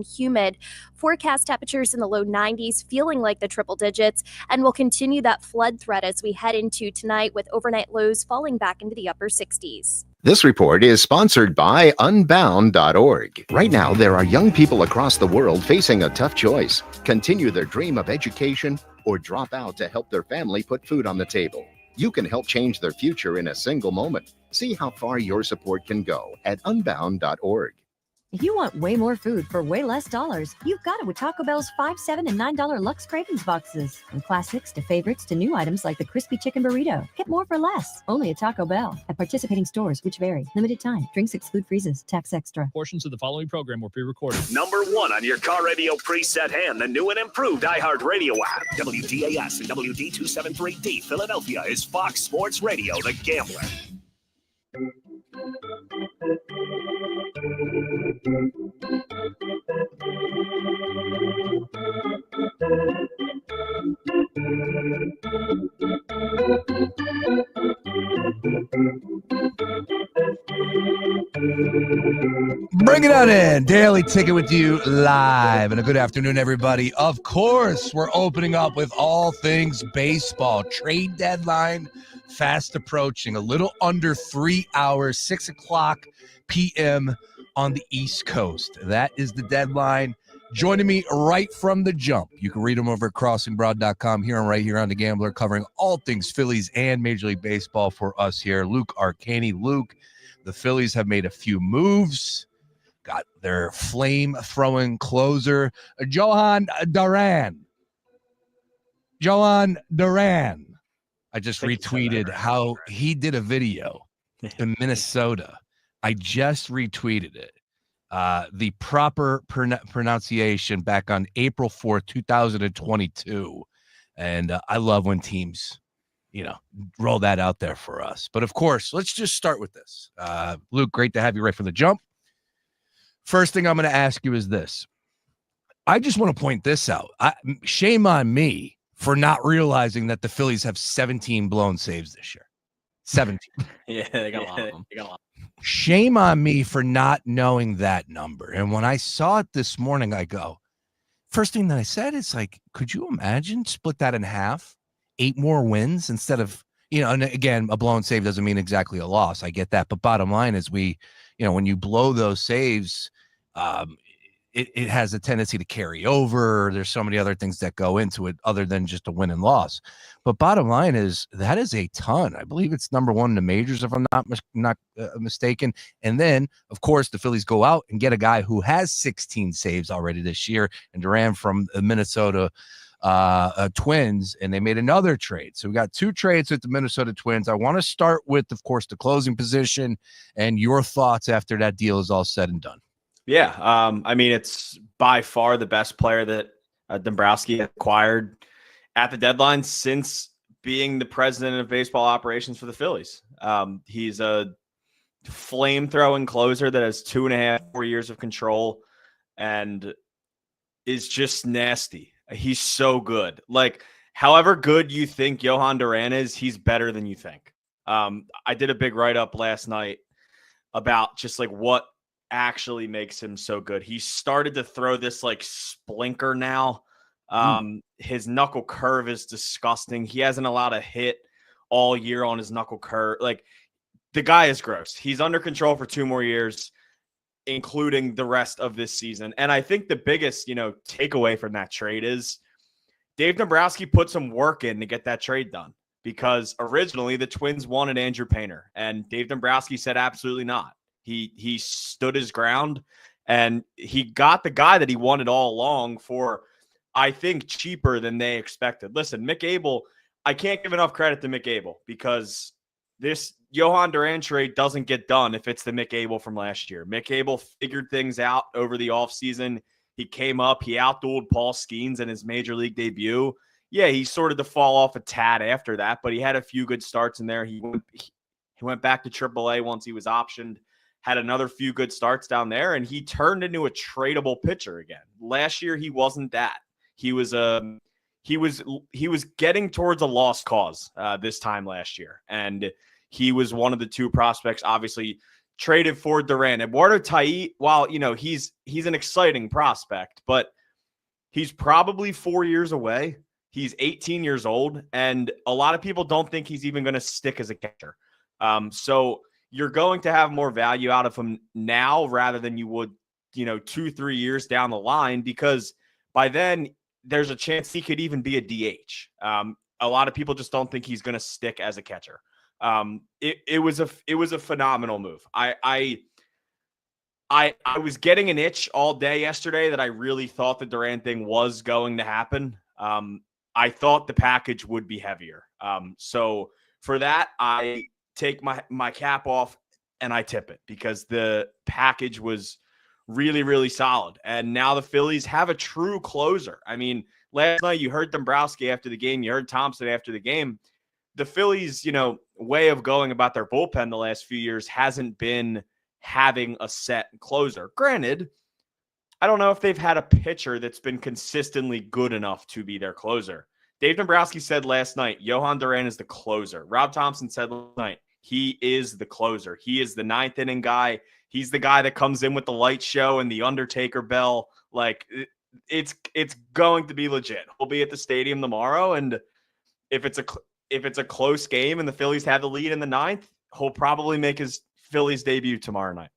humid. Forecast temperatures in the low 90s, feeling like the triple digits, and will continue that flood threat as we head into tonight with overnight lows falling back into the upper 60s. This report is sponsored by Unbound.org. Right now, there are young people across the world facing a tough choice: continue their dream of education or drop out to help their family put food on the table. You can help change their future in a single moment. See how far your support can go at Unbound.org. If you want way more food for way less dollars, you've got it with Taco Bell's $5, $7, and $9 Lux Cravings boxes. From classics to favorites to new items like the Crispy Chicken Burrito. Get more for less. Only at Taco Bell. At participating stores, which vary. Limited time. Drinks exclude freezes. Tax extra. Portions of the following program were pre-recorded. Number 1 on your car radio preset and the new and improved iHeartRadio app. WDAS and WD273D Philadelphia is Fox Sports Radio, The Gambler. Bring it on in. Daily Ticket with you live. And a good afternoon, everybody. Of course, we're opening up with all things baseball. Trade deadline fast approaching. A little under 3 hours, 6 o'clock p.m. on the East Coast. That is the deadline. Joining me right from the jump. You can read them over at crossingbroad.com here and right here on The Gambler, covering all things Phillies and Major League Baseball for us here. Luke Arcani. Luke, the Phillies have made a few moves. Got their flame-throwing closer, Johan Duran. I just retweeted how he did a video in Minnesota. I just retweeted it. The proper pronunciation back on April 4th, 2022. And I love when teams, roll that out there for us. But, of course, let's just start with this. Luke, great to have you right from the jump. First thing I'm going to ask you is this. I just want to point this out. Shame on me for not realizing that the Phillies have 17 blown saves this year. 17. Yeah, they got a lot of them. Shame on me for not knowing that number. And when I saw it this morning, I go, first thing that I said is like, could you imagine split that in half, 8 more wins instead of, and again, a blown save doesn't mean exactly a loss. I get that. But bottom line is when you blow those saves, it has a tendency to carry over. There's so many other things that go into it other than just a win and loss. But bottom line is that is a ton. I believe it's number 1 in the majors, if I'm not mistaken. And then, of course, the Phillies go out and get a guy who has 16 saves already this year, and Duran from the Minnesota Twins, and they made another trade. So we got 2 trades with the Minnesota Twins. I want to start with, of course, the closing position and your thoughts after that deal is all said and done. Yeah, it's by far the best player that Dombrowski acquired at the deadline since being the president of baseball operations for the Phillies. He's a flame-throwing closer that has 2.5, 4 years of control and is just nasty. He's so good. Like, however good you think Johan Duran is, he's better than you think. I did a big write-up last night about just like what actually makes him so good. He started to throw this like splinker now. His knuckle curve is disgusting. He hasn't allowed a hit all year on his knuckle curve. Like, the guy is gross. He's under control for 2 more years, including the rest of this season. And I think the biggest, takeaway from that trade is Dave Dombrowski put some work in to get that trade done, because originally the Twins wanted Andrew Painter, and Dave Dombrowski said absolutely not. He stood his ground, and he got the guy that he wanted all along for, I think, cheaper than they expected. Listen, Mick Abel, I can't give enough credit to Mick Abel, because this Johan Duran trade doesn't get done if it's the Mick Abel from last year. Mick Abel figured things out over the offseason. He came up, he outdueled Paul Skeens in his major league debut. Yeah, he started to fall off a tad after that, but he had a few good starts in there. He went back to AAA once he was optioned. Had another few good starts down there, and he turned into a tradable pitcher again. Last year, he wasn't that. He was getting towards a lost cause this time last year, and he was one of the 2 prospects, obviously, traded for Durant. Eduardo Tait, while he's an exciting prospect, but he's probably 4 years away. He's 18 years old, and a lot of people don't think he's even going to stick as a catcher. So you're going to have more value out of him now rather than you would, 2-3 years down the line, because by then there's a chance he could even be a DH. A lot of people just don't think he's going to stick as a catcher. It was a phenomenal move. I was getting an itch all day yesterday that I really thought the Durant thing was going to happen. I thought the package would be heavier. So for that, I take my cap off and I tip it, because the package was really, really solid. And now the Phillies have a true closer. I mean, last night you heard Dombrowski after the game, you heard Thompson after the game. The Phillies, way of going about their bullpen the last few years hasn't been having a set closer. Granted, I don't know if they've had a pitcher that's been consistently good enough to be their closer. Dave Dombrowski said last night, Johan Duran is the closer. Rob Thompson said last night, he is the closer. He is the ninth inning guy. He's the guy that comes in with the light show and the Undertaker bell. Like, it's going to be legit. He'll be at the stadium tomorrow, and if it's a close game and the Phillies have the lead in the ninth, he'll probably make his Phillies debut tomorrow night.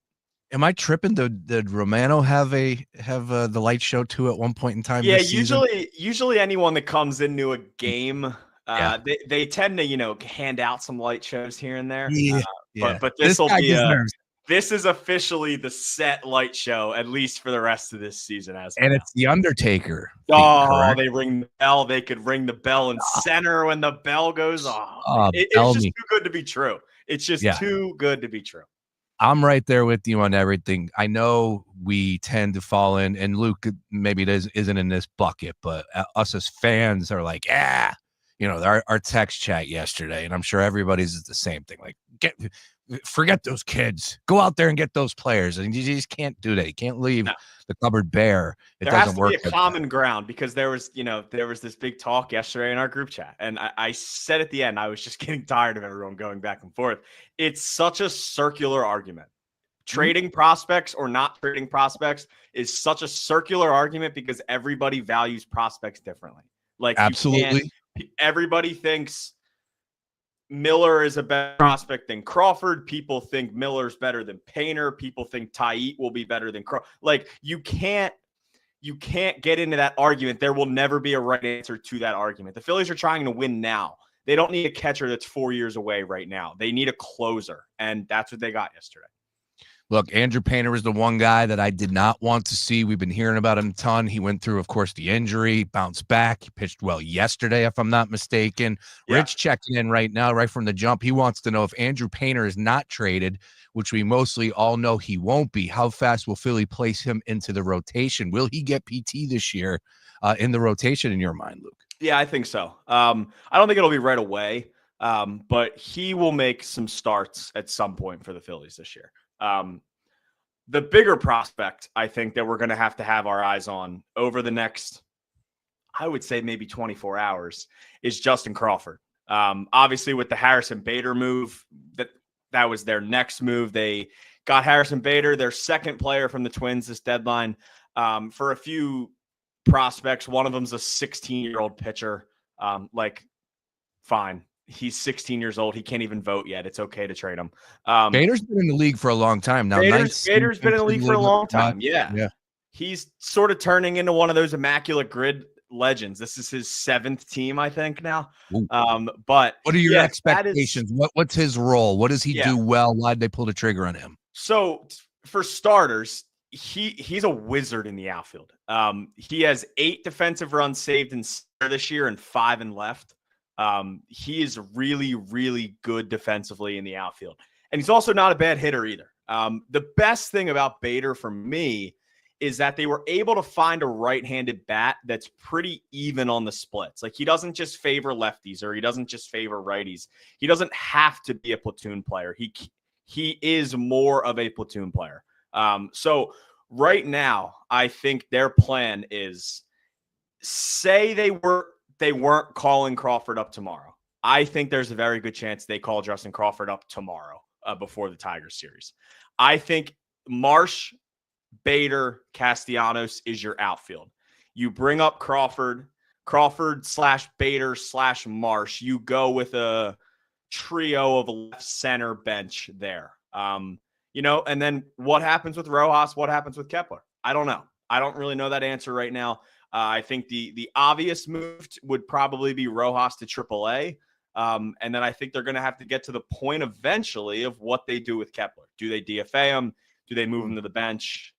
Am I tripping? Did Romano have the light show too at one point in time? Yeah, this season? usually anyone that comes into a game, they tend to hand out some light shows here and there. Yeah. But this is officially the set light show, at least for the rest of this season. It's the Undertaker. They ring the bell. They could ring the bell in center when the bell goes off. It's just too good to be true. It's just too good to be true. I'm right there with you on everything. I know we tend to fall in, and Luke maybe it isn't in this bucket, but us as fans are like, our text chat yesterday, and I'm sure everybody's the same thing. Like, forget those kids. Go out there and get those players. And you just can't do that. You can't leave the cupboard bare. There doesn't work. There has to be a common ground, because there was this big talk yesterday in our group chat. And I said at the end, I was just getting tired of everyone going back and forth. It's such a circular argument. Trading prospects or not trading prospects is such a circular argument, because everybody values prospects differently. Like, absolutely. Everybody thinks Miller is a better prospect than Crawford. People think Miller's better than Painter. People think Tait will be better than Crawford. Like, you can't get into that argument. There will never be a right answer to that argument. The Phillies are trying to win now. They don't need a catcher that's 4 years away right now. They need a closer, and that's what they got yesterday. Look, Andrew Painter is the one guy that I did not want to see. We've been hearing about him a ton. He went through, of course, the injury, bounced back. He pitched well yesterday, if I'm not mistaken. Yeah. Rich checking in right now, right from the jump. He wants to know if Andrew Painter is not traded, which we mostly all know he won't be. How fast will Philly place him into the rotation? Will he get PT this year in the rotation in your mind, Luke? Yeah, I think so. I don't think it'll be right away, but he will make some starts at some point for the Phillies this year. The bigger prospect, I think, that we're going to have our eyes on over the next, I would say maybe 24 hours, is Justin Crawford. Obviously, with the Harrison Bader move, that was their next move. They got Harrison Bader, their second player from the Twins this deadline. For a few prospects, one of them's a 16-year-old pitcher. Fine. He's 16 years old. He can't even vote yet. It's okay to trade him. Bader's been in the league for a long time now. Bader's been in the league for a long time. Yeah. He's sort of turning into one of those immaculate grid legends. This is his 7th team, I think, now. But what are your expectations? What's his role? What does he do well? Why'd they pull the trigger on him? So for starters, he's a wizard in the outfield. He has 8 defensive runs saved in center this year and 5 in left. He is really, really good defensively in the outfield. And he's also not a bad hitter either. The best thing about Bader for me is that they were able to find a right-handed bat that's pretty even on the splits. Like, he doesn't just favor lefties, or he doesn't just favor righties. He doesn't have to be a platoon player. He is more of a platoon player. So right now, I think their plan is, say they weren't calling Crawford up tomorrow. I think there's a very good chance they call Justin Crawford up tomorrow before the Tigers series. I think Marsh, Bader, Castellanos is your outfield. You bring up Crawford / Bader / Marsh. You go with a trio of a left center bench there. And then what happens with Rojas? What happens with Kepler? I don't know. I don't really know that answer right now. I think the obvious move would probably be Rojas to AAA. And then I think they're going to have to get to the point eventually of what they do with Kepler. Do they DFA him? Do they move him to the bench?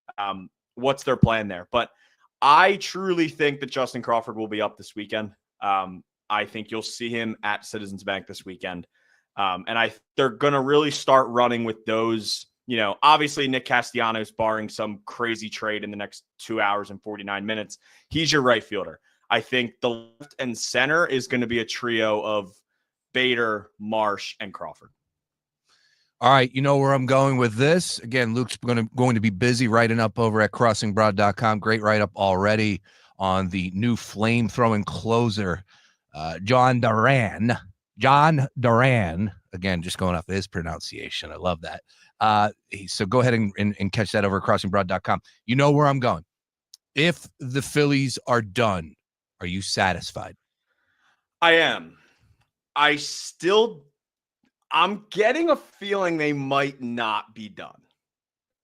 What's their plan there? But I truly think that Justin Crawford will be up this weekend. I think you'll see him at Citizens Bank this weekend. And they're going to really start running with those, obviously Nick Castellanos, barring some crazy trade in the next 2 hours and 49 minutes, he's your right fielder. I think the left and center is going to be a trio of Bader, Marsh, and Crawford. All right, you know where I'm going with this. Again, Luke's going to be busy writing up over at crossingbroad.com. Great write-up already on the new flame-throwing closer, John Duran. Again, just going off his pronunciation. I love that. So go ahead and catch that over at crossingbroad.com. You know where I'm going. If the Phillies are done, are you satisfied? I am. I'm getting a feeling they might not be done.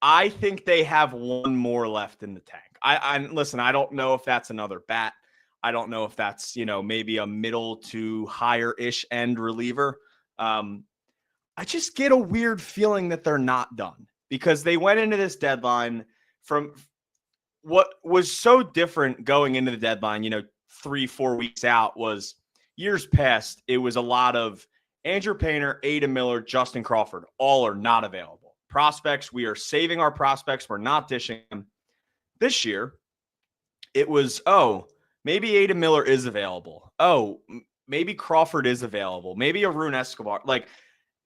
I think they have one more left in the tank. Listen, I don't know if that's another bat. I don't know if that's, maybe a middle to higher-ish end reliever. I just get a weird feeling that they're not done because they went into this deadline from what was so different going into the deadline, 3-4 weeks out was years past. It was a lot of Andrew Painter, Ada Miller, Justin Crawford, all are not available. Prospects, we are saving our prospects. We're not dishing them. This year, it was, maybe Ada Miller is available. Maybe Crawford is available. Maybe Arun Escobar. Like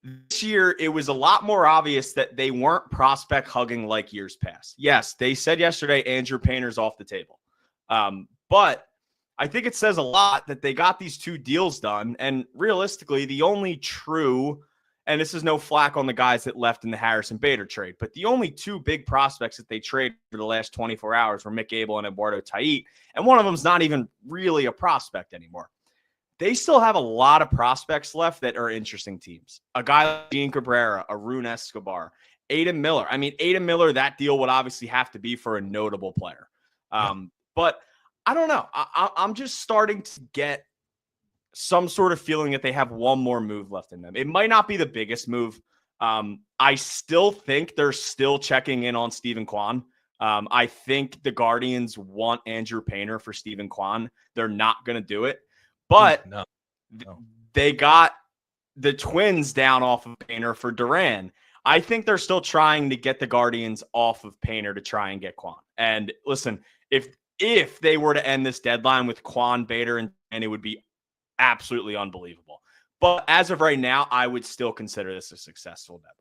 this year, it was a lot more obvious that they weren't prospect hugging like years past. Yes, they said yesterday Andrew Painter's off the table. But I think it says a lot that they got these two deals done. And realistically, the only true, and this is no flack on the guys that left in the Harrison Bader trade, but the only two big prospects that they traded for the last 24 hours were Mick Abel and Eduardo Tait. And one of them's not even really a prospect anymore. They still have a lot of prospects left that are interesting teams. A guy like Gene Cabrera, Arun Escobar, Ada Miller. I mean, Ada Miller, that deal would obviously have to be for a notable player. But I don't know. I'm just starting to get some sort of feeling that they have one more move left in them. It might not be the biggest move. I still think they're still checking in on Stephen Kwan. I think the Guardians want Andrew Painter for Stephen Kwan. They're not going to do it. But No. They got the Twins down off of Painter for Duran. I think they're still trying to get the Guardians off of Painter to try and get Kwan. And listen, if they were to end this deadline with Kwan, Bader, and it would be absolutely unbelievable. But as of right now, I would still consider this a successful deadline.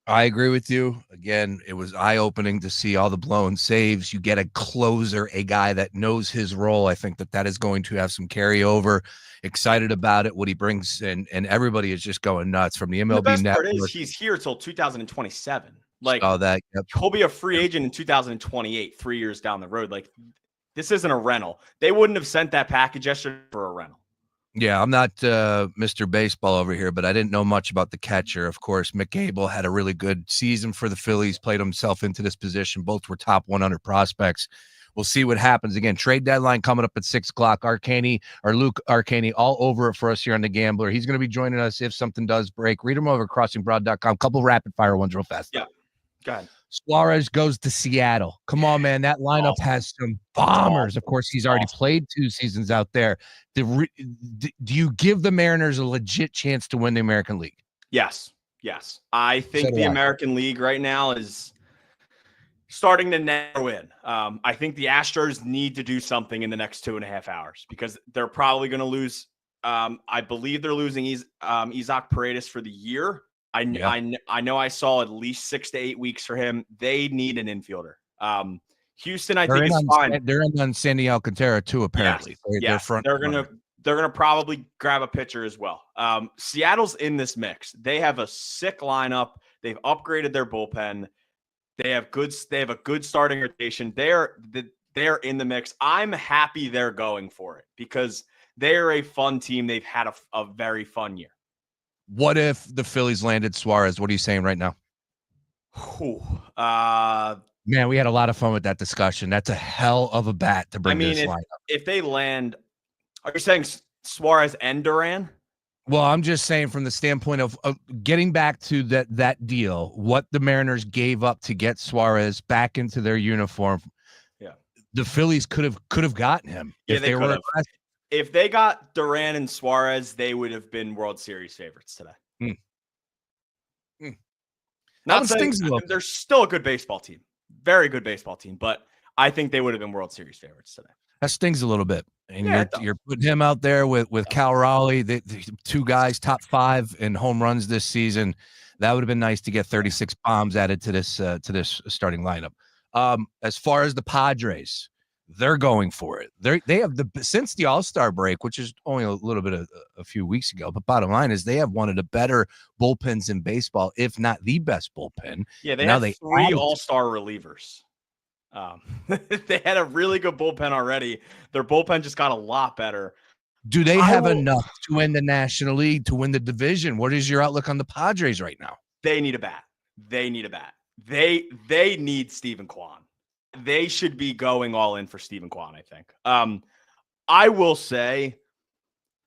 I agree with you. Again, it was eye-opening to see all the blown saves. You get a closer, a guy that knows his role. I think that is going to have some carryover. Excited about it, what he brings, and everybody is just going nuts from the MLB The best Network. part is he's here till 2027. Like, saw that. Yep. He'll be a free agent in 2028, 3 years down the road. Like, this isn't a rental. They wouldn't have sent that package yesterday for a rental. Yeah, I'm not Mr. Baseball over here, but I didn't know much about the catcher. Of course, Mick Abel had a really good season for the Phillies, played himself into this position. Both were top 100 prospects. We'll see what happens. Again, trade deadline coming up at 6 o'clock. Luke Arcani all over it for us here on The Gambler. He's going to be joining us if something does break. Read him over at crossingbroad.com. Couple rapid-fire ones real fast. Yeah, go ahead. Suarez goes to Seattle. Come on, man. That lineup has some bombers. Of course, he's already played 2 seasons out there. Do you give the Mariners a legit chance to win the American League? Yes. I think the American League right now is starting to narrow in. I think the Astros need to do something in the next 2.5 hours because they're probably going to lose. I believe they're losing Isaac Paredes for the year. I know I saw at least 6 to 8 weeks for him. They need an infielder. Houston, I think, is fine. They're in on Sandy Alcantara too, apparently. Yes. They're gonna probably grab a pitcher as well. Seattle's in this mix. They have a sick lineup. They've upgraded their bullpen. They have a good starting rotation. They're in the mix. I'm happy they're going for it because they're a fun team. They've had a very fun year. What if the Phillies landed Suarez? What are you saying right now? Man, we had a lot of fun with that discussion. That's a hell of a bat to bring to this lineup. If they land, are you saying Suarez and Duran? Well, I'm just saying from the standpoint of getting back to that deal, what the Mariners gave up to get Suarez back into their uniform. Yeah, the Phillies could have gotten him. Yeah, they could have. If they got Duran and Suarez, they would have been World Series favorites today. Not saying they're still a good baseball team, very good baseball team, but I think they would have been World Series favorites today. That stings a little bit. And you're putting him out there with Cal Raleigh, the two guys, top 5 in home runs this season. That would have been nice to get 36 bombs added to this starting lineup. As far as the Padres, they're going for it. They have since the All-Star break, which is only a little bit of a few weeks ago. But bottom line is they have one of the better bullpens in baseball, if not the best bullpen. Yeah, they have 3 All-Star relievers. They had a really good bullpen already. Their bullpen just got a lot better. Do they have enough to win the National League, to win the division? What is your outlook on the Padres right now? They need a bat. They need Stephen Kwan. They should be going all in for Stephen Kwan, I think. I will say,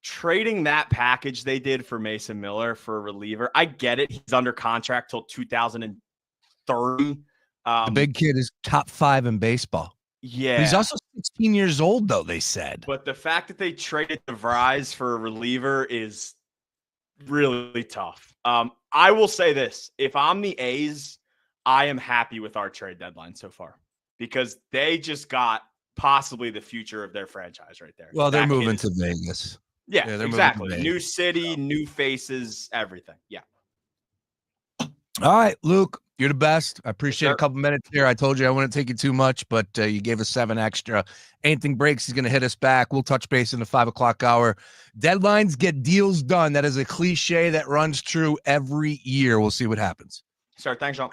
trading that package they did for Mason Miller for a reliever, I get it. He's under contract till 2030. The big kid is top 5 in baseball. Yeah. But he's also 16 years old, though, they said. But the fact that they traded DeVries for a reliever is really tough. I will say this. If I'm the A's, I am happy with our trade deadline so far because they just got possibly the future of their franchise right there. Well, they're moving to Vegas. Yeah, exactly. New city, new faces, everything. Yeah. All right, Luke, you're the best. I appreciate a couple minutes here. I told you I wouldn't take you too much, but you gave us 7 extra. Anything breaks, he's going to hit us back. We'll touch base in the 5 o'clock hour. Deadlines get deals done. That is a cliche that runs true every year. We'll see what happens. Sir, thanks, Sean.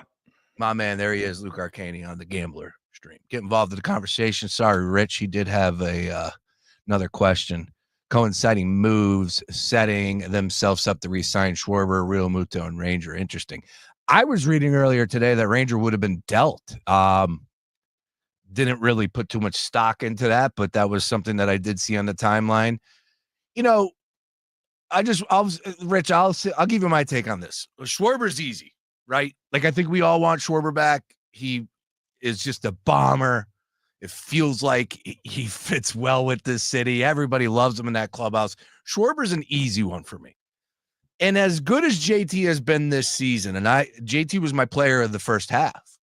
My man, there he is, Luke Arcani on the Gambler stream. Get involved in the conversation. Sorry, Rich, he did have another question. Coinciding moves, setting themselves up to re-sign Schwarber, Real Muto, and Ranger. Interesting. I was reading earlier today that Ranger would have been dealt. Didn't really put too much stock into that, but that was something that I did see on the timeline. You know, Rich, I'll give you my take on this. Schwarber's easy, right? Like, I think we all want Schwarber back. He is just a bomber. It feels like he fits well with this city. Everybody loves him in that clubhouse. Schwarber's an easy one for me. And as good as JT has been this season, and JT was my player of the first half,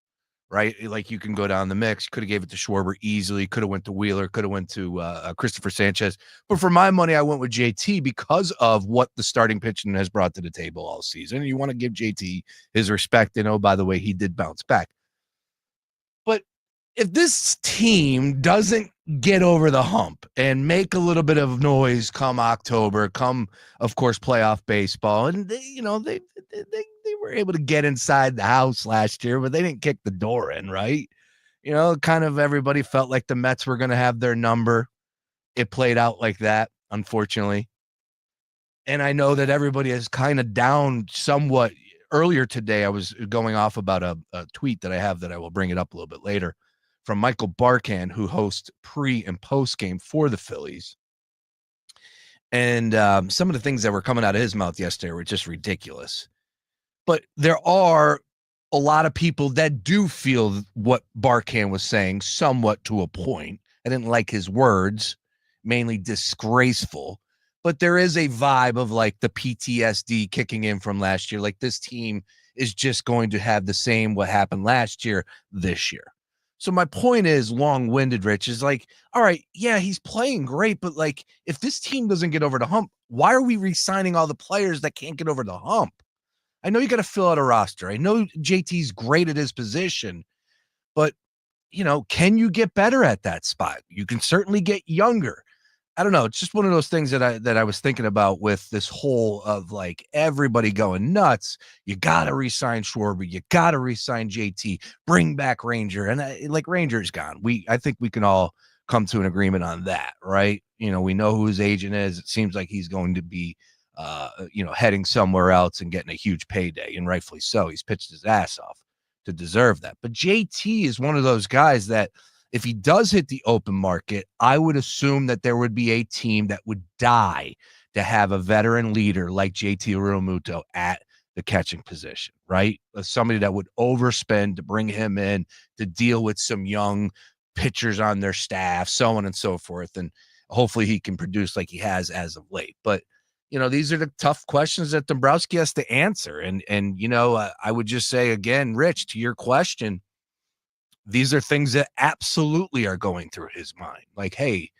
right? Like, you can go down the mix. Could have gave it to Schwarber easily. Could have went to Wheeler. Could have went to Christopher Sanchez. But for my money, I went with JT because of what the starting pitching has brought to the table all season. And you want to give JT his respect. And, oh, by the way, he did bounce back. But if this team doesn't get over the hump and make a little bit of noise come October, come, of course, playoff baseball, and they were able to get inside the house last year, but they didn't kick the door in, right? You know, kind of everybody felt like the Mets were going to have their number. It played out like that, unfortunately. And I know that everybody is kind of down somewhat. Earlier today, I was going off about a tweet that I have that I will bring it up a little bit later, from Michael Barkan, who hosts pre and post game for the Phillies. And some of the things that were coming out of his mouth yesterday were just ridiculous. But there are a lot of people that do feel what Barkan was saying somewhat to a point. I didn't like his words, mainly disgraceful. But there is a vibe of like the PTSD kicking in from last year. Like, this team is just going to have the same what happened last year this year. So my point is, long-winded, Rich, is like, all right, yeah, he's playing great, but like, if this team doesn't get over the hump, why are we re-signing all the players that can't get over the hump? I know you got to fill out a roster. I know JT's great at his position, but, you know, can you get better at that spot? You can certainly get younger. I don't know. It's just one of those things that I was thinking about with this whole of like everybody going nuts. You got to re-sign Schwarber. You got to re-sign JT. Bring back Ranger. And like Ranger's gone. I think we can all come to an agreement on that, right? We know who his agent is. It seems like he's going to be, heading somewhere else and getting a huge payday, and rightfully so. He's pitched his ass off to deserve that. But JT is one of those guys that, if he does hit the open market, I would assume that there would be a team that would die to have a veteran leader like JT Realmuto at the catching position, right? Somebody that would overspend to bring him in to deal with some young pitchers on their staff, so on and so forth. And hopefully he can produce like he has as of late. But, these are the tough questions that Dombrowski has to answer. And I would just say again, Rich, to your question, these are things that absolutely are going through his mind. Like, hey,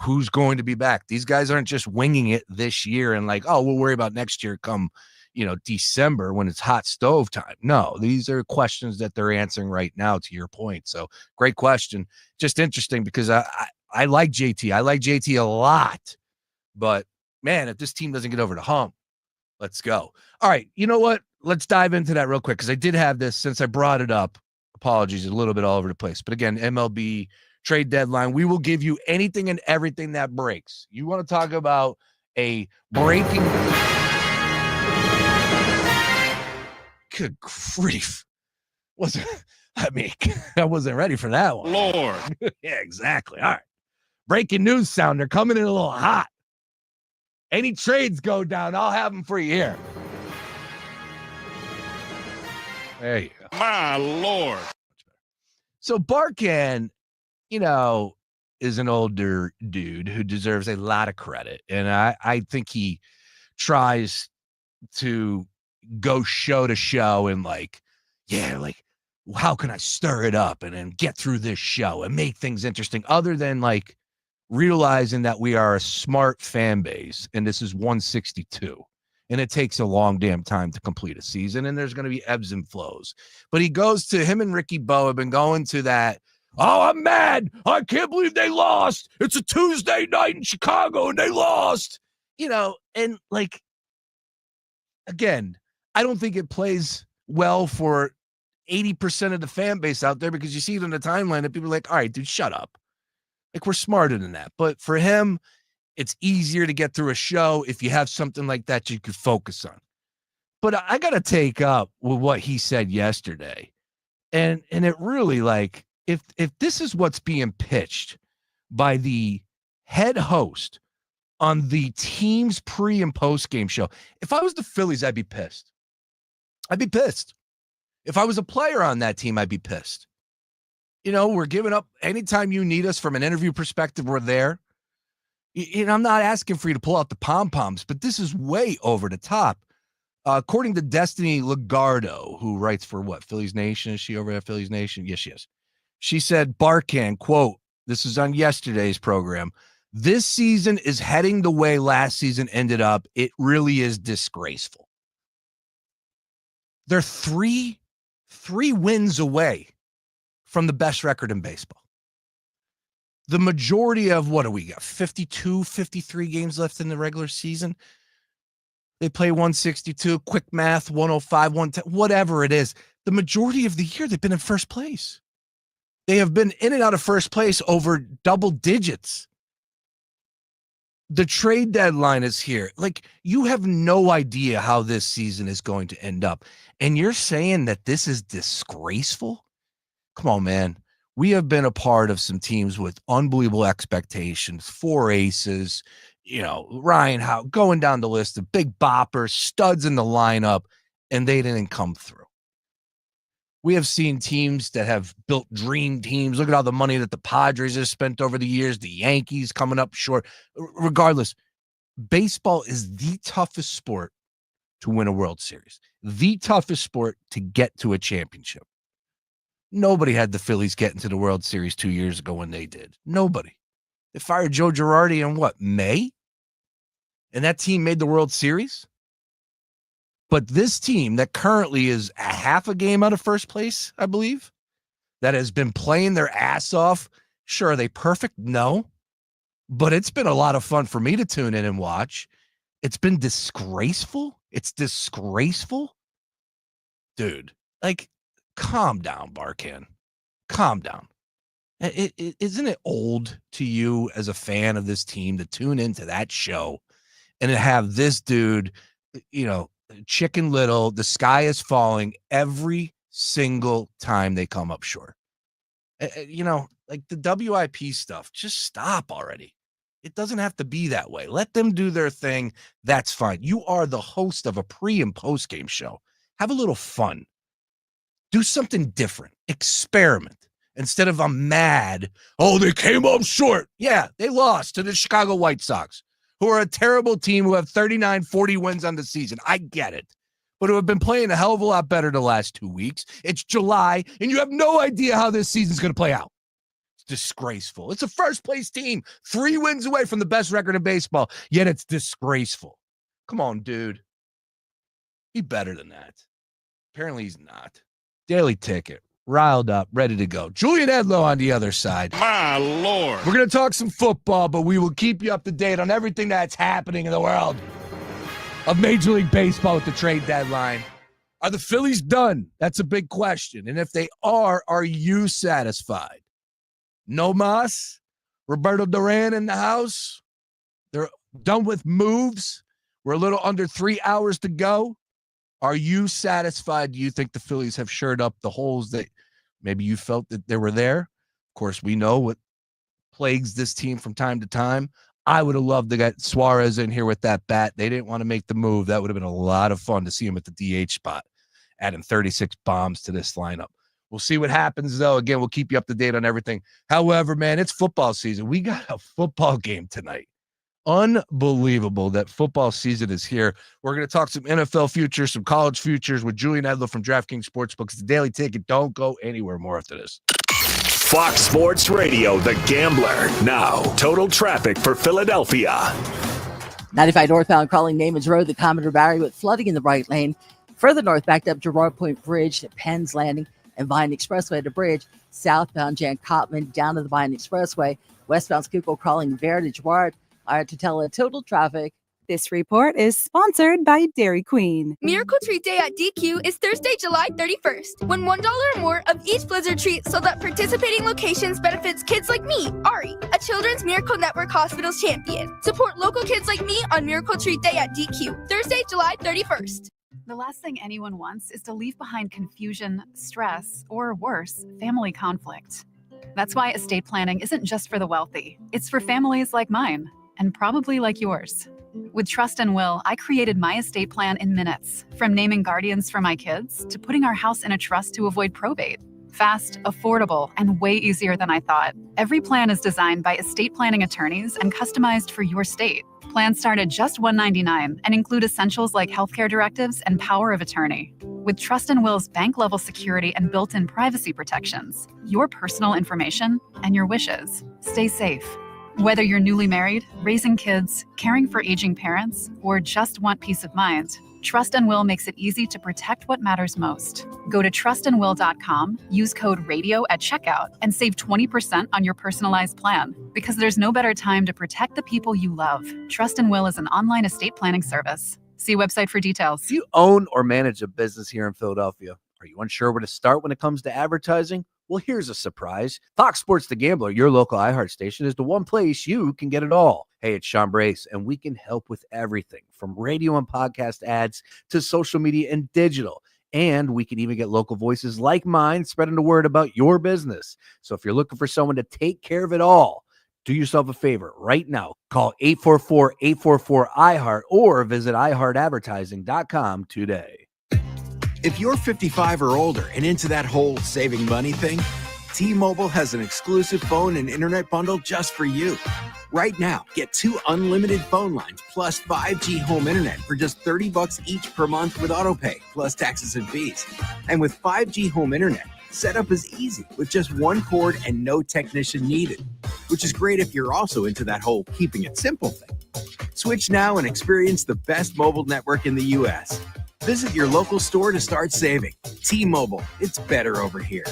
who's going to be back? These guys aren't just winging it this year and like, oh, we'll worry about next year come, December when it's hot stove time. No, these are questions that they're answering right now, to your point. So great question. Just interesting because I like JT. I like JT a lot. But, man, if this team doesn't get over the hump, let's go. All right, you know what? Let's dive into that real quick because I did have this since I brought it up. Apologies, a little bit all over the place. But again, MLB trade deadline. We will give you anything and everything that breaks. You want to talk about a breaking. Good grief. I wasn't ready for that one. Lord. Yeah, exactly. All right. Breaking news sounder coming in a little hot. Any trades go down, I'll have them for you here. There you go. My Lord. So Barkan, is an older dude who deserves a lot of credit. And I think he tries to go show to show and how can I stir it up and then get through this show and make things interesting other than realizing that we are a smart fan base and this is 162. And it takes a long damn time to complete a season, and there's going to be ebbs and flows. But him and Ricky Bo have been going to that, oh, I'm mad. I can't believe they lost. It's a Tuesday night in Chicago, and they lost. And again, I don't think it plays well for 80% of the fan base out there because you see it on the timeline and people are like, all right, dude, shut up. We're smarter than that. But for him, it's easier to get through a show if you have something like that you could focus on. But I got to take up with what he said yesterday. And it really if this is what's being pitched by the head host on the team's pre and post game show, if I was the Phillies, I'd be pissed. If I was a player on that team, I'd be pissed. We're giving up anytime you need us from an interview perspective, we're there. I'm not asking for you to pull out the pom-poms, but this is way over the top. According to Destiny Legardo, who writes for Phillies Nation? Is she over at Phillies Nation? Yes, she is. She said, Barkan, quote, this is on yesterday's program, this season is heading the way last season ended up. It really is disgraceful. They're three wins away from the best record in baseball. The majority of what do we got? 52, 53 games left in the regular season. They play 162, quick math, 105, 110, whatever it is. The majority of the year, they've been in first place. They have been in and out of first place over double digits. The trade deadline is here. You have no idea how this season is going to end up. And you're saying that this is disgraceful? Come on, man. We have been a part of some teams with unbelievable expectations, 4 aces, Ryan Howe, going down the list of big boppers, studs in the lineup, and they didn't come through. We have seen teams that have built dream teams. Look at all the money that the Padres have spent over the years, the Yankees coming up short. Regardless, baseball is the toughest sport to win a World Series, the toughest sport to get to a championship. Nobody had the Phillies get into the World Series 2 years ago when they did. Nobody. They fired Joe Girardi in May? And that team made the World Series? But this team that currently is a half a game out of first place, I believe, that has been playing their ass off. Sure, are they perfect? No. but it's been a lot of fun for me to tune in and watch. It's been disgraceful. It's disgraceful. Dude, like, calm down, Barkan. Calm down. Isn't it old to you as a fan of this team to tune into that show and to have this dude, Chicken Little, the sky is falling every single time they come up short? Like the WIP stuff, just stop already. It doesn't have to be that way. Let them do their thing. That's fine. You are the host of a pre and post game show. Have a little fun. Do something different. Experiment. Instead of I'm mad, they came up short. Yeah, they lost to the Chicago White Sox, who are a terrible team who have 39, 40 wins on the season. I get it. But who have been playing a hell of a lot better the last 2 weeks. It's July, and you have no idea how this season's going to play out. It's disgraceful. It's a first-place team, 3 wins away from the best record in baseball, yet it's disgraceful. Come on, dude. Be better than that. Apparently he's not. Daily Ticket. Riled up, ready to go. Julian Edlow on the other side. My Lord. We're going to talk some football, but we will keep you up to date on everything that's happening in the world of Major League Baseball with the trade deadline. Are the Phillies done? That's a big question. And if they are you satisfied? No mas? Roberto Duran in the house? They're done with moves? We're a little under 3 hours to go. Are you satisfied? Do you think the Phillies have shored up the holes that maybe you felt that they were there? Of course, we know what plagues this team from time to time. I would have loved to get Suarez in here with that bat. They didn't want to make the move. That would have been a lot of fun to see him at the DH spot, adding 36 bombs to this lineup. We'll see what happens, though. Again, we'll keep you up to date on everything. However, man, it's football season. We got a football game tonight. Unbelievable that football season is here. We're going to talk some NFL futures, some college futures with Julian Edlow from DraftKings Sportsbook. It's the Daily Ticket. Don't go anywhere more after this. Fox Sports Radio, The Gambler. Now, total traffic for Philadelphia. 95 northbound Crawling Naaman's Road, the Commodore Barry with flooding in the right lane. Further north, backed up Girard Point Bridge to Penn's Landing and Vine Expressway to Bridge. Southbound Jan Kottman down to the Vine Expressway. Westbound Schuylkill Crawling Vare to Girard. To tell a total traffic. This report is sponsored by Dairy Queen. Miracle Treat Day at DQ is Thursday, July 31st. When $1 or more of each Blizzard treat sold at participating locations benefits kids like me, Ari, a Children's Miracle Network Hospitals champion. Support local kids like me on Miracle Treat Day at DQ, Thursday, July 31st. The last thing anyone wants is to leave behind confusion, stress, or worse, family conflict. That's why estate planning isn't just for the wealthy. It's for families like mine. And probably like yours. With Trust and Will, I created my estate plan in minutes, from naming guardians for my kids to putting our house in a trust to avoid probate. Fast, affordable, and way easier than I thought. Every plan is designed by estate planning attorneys and customized for your state. Plans start at just $199 and include essentials like healthcare directives and power of attorney. With Trust and Will's bank-level security and built-in privacy protections, your personal information and your wishes stay safe. Whether you're newly married, raising kids, caring for aging parents, or just want peace of mind, Trust and Will makes it easy to protect what matters most. Go to trustandwill.com, use code RADIO at checkout, and save 20% on your personalized plan. Because there's no better time to protect the people you love. Trust and Will is an online estate planning service. See website for details. If you own or manage a business here in Philadelphia, are you unsure where to start when it comes to advertising? Well, here's a surprise. Fox Sports The Gambler, your local iHeart station, is the one place you can get it all. Hey, it's Sean Brace, and we can help with everything from radio and podcast ads to social media and digital. And we can even get local voices like mine spreading the word about your business. So if you're looking for someone to take care of it all, do yourself a favor right now. Call 844-844-iHeart or visit iHeartAdvertising.com today. If you're 55 or older and into that whole saving money thing, T-Mobile has an exclusive phone and internet bundle just for you. Right now, get 2 unlimited phone lines plus 5G home internet for just $30 each per month with autopay, plus taxes and fees. And with 5G home internet, setup is easy with just 1 cord and no technician needed, which is great if you're also into that whole keeping it simple thing. Switch now and experience the best mobile network in the U.S. Visit your local store to start saving. T-Mobile, it's better over here.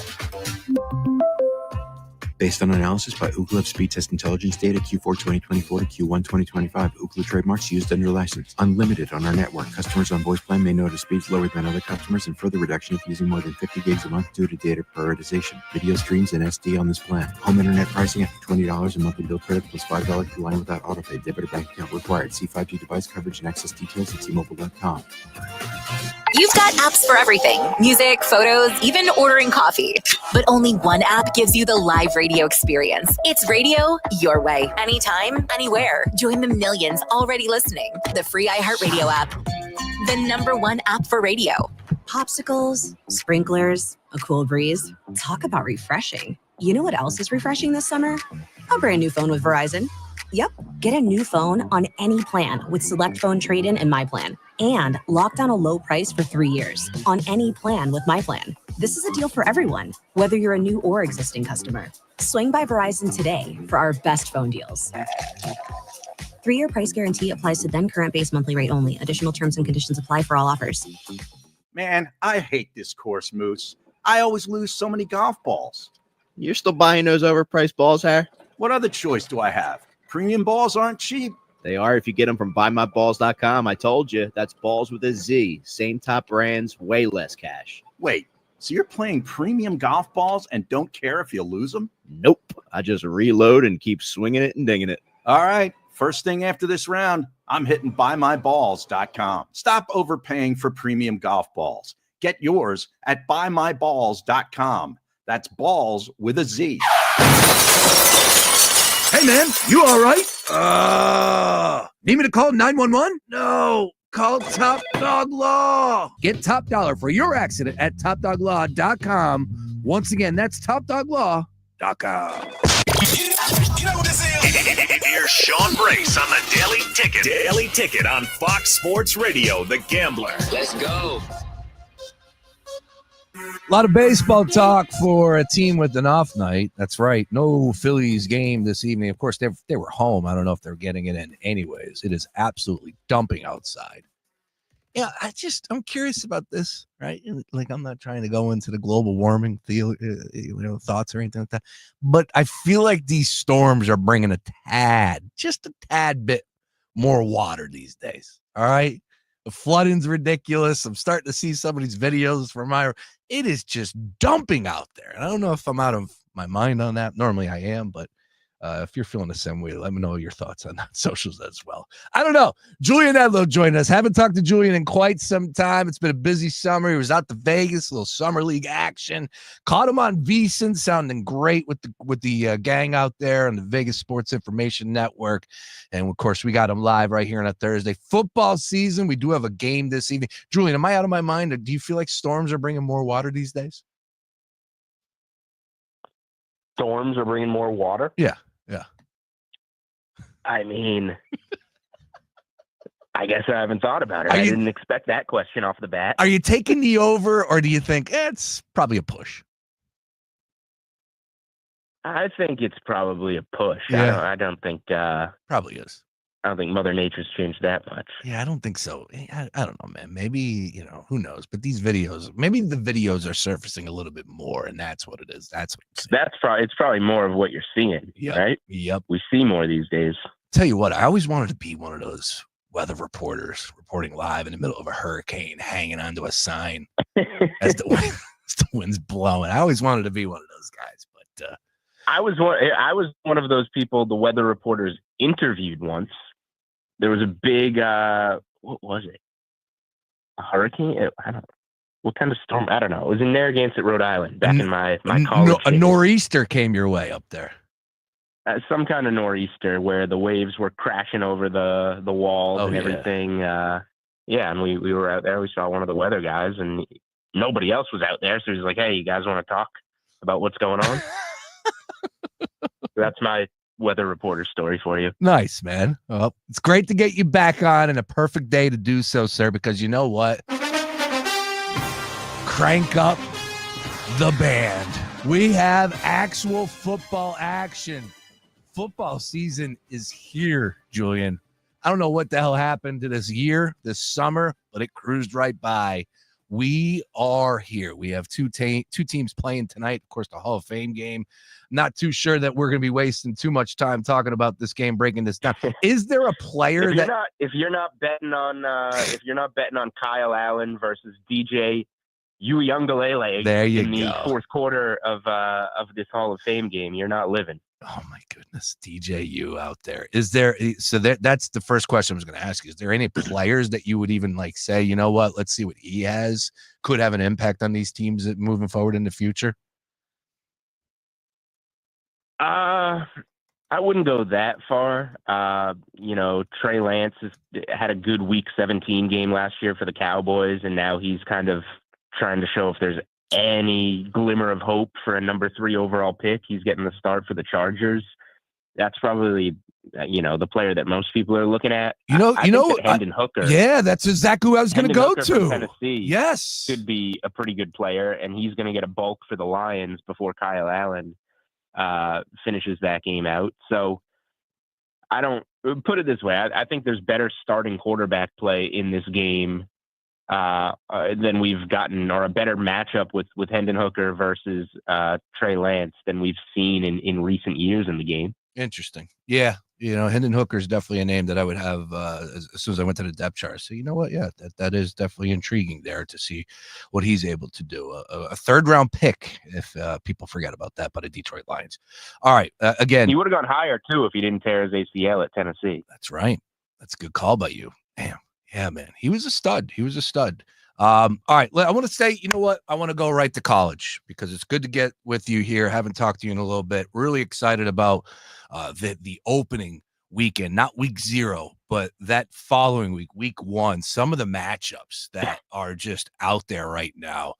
Based on analysis by Ookla Speed Test Intelligence data Q4 2024 to Q1 2025. Ookla trademarks used under license. Unlimited on our network. Customers on voice plan may notice speeds lower than other customers and further reduction if using more than 50 gigs a month due to data prioritization. Video streams and SD on this plan. Home internet pricing after $20 a monthly bill credit plus $5 per line without autopay. Debit or bank account required. See 5G device coverage and access details at T-Mobile.com. You've got apps for everything. Music, photos, even ordering coffee. But only one app gives you the live radio experience. It's radio your way. Anytime, anywhere. Join the millions already listening. The free iHeartRadio app. The #1 app for radio. Popsicles, sprinklers, a cool breeze. Talk about refreshing. You know what else is refreshing this summer? A brand new phone with Verizon. Yep, get a new phone on any plan with Select Phone Trade-in and My Plan. And lock down a low price for 3 years on any plan with My Plan. This is a deal for everyone, whether you're a new or existing customer. Swing by Verizon today for our best phone deals. 3-year price guarantee applies to then current base monthly rate only. Additional terms and conditions apply for all offers. Man, I hate this course, Moose. I always lose so many golf balls. You're still buying those overpriced balls, Harry? What other choice do I have? Premium balls aren't cheap. They are if you get them from buymyballs.com. I told you, that's balls with a Z. Same top brands, way less cash. Wait, so you're playing premium golf balls and don't care if you lose them? Nope. I just reload and keep swinging it and dinging it. All right. First thing after this round, I'm hitting buymyballs.com. Stop overpaying for premium golf balls. Get yours at buymyballs.com. That's balls with a Z. Hey, man, you all right? Need me to call 911? No, call Top Dog Law. Get top dollar for your accident at topdoglaw.com. Once again, that's topdoglaw.com. You know what this is? Here's Sean Brace on the Daily Ticket. Daily Ticket on Fox Sports Radio, The Gambler. Let's go. A lot of baseball talk for a team with an off night. That's right. No Phillies game this evening. Of course, they were home. I don't know if they're getting it in anyways. It is absolutely dumping outside. Yeah, I'm curious about this, right? Like, I'm not trying to go into the global warming thoughts or anything like that. But I feel like these storms are bringing just a tad bit more water these days. All right. The flooding's ridiculous. I'm starting to see some of these videos it is just dumping out there. And I don't know if I'm out of my mind on that. Normally I am, but if you're feeling the same way, let me know your thoughts on that socials as well. I don't know. Julian Edlow joined us. Haven't talked to Julian in quite some time. It's been a busy summer. He was out to Vegas, a little summer league action. Caught him on VSiN, sounding great with the gang out there on the Vegas Sports Information Network. And of course, we got him live right here on a Thursday. Football season. We do have a game this evening. Julian, am I out of my mind? Or do you feel like storms are bringing more water these days? Storms are bringing more water? Yeah. I mean, I guess I haven't thought about it. I didn't expect that question off the bat. Are you taking the over, or do you think it's probably a push? I think it's probably a push. Yeah. I don't think probably is. I don't think Mother Nature's changed that much. Yeah, I don't think so. I don't know, man. Maybe, who knows? But these videos, maybe the videos are surfacing a little bit more, and that's what it is. That's what it's probably more of what you're seeing, right? Yep. We see more these days. Tell you what, I always wanted to be one of those weather reporters reporting live in the middle of a hurricane, hanging onto a sign as the wind's blowing. I always wanted to be one of those guys, but I was one of those people the weather reporters interviewed once. There was a big, what was it? A hurricane? I don't know. What kind of storm? I don't know. It was in Narragansett, Rhode Island, back in my college. A nor'easter came your way up there. Some kind of nor'easter where the waves were crashing over the walls and everything. And we were out there. We saw one of the weather guys, and nobody else was out there. So he's like, "Hey, you guys want to talk about what's going on?" That's my weather reporter story for you. Nice, man. Well, it's great to get you back on, and a perfect day to do so, sir, because you know what? Crank up the band. We have actual football action. Football season is here, Julian. I don't know what the hell happened to this year, this summer, but it cruised right by. We are here. We have two teams playing tonight. Of course, the Hall of Fame game. Not too sure that we're going to be wasting too much time talking about this game, breaking this down. Is there a player if you're not betting on Kyle Allen versus DJ Uiagalelei there you in the go. fourth quarter of this Hall of Fame game, you're not living. Oh my goodness, DJU out there. Is there? So that's the first question I was going to ask you. Is there any players that you would even like say, you know what? Let's see what he has. Could have an impact on these teams moving forward in the future. I wouldn't go that far. Trey Lance had a good Week 17 game last year for the Cowboys, and now he's kind of trying to show if there's any glimmer of hope for a number 3 overall pick. He's getting the start for the Chargers. That's probably, the player that most people are looking at. I think that Hendon Hooker. Yeah, that's exactly who I was going to go Hooker to. from Tennessee, yes, could be a pretty good player, and he's going to get a bulk for the Lions before Kyle Allen finishes that game out. So I don't put it this way. I think there's better starting quarterback play in this game than we've gotten, or a better matchup with Hendon Hooker versus Trey Lance than we've seen in recent years in the game. Interesting. Yeah. Hendon Hooker is definitely a name that I would have as soon as I went to the depth chart. So you know what? Yeah, that is definitely intriguing there to see what he's able to do. A third round pick, if people forget about that, by the Detroit Lions. All right. Again, he would have gone higher too if he didn't tear his ACL at Tennessee. That's right. That's a good call by you. Damn. Yeah, man. He was a stud. All right. I want to say, you know what? I want to go right to college because it's good to get with you here. Haven't talked to you in a little bit. Really excited about the opening weekend, not week 0, but that following week 1. Some of the matchups that are just out there right now,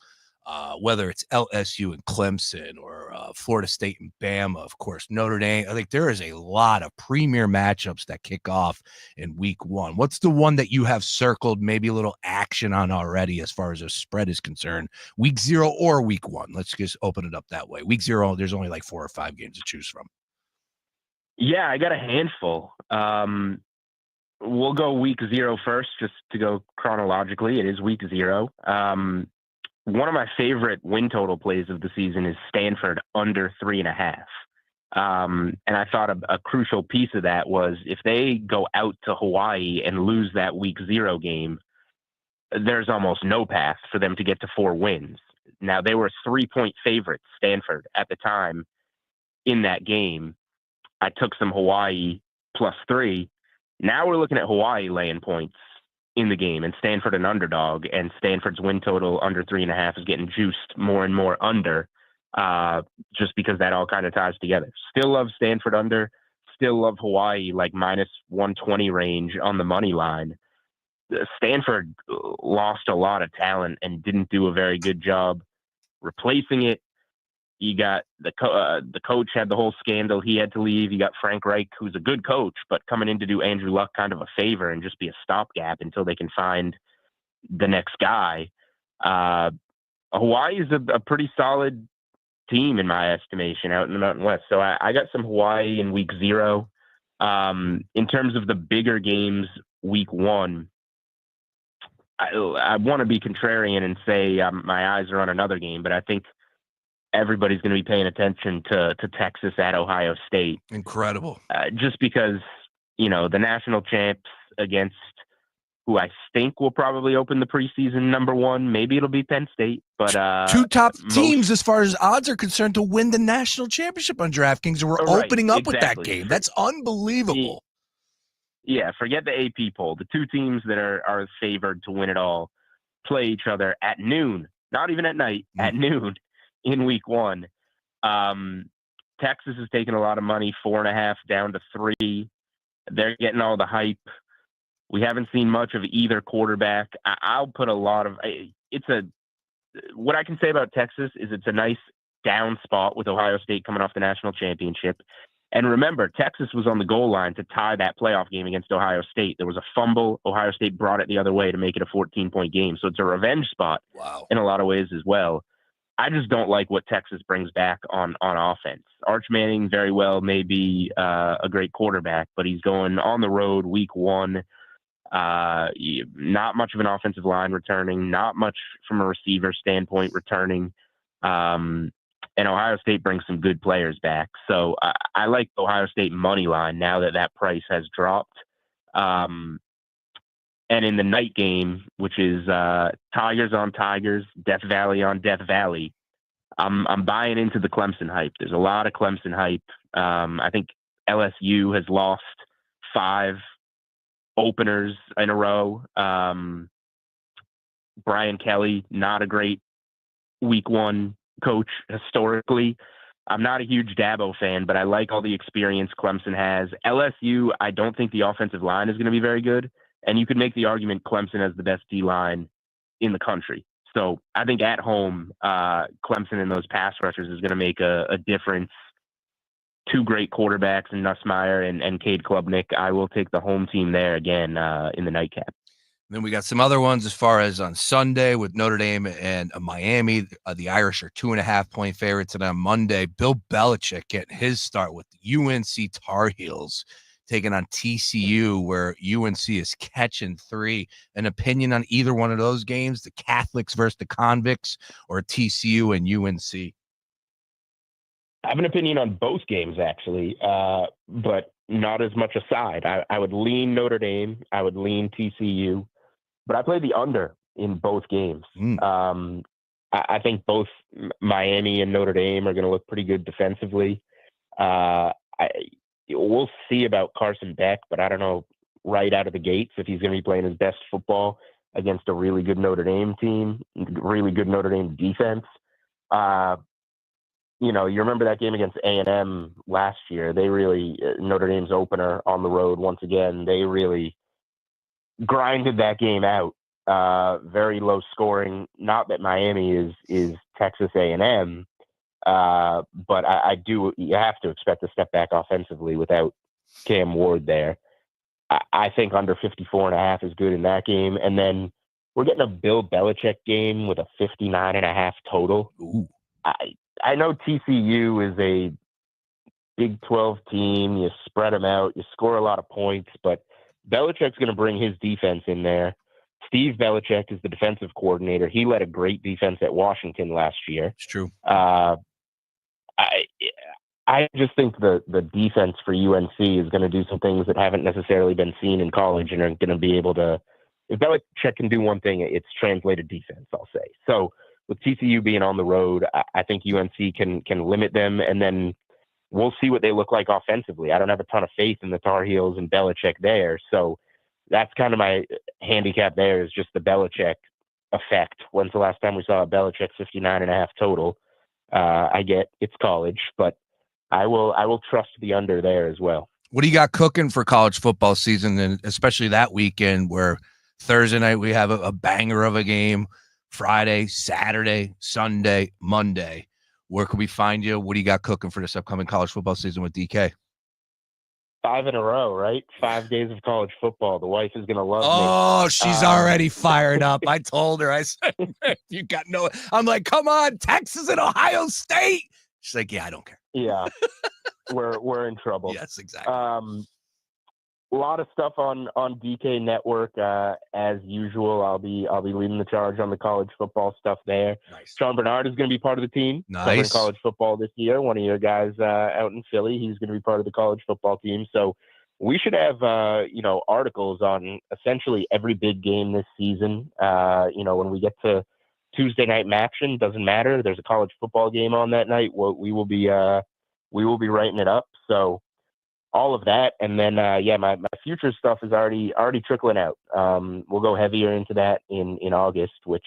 whether it's LSU and Clemson or Florida State and Bama, of course, Notre Dame. I think there is a lot of premier matchups that kick off in week 1. What's the one that you have circled, maybe a little action on already as far as a spread is concerned? Week 0 or week 1? Let's just open it up that way. Week 0, there's only like 4 or 5 games to choose from. Yeah, I got a handful. We'll go week 0 first, just to go chronologically. It is week 0. One of my favorite win total plays of the season is Stanford under 3.5. And I thought a crucial piece of that was if they go out to Hawaii and lose that week 0 game, there's almost no path for them to get to 4 wins. Now, they were 3-point favorites, Stanford, at the time in that game. I took some Hawaii +3. Now we're looking at Hawaii laying points in the game and Stanford an underdog, and Stanford's win total under 3.5 is getting juiced more and more under, just because that all kind of ties together. Still love Stanford under, still love Hawaii like -120 range on the money line. Stanford lost a lot of talent and didn't do a very good job replacing it. You got the coach had the whole scandal. He had to leave. You got Frank Reich, who's a good coach, but coming in to do Andrew Luck kind of a favor and just be a stopgap until they can find the next guy. Hawaii is a pretty solid team in my estimation out in the Mountain West. So I got some Hawaii in week 0. In terms of the bigger games, week 1, I want to be contrarian and say my eyes are on another game, but I think everybody's going to be paying attention to Texas at Ohio State. Incredible. Just because, the national champs against who I think will probably open the preseason number 1. Maybe it'll be Penn State, but 2 top teams as far as odds are concerned to win the national championship on DraftKings, and we're opening up with that game. That's unbelievable. Yeah, forget the AP poll. The 2 teams that are favored to win it all play each other at noon, not even at night, at noon in week 1. Texas has taken a lot of money, 4.5 down to 3. They're getting all the hype. We haven't seen much of either quarterback. I'll put a lot of what I can say about Texas is it's a nice down spot with Ohio State coming off the national championship. And remember, Texas was on the goal line to tie that playoff game against Ohio State. There was a fumble. Ohio State brought it the other way to make it a 14-point game. So it's a revenge spot in a lot of ways as well. I just don't like what Texas brings back on offense. Arch Manning very well may be a great quarterback, but he's going on the road week 1. Not much of an offensive line returning, not much from a receiver standpoint returning. And Ohio State brings some good players back. So I like Ohio State money line now that that price has dropped. And in the night game, which is Tigers on Tigers, Death Valley on Death Valley, I'm buying into the Clemson hype. There's a lot of Clemson hype. I think LSU has lost 5 openers in a row. Brian Kelly, not a great week 1 coach historically. I'm not a huge Dabo fan, but I like all the experience Clemson has. LSU, I don't think the offensive line is going to be very good. And you could make the argument Clemson has the best D-line in the country. So I think at home, Clemson and those pass rushers is going to make a difference. 2 great quarterbacks in Nussmeier and Cade Klubnik. I will take the home team there again in the nightcap. Then we got some other ones as far as on Sunday with Notre Dame and Miami. The Irish are 2.5-point favorites. And on Monday, Bill Belichick getting his start with UNC Tar Heels taking on TCU, where UNC is catching 3. An opinion on either one of those games, the Catholics versus the Convicts, or TCU and UNC? I have an opinion on both games, actually, but not as much a side. I would lean Notre Dame. I would lean TCU. But I played the under in both games. I think both Miami and Notre Dame are going to look pretty good defensively. We'll see about Carson Beck, but I don't know right out of the gates if he's going to be playing his best football against a really good Notre Dame team, really good Notre Dame defense. You remember that game against A&M last year. They really, Notre Dame's opener on the road once again, they really grinded that game out. Very low scoring. Not that Miami is Texas A&M, but you have to expect a step back offensively without Cam Ward there. I think under 54.5 is good in that game. And then we're getting a Bill Belichick game with a 59.5 total. Ooh. I know TCU is a Big 12 team. You spread them out. You score a lot of points, but Belichick's going to bring his defense in there. Steve Belichick is the defensive coordinator. He led a great defense at Washington last year. It's true. I just think the defense for UNC is going to do some things that haven't necessarily been seen in college and are going to be able to. If Belichick can do one thing, it's translated defense, I'll say. So with TCU being on the road, I think UNC can limit them, and then we'll see what they look like offensively. I don't have a ton of faith in the Tar Heels and Belichick there. So that's kind of my handicap there, is just the Belichick effect. When's the last time we saw a Belichick 59.5 total? I get it's college, but I will trust the under there as well. What do you got cooking for college football season, and especially that weekend where Thursday night we have a banger of a game, Friday, Saturday, Sunday, Monday? Where can we find you? What do you got cooking for this upcoming college football season with DK? 5 in a row, right? 5 days of college football. The wife is going to love me. Oh, she's already fired up. I told her, I said, you got no, I'm like, come on, Texas and Ohio State. She's like, yeah, I don't care. Yeah, we're in trouble. Yes, exactly. A lot of stuff on DK Network as usual. I'll be leading the charge on the college football stuff there. Nice. Sean Bernard is going to be part of the team. Covering Nice. college football this year. One of your guys out in Philly. He's going to be part of the college football team. So we should have articles on essentially every big game this season. When we get to Tuesday night action, doesn't matter. There's a college football game on that night. We will be writing it up. So all of that, and then my future stuff is already trickling out. We'll go heavier into that in August, which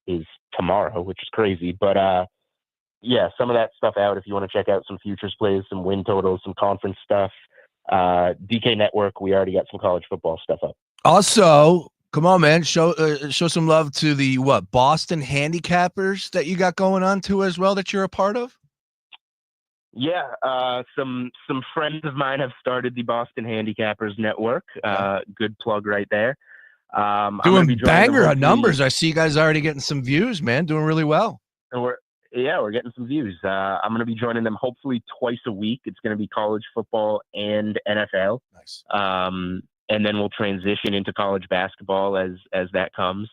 is tomorrow, which is crazy. But some of that stuff out if you want to check out some futures plays, some win totals, some conference stuff. DK Network, we already got some college football stuff up. Also, come on, man, show some love to the Boston handicappers that you got going on too as well that you're a part of. Yeah, some friends of mine have started the Boston Handicappers Network. Good plug right there. Doing banger on numbers. I see you guys already getting some views, man. Doing really well. And we're getting some views. I'm going to be joining them hopefully twice a week. It's going to be college football and NFL. Nice. and then we'll transition into college basketball as that comes.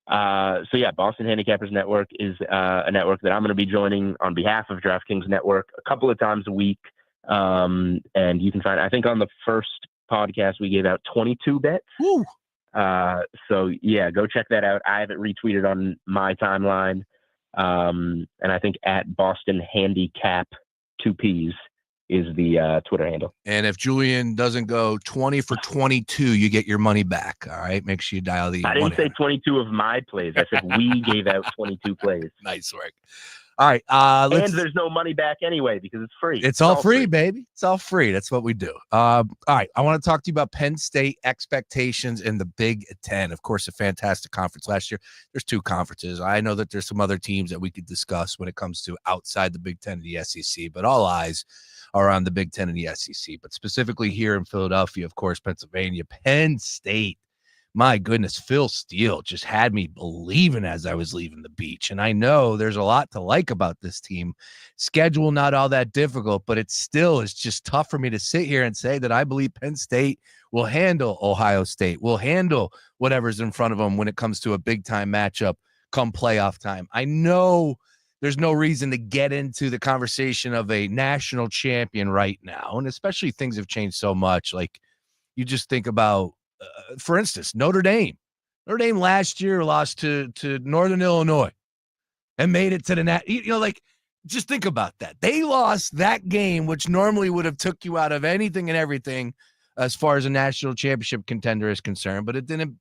So yeah, Boston Handicappers Network is a network that I'm going to be joining on behalf of DraftKings Network a couple of times a week. And you can find, I think on the first podcast, we gave out 22 bets. Woo. So yeah, go check that out. I have it retweeted on my timeline. And I think at Boston Handicap 2Ps is the Twitter handle. And if Julian doesn't go 20 for 22, you get your money back. All right. Make sure you dial the I didn't say 22 of my plays. I said we gave out 22 plays. Nice work. All right. And there's no money back anyway because it's free. It's all free, baby. It's all free. That's what we do. All right. I want to talk to you about Penn State expectations in the Big Ten. Of course, a fantastic conference last year. There's 2 conferences. I know that there's some other teams that we could discuss when it comes to outside the Big Ten and the SEC, but all eyes are on the Big Ten and the SEC. But specifically here in Philadelphia, of course, Pennsylvania, Penn State. My goodness, Phil Steele just had me believing as I was leaving the beach. And I know there's a lot to like about this team. Schedule not all that difficult, but it's just tough for me to sit here and say that I believe Penn State will handle Ohio State, will handle whatever's in front of them when it comes to a big-time matchup come playoff time. I know there's no reason to get into the conversation of a national champion right now, and especially things have changed so much. Like you just think about, for instance, Notre Dame. Notre Dame last year lost to Northern Illinois and made it to the just think about that. They lost that game, which normally would have took you out of anything and everything as far as a national championship contender is concerned, but it didn't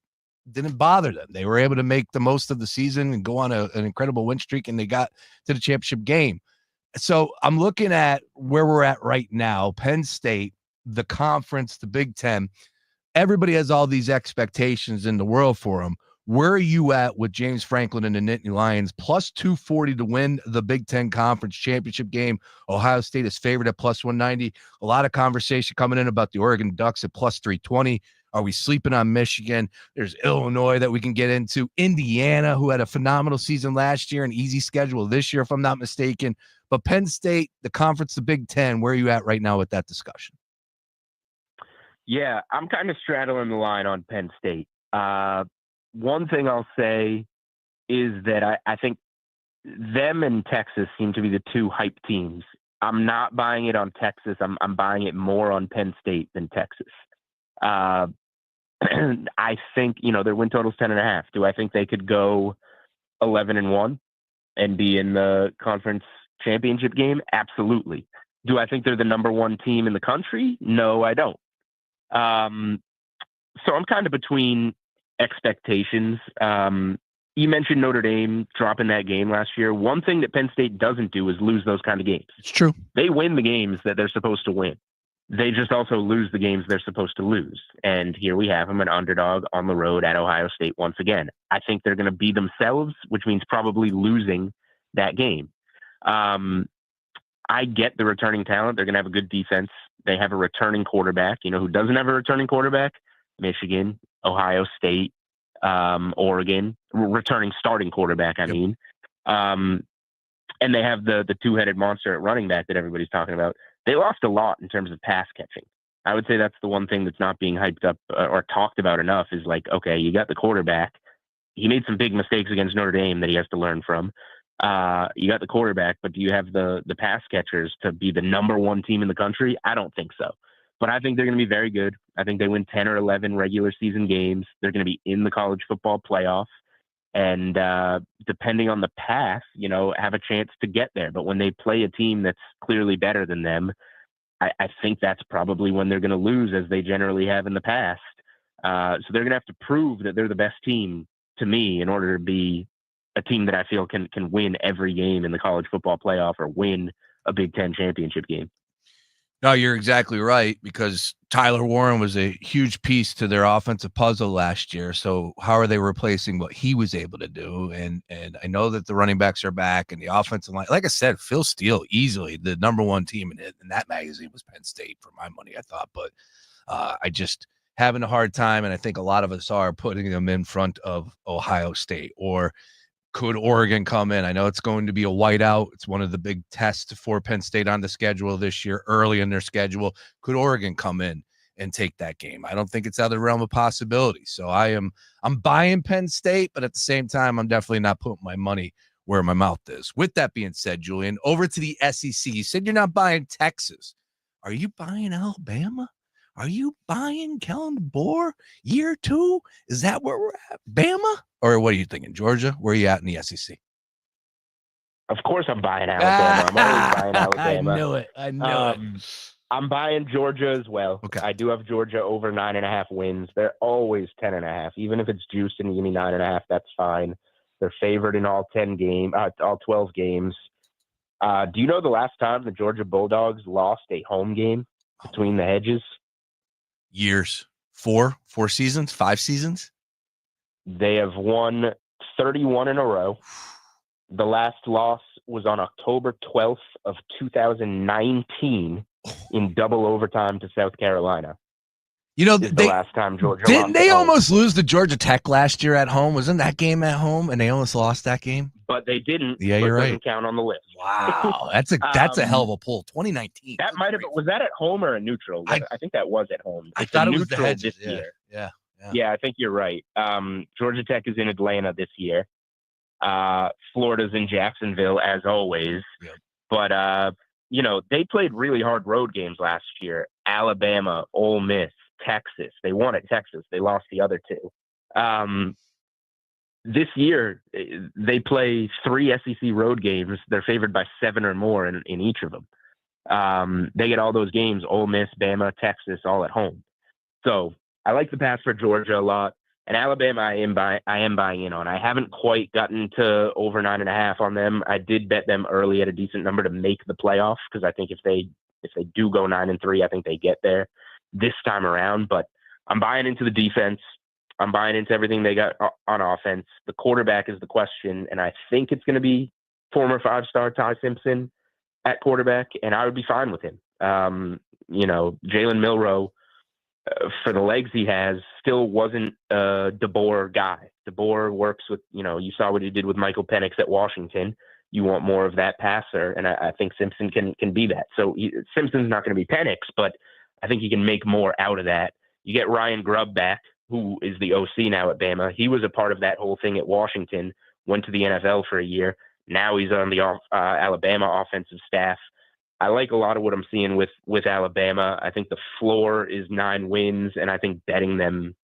bother them. They were able to make the most of the season and go on an incredible win streak, and they got to the championship game. So I'm looking at where we're at right now. Penn State, the conference, the Big Ten. Everybody has all these expectations in the world for them. Where are you at with James Franklin and the Nittany Lions? Plus 240 to win the Big Ten Conference Championship game. Ohio State is favored at plus 190. A lot of conversation coming in about the Oregon Ducks at plus 320. Are we sleeping on Michigan? There's Illinois that we can get into. Indiana, who had a phenomenal season last year, an easy schedule this year, if I'm not mistaken. But Penn State, the conference, the Big Ten, where are you at right now with that discussion? Yeah, I'm kind of straddling the line on Penn State. One thing I'll say is that I think them and Texas seem to be the 2 hype teams. I'm not buying it on Texas. I'm buying it more on Penn State than Texas. I think, their win total's 10.5. Do I think they could go 11-1 and be in the conference championship game? Absolutely. Do I think they're the number 1 team in the country? No, I don't. So I'm kind of between expectations. You mentioned Notre Dame dropping that game last year. One thing that Penn State doesn't do is lose those kind of games. It's true. They win the games that they're supposed to win. They just also lose the games they're supposed to lose. And here we have them, an underdog on the road at Ohio State once again. I think they're going to be themselves, which means probably losing that game. I get the returning talent. They're going to have a good defense. They have a returning quarterback. Who doesn't have a returning quarterback? Michigan, Ohio State, Oregon, returning starting quarterback, I mean. And they have the 2-headed monster at running back that everybody's talking about. They lost a lot in terms of pass catching. I would say that's the one thing that's not being hyped up or talked about enough is like, okay, you got the quarterback. He made some big mistakes against Notre Dame that he has to learn from. You got the quarterback, but do you have the pass catchers to be the number 1 team in the country? I don't think so. But I think they're going to be very good. I think they win 10 or 11 regular season games. They're going to be in the college football playoff. And depending on the path, have a chance to get there. But when they play a team that's clearly better than them, I think that's probably when they're going to lose, as they generally have in the past. So they're going to have to prove that they're the best team to me in order to be a team that I feel can win every game in the college football playoff or win a Big Ten championship game. No, you're exactly right, because Tyler Warren was a huge piece to their offensive puzzle last year. So how are they replacing what he was able to do? And I know that the running backs are back and the offensive line. Like I said, Phil Steele, easily the number 1 team in that magazine was Penn State for my money, I thought. But I just having a hard time, and I think a lot of us are putting them in front of Ohio State. Or could Oregon come in? I know it's going to be a whiteout. It's one of the big tests for Penn State on the schedule this year, early in their schedule. Could Oregon come in and take that game. I don't think it's out of the realm of possibility. So I'm buying Penn State, but at the same time, I'm definitely not putting my money where my mouth is. With that being said, Julian, over to the SEC. You said you're not buying Texas. Are you buying Alabama? Are you buying Kellen DeBoer year 2? Is that where we're at? Bama? Or what are you thinking? Georgia? Where are you at in the SEC? Of course I'm buying Alabama. I'm always buying Alabama. I knew it. I'm buying Georgia as well. Okay. I do have Georgia over 9.5 wins. They're always 10.5. Even if it's juiced and you give me 9.5, that's fine. They're favored in all 12 games. Do you know the last time the Georgia Bulldogs lost a home game between the hedges? Years. 4 seasons, 5 seasons. They have won 31 in a row. The last loss was on October 12th of 2019 in double overtime to South Carolina. You know, the last time Georgia didn't lost they at home. almost lose to Georgia Tech last year at home? Wasn't that game at home and they almost lost that game? But they didn't. Yeah, but you're it right. doesn't count on the list. Wow, that's a hell of a pull. 2019. That might have was that at home or a neutral? I think that was at home. I It's thought a it was the neutral hedges. this year. Yeah. I think you're right. Georgia Tech is in Atlanta this year. Florida's in Jacksonville as always. Yep. But they played really hard road games last year. Alabama, Ole Miss, Texas. They won at Texas. They lost the other 2. This year, they play 3 SEC road games. They're favored by 7 or more in each of them. They get all those games, Ole Miss, Bama, Texas, all at home. So I like the pass for Georgia a lot. And Alabama, I am buying in on. I haven't quite gotten to over 9.5 on them. I did bet them early at a decent number to make the playoffs because I think if they do go 9-3, I think they get there this time around. But I'm buying into the defense. I'm buying into everything they got on offense. The quarterback is the question, and I think it's going to be former 5-star Ty Simpson at quarterback, and I would be fine with him. Jalen Milroe, for the legs he has, still wasn't a DeBoer guy. DeBoer works with, you saw what he did with Michael Penix at Washington. You want more of that passer, and I think Simpson can be that. So Simpson's not going to be Penix, but I think he can make more out of that. You get Ryan Grubb back, who is the OC now at Bama. He was a part of that whole thing at Washington, went to the NFL for a year. Now he's on the Alabama offensive staff. I like a lot of what I'm seeing with Alabama. I think the floor is 9 wins, and I think betting them,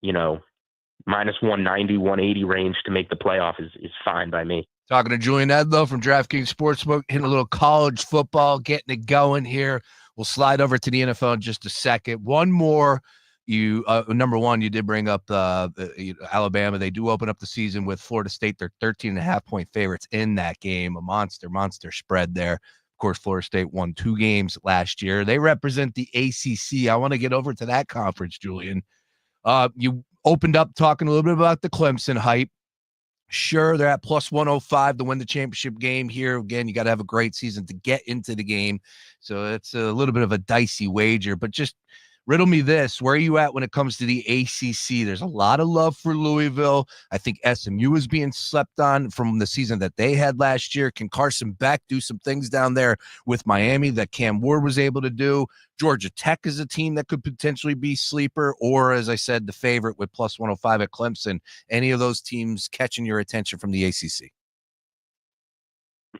minus 190, 180 range to make the playoff is fine by me. Talking to Julian Edlow from DraftKings Sportsbook, hitting a little college football, getting it going here. We'll slide over to the NFL in just a second. One more. Number one, you did bring up Alabama. They do open up the season with Florida State. They're 13.5-point favorites in that game. A monster spread there. Of course, Florida State won 2 games last year. They represent the ACC. I want to get over to that conference, Julian. You opened up talking a little bit about the Clemson hype. Sure, they're at plus 105 to win the championship game here. Again, you got to have a great season to get into the game. So it's a little bit of a dicey wager, but just riddle me this. Where are you at when it comes to the ACC? There's a lot of love for Louisville. I think SMU is being slept on from the season that they had last year. Can Carson Beck do some things down there with Miami that Cam Ward was able to do? Georgia Tech is a team that could potentially be sleeper, or as I said, the favorite with plus 105 at Clemson. Any of those teams catching your attention from the ACC?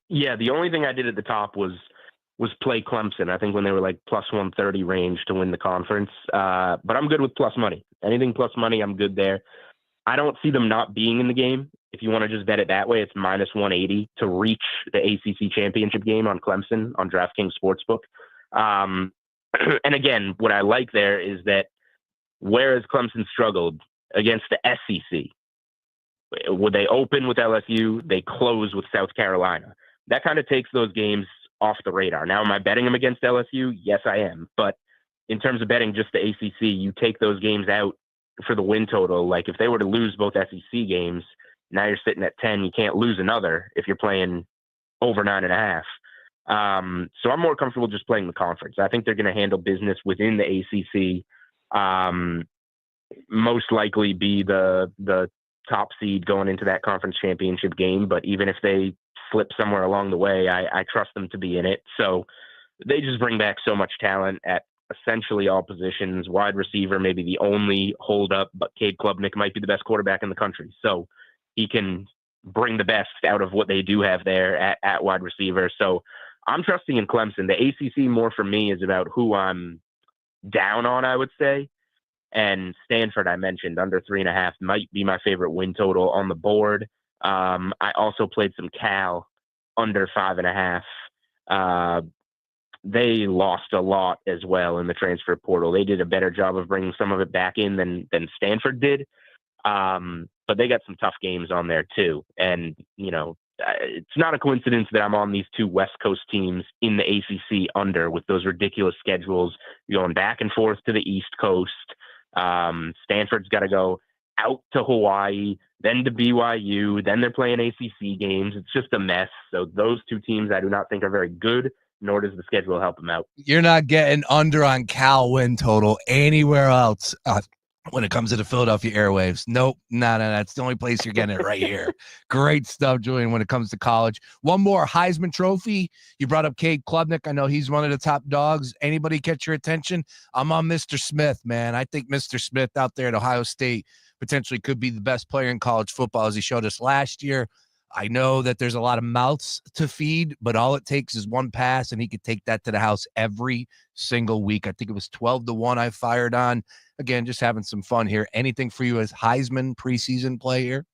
Yeah, the only thing I did at the top was play Clemson. I think when they were like plus 130 range to win the conference. But I'm good with plus money. Anything plus money, I'm good there. I don't see them not being in the game. If you want to just bet it that way, it's minus 180 to reach the ACC championship game on Clemson on DraftKings Sportsbook. And again, what I like there is that whereas Clemson struggled against the SEC, would they open with LSU? They close with South Carolina. That kind of takes those games off the radar. Now, am I betting them against LSU? Yes, I am. But in terms of betting just the ACC, you take those games out for the win total. Like if they were to lose both SEC games, now you're sitting at 10. You can't lose another if you're playing over 9.5. So I'm more comfortable just playing the conference. I think they're going to handle business within the ACC. Most likely be the top seed going into that conference championship game. But even if they slip somewhere along the way, I trust them to be in it. So they just bring back so much talent at essentially all positions. Wide receiver, maybe the only holdup, but Cade Klubnik might be the best quarterback in the country. So he can bring the best out of what they do have there at wide receiver. So I'm trusting in Clemson. The ACC more for me is about who I'm down on, I would say. And Stanford, I mentioned, under 3.5 might be my favorite win total on the board. I also played some Cal under 5.5. They lost a lot as well in the transfer portal. They did a better job of bringing some of it back in than Stanford did. But they got some tough games on there too. And, it's not a coincidence that I'm on these two West Coast teams in the ACC under with those ridiculous schedules going back and forth to the East Coast. Stanford's got to go out to Hawaii, then to BYU, then they're playing ACC games. It's just a mess. So those two teams I do not think are very good, nor does the schedule help them out. You're not getting under on Cal win total anywhere else when it comes to the Philadelphia airwaves. Nope. No. That's the only place you're getting it right here. Great stuff, Julian, when it comes to college. One more Heisman Trophy. You brought up Cade Klubnik. I know he's one of the top dogs. Anybody catch your attention? I'm on Mr. Smith, man. I think Mr. Smith out there at Ohio State potentially could be the best player in college football, as he showed us last year. I know that there's a lot of mouths to feed, but all it takes is one pass, and he could take that to the house every single week. I think it was 12-1 I fired on. Again, just having some fun here. Anything for you as Heisman preseason play here?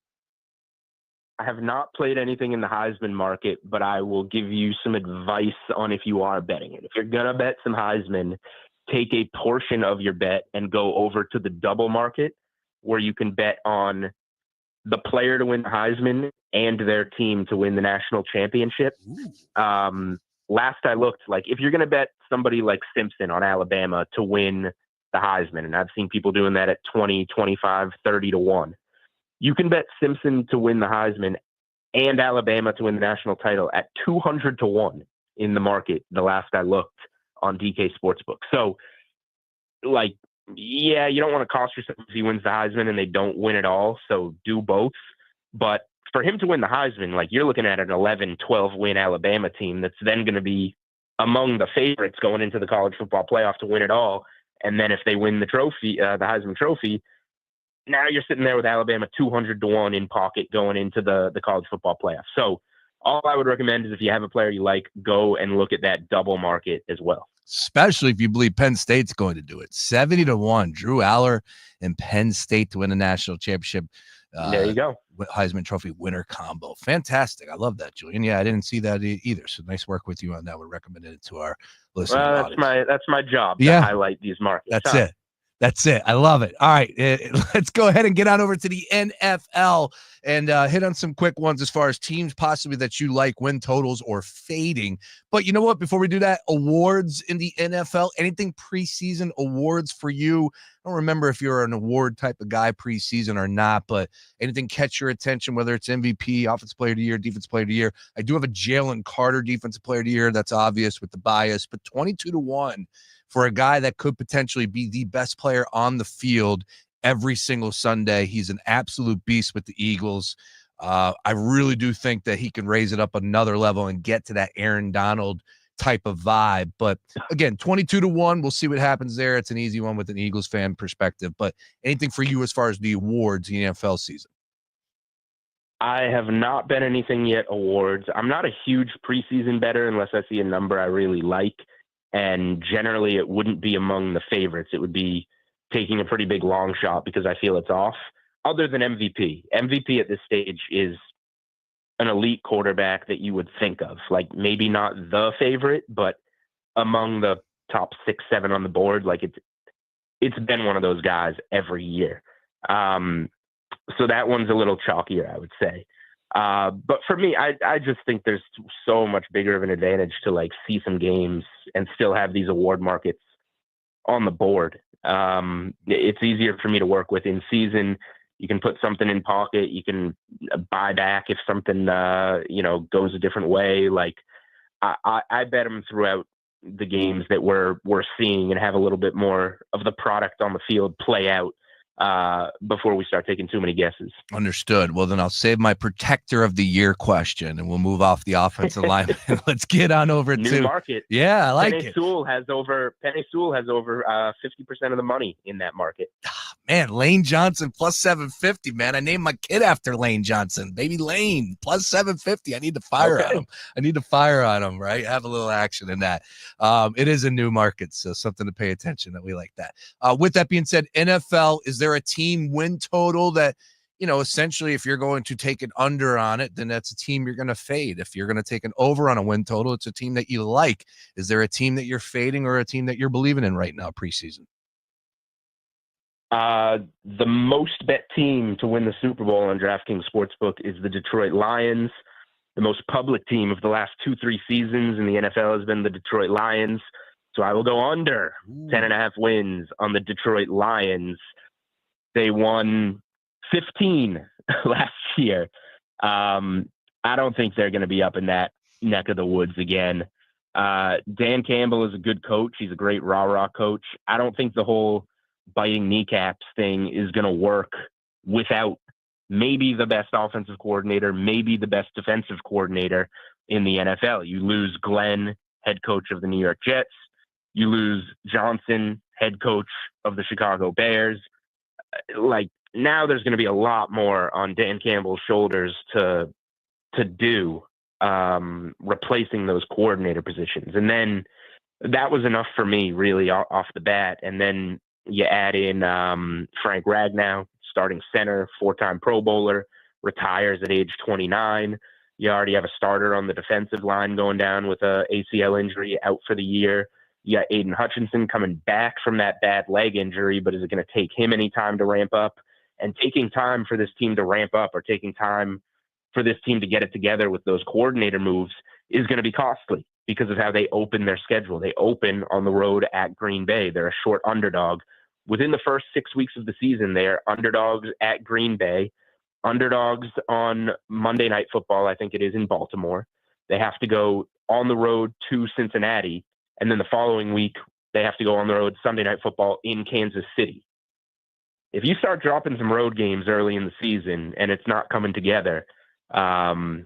I have not played anything in the Heisman market, but I will give you some advice on if you are betting it. If you're going to bet some Heisman, take a portion of your bet and go over to the double market where you can bet on the player to win the Heisman and their team to win the national championship. Last I looked, like if you're going to bet somebody like Simpson on Alabama to win the Heisman, and I've seen people doing that at 20, 25, 30-1, you can bet Simpson to win the Heisman and Alabama to win the national title at 200-1 in the market. The last I looked on DK Sportsbook. So like, yeah, you don't want to cost yourself if he wins the Heisman and they don't win it all. So do both. But for him to win the Heisman, like you're looking at an 11-12 win Alabama team that's then going to be among the favorites going into the college football playoff to win it all. And then if they win the trophy, the Heisman Trophy, now you're sitting there with Alabama 200-1 in pocket going into the college football playoff. So all I would recommend is if you have a player you like, go and look at that double market as well. Especially if you believe Penn State's going to do it. 70-1, Drew Aller and Penn State to win the national championship. There you go. Heisman Trophy winner combo. Fantastic. I love that, Julian. Yeah, I didn't see that either. So nice work with you on that. We're recommending it to our listeners. Well, that's my job to highlight these markets. That's it. I love it. All right. Let's go ahead and get on over to the NFL and hit on some quick ones as far as teams possibly that you like, win totals or fading. But you know what? Before we do that, awards in the NFL, anything preseason awards for you? I don't remember if you're an award type of guy preseason or not, but anything catch your attention, whether it's MVP, Offensive Player of the Year, Defensive Player of the Year. I do have a Jalen Carter Defensive Player of the Year. That's obvious with the bias, but 22-1 for a guy that could potentially be the best player on the field every single Sunday. He's an absolute beast with the Eagles. I really do think that he can raise it up another level and get to that Aaron Donald type of vibe. But again, 22-1, we'll see what happens there. It's an easy one with an Eagles fan perspective. But anything for you as far as the awards in the NFL season? I have not bet anything yet awards. I'm not a huge preseason bettor unless I see a number I really like. And generally it wouldn't be among the favorites. It would be taking a pretty big long shot because I feel it's off. Other than MVP. MVP at this stage is an elite quarterback that you would think of. Like maybe not the favorite, but among the top 6, 7 on the board. Like it's been one of those guys every year. So that one's a little chalkier, I would say. But for me, I just think there's so much bigger of an advantage to like see some games and still have these award markets on the board. It's easier for me to work with in season. You can put something in pocket. You can buy back if something, goes a different way. Like I bet them throughout the games that we're seeing and have a little bit more of the product on the field play out before we start taking too many guesses. Understood. Well, then I'll save my protector of the year question, and we'll move off the offensive line. Let's get on over New to market. Yeah, I like Penei it. Sewell has over 50% of the money in that market. Man, Lane Johnson plus 750, man. I named my kid after Lane Johnson. Baby Lane plus 750. I need to fire on him. Right? Have a little action in that. It is a new market, so something to pay attention that we like that. With that being said, NFL, is there a team win total that, essentially if you're going to take an under on it, then that's a team you're going to fade. If you're going to take an over on a win total, it's a team that you like. Is there a team that you're fading or a team that you're believing in right now preseason? The most bet team to win the Super Bowl on DraftKings Sportsbook is the Detroit Lions. The most public team of the last 2-3 seasons in the NFL has been the Detroit Lions. So I will go under 10.5 wins on the Detroit Lions. They won 15 last year. I don't think they're going to be up in that neck of the woods again. Dan Campbell is a good coach. He's a great rah-rah coach. I don't think the whole biting kneecaps thing is going to work without maybe the best offensive coordinator, maybe the best defensive coordinator in the NFL. You lose Glenn, head coach of the New York Jets. You lose Johnson, head coach of the Chicago Bears. Like, now there's going to be a lot more on Dan Campbell's shoulders to do, replacing those coordinator positions. And then that was enough for me, really, off the bat. And then you add in Frank Ragnow, starting center, 4-time Pro Bowler, retires at age 29. You already have a starter on the defensive line going down with a ACL injury, out for the year. You got Aiden Hutchinson coming back from that bad leg injury, but is it going to take him any time to ramp up? And taking time for this team to ramp up, or taking time for this team to get it together with those coordinator moves, is going to be costly because of how they open their schedule. They open on the road at Green Bay. They're a short underdog. Within the first 6 weeks of the season, they're underdogs at Green Bay, underdogs on Monday Night Football, I think it is, in Baltimore. They have to go on the road to Cincinnati, and then the following week, they have to go on the road Sunday Night Football in Kansas City. If you start dropping some road games early in the season and it's not coming together, I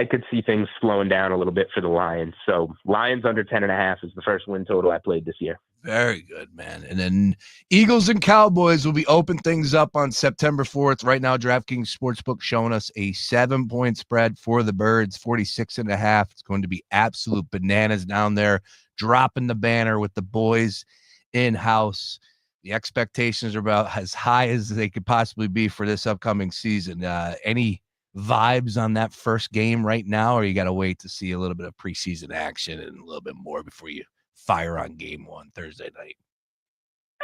could see things slowing down a little bit for the Lions. So Lions under 10.5 is the first win total I played this year. Very good, man. And then Eagles and Cowboys will be open things up on September 4th. Right now, DraftKings Sportsbook showing us a 7-point spread for the Birds, 46.5. It's going to be absolute bananas down there, dropping the banner with the boys in-house. The expectations are about as high as they could possibly be for this upcoming season. Any vibes on that first game right now, or you got to wait to see a little bit of preseason action and a little bit more before you fire on game one Thursday night?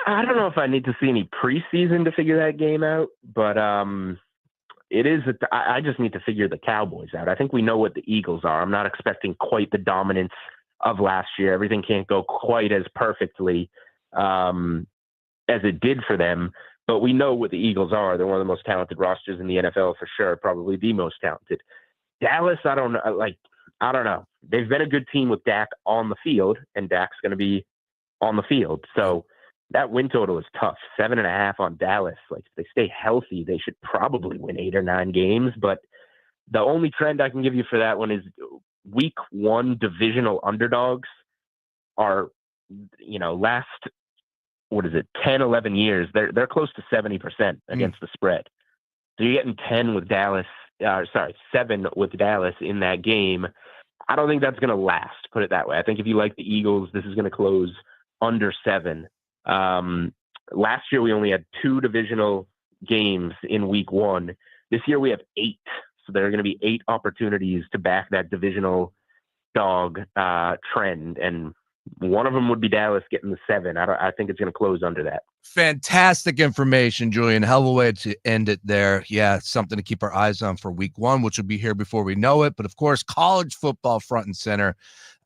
I don't know if I need to see any preseason to figure that game out, but it is. I just need to figure the Cowboys out. I think we know what the Eagles are. I'm not expecting quite the dominance of last year. Everything can't go quite as perfectly as it did for them, but we know what the Eagles are. They're one of the most talented rosters in the NFL for sure, probably the most talented. Dallas, I don't know. They've been a good team with Dak on the field, and Dak's going to be on the field. So that win total is tough. 7.5 on Dallas. Like, if they stay healthy, they should probably win 8 or 9 games. But the only trend I can give you for that one is week 1 divisional underdogs are, last, 10, 11 years, they're close to 70% against the spread. So you're getting 10 with Dallas. 7 with Dallas in that game. I don't think that's going to last, put it that way. I think if you like the Eagles, this is going to close under 7. Last year, we only had 2 divisional games in week 1. This year, we have 8. So there are going to be 8 opportunities to back that divisional dog trend. And one of them would be Dallas getting the 7. I think it's going to close under that. Fantastic information, Julian. Hell of a way to end it there. Yeah, something to keep our eyes on for week 1, which will be here before we know it. But of course, college football front and center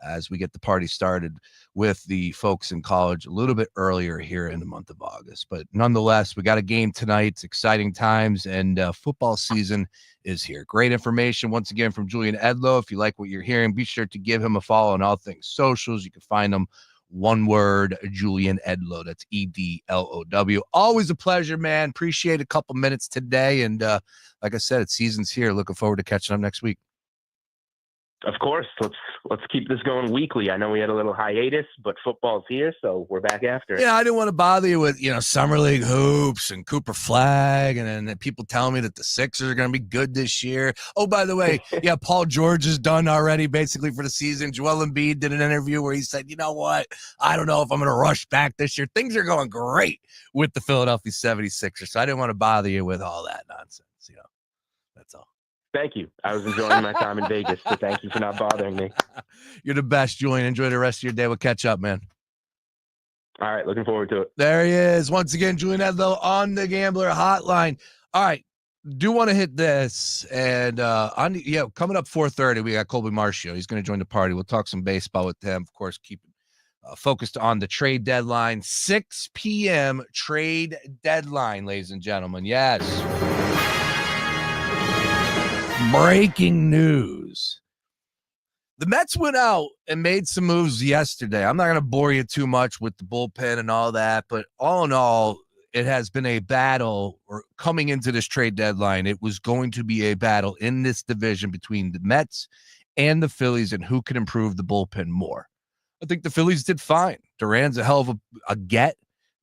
as we get the party started with the folks in college a little bit earlier here in the month of August. But nonetheless, we got a game tonight. It's exciting times, and football season is here. Great information once again from Julian Edlow. If you like what you're hearing, be sure to give him a follow on all things socials. You can find him one word, Julian Edlow. That's Edlow. Always a pleasure, man. Appreciate a couple minutes today. And like I said, it's season's here. Looking forward to catching up next week. Of course, let's keep this going weekly. I know we had a little hiatus, but football's here, so we're back after it. Yeah, I didn't want to bother you with, Summer League hoops and Cooper Flag, and then people telling me that the Sixers are going to be good this year. Oh, by the way, yeah, Paul George is done already basically for the season. Joel Embiid did an interview where he said, you know what, I don't know if I'm going to rush back this year. Things are going great with the Philadelphia 76ers, so I didn't want to bother you with all that nonsense, That's all. Thank you. I was enjoying my time in Vegas, so thank you for not bothering me. You're the best, Julian. Enjoy the rest of your day. We'll catch up, man. All right, looking forward to it. There he is. Once again, Julian Edlow on the Gambler Hotline. All right, do want to hit this. And coming up 4:30, we got Colby Marcio. He's going to join the party. We'll talk some baseball with him. Of course, keep focused on the trade deadline. 6 p.m. trade deadline, ladies and gentlemen. Yes. Breaking news. The Mets went out and made some moves yesterday. I'm not going to bore you too much with the bullpen and all that, but all in all, it has been a battle, or coming into this trade deadline, it was going to be a battle in this division between the Mets and the Phillies and who can improve the bullpen more. I think the Phillies did fine. Duran's a hell of a get.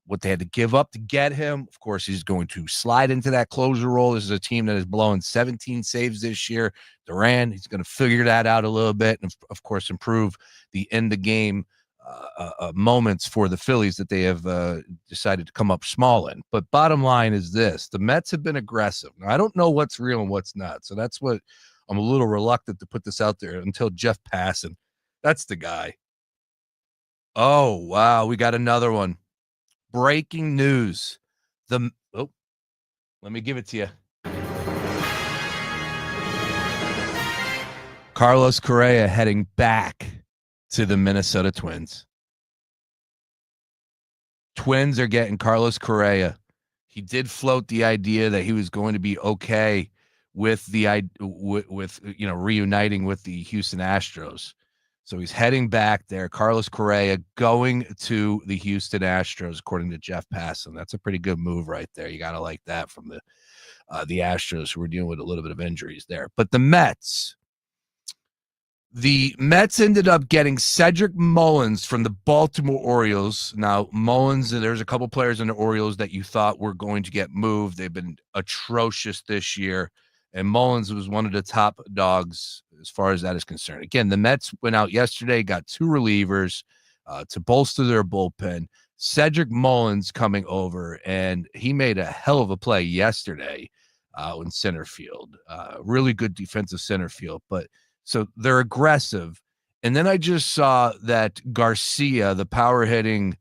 What they had to give up to get him. Of course, he's going to slide into that closer role. This is a team that is blowing 17 saves this year. Duran, he's going to figure that out a little bit and, of course, improve the end-of-game moments for the Phillies that they have decided to come up small in. But bottom line is this. The Mets have been aggressive. Now, I don't know what's real and what's not, so that's what I'm a little reluctant to put this out there until Jeff Passan. That's the guy. Oh, wow, we got another one. Breaking news. Let me give it to you. Carlos Correa heading back to the Minnesota Twins. Twins are getting Carlos Correa. He did float the idea that he was going to be okay with reuniting with the Houston Astros. So he's heading back there. Carlos Correa going to the Houston Astros, according to Jeff Passan. That's a pretty good move right there. You got to like that from the Astros, who were dealing with a little bit of injuries there. But the Mets ended up getting Cedric Mullins from the Baltimore Orioles. Now, Mullins, there's a couple players in the Orioles that you thought were going to get moved. They've been atrocious this year. And Mullins was one of the top dogs as far as that is concerned. Again, the Mets went out yesterday, got two relievers to bolster their bullpen. Cedric Mullins coming over, and he made a hell of a play yesterday in center field. Really good defensive center field. But so they're aggressive. And then I just saw that Garcia, the power hitting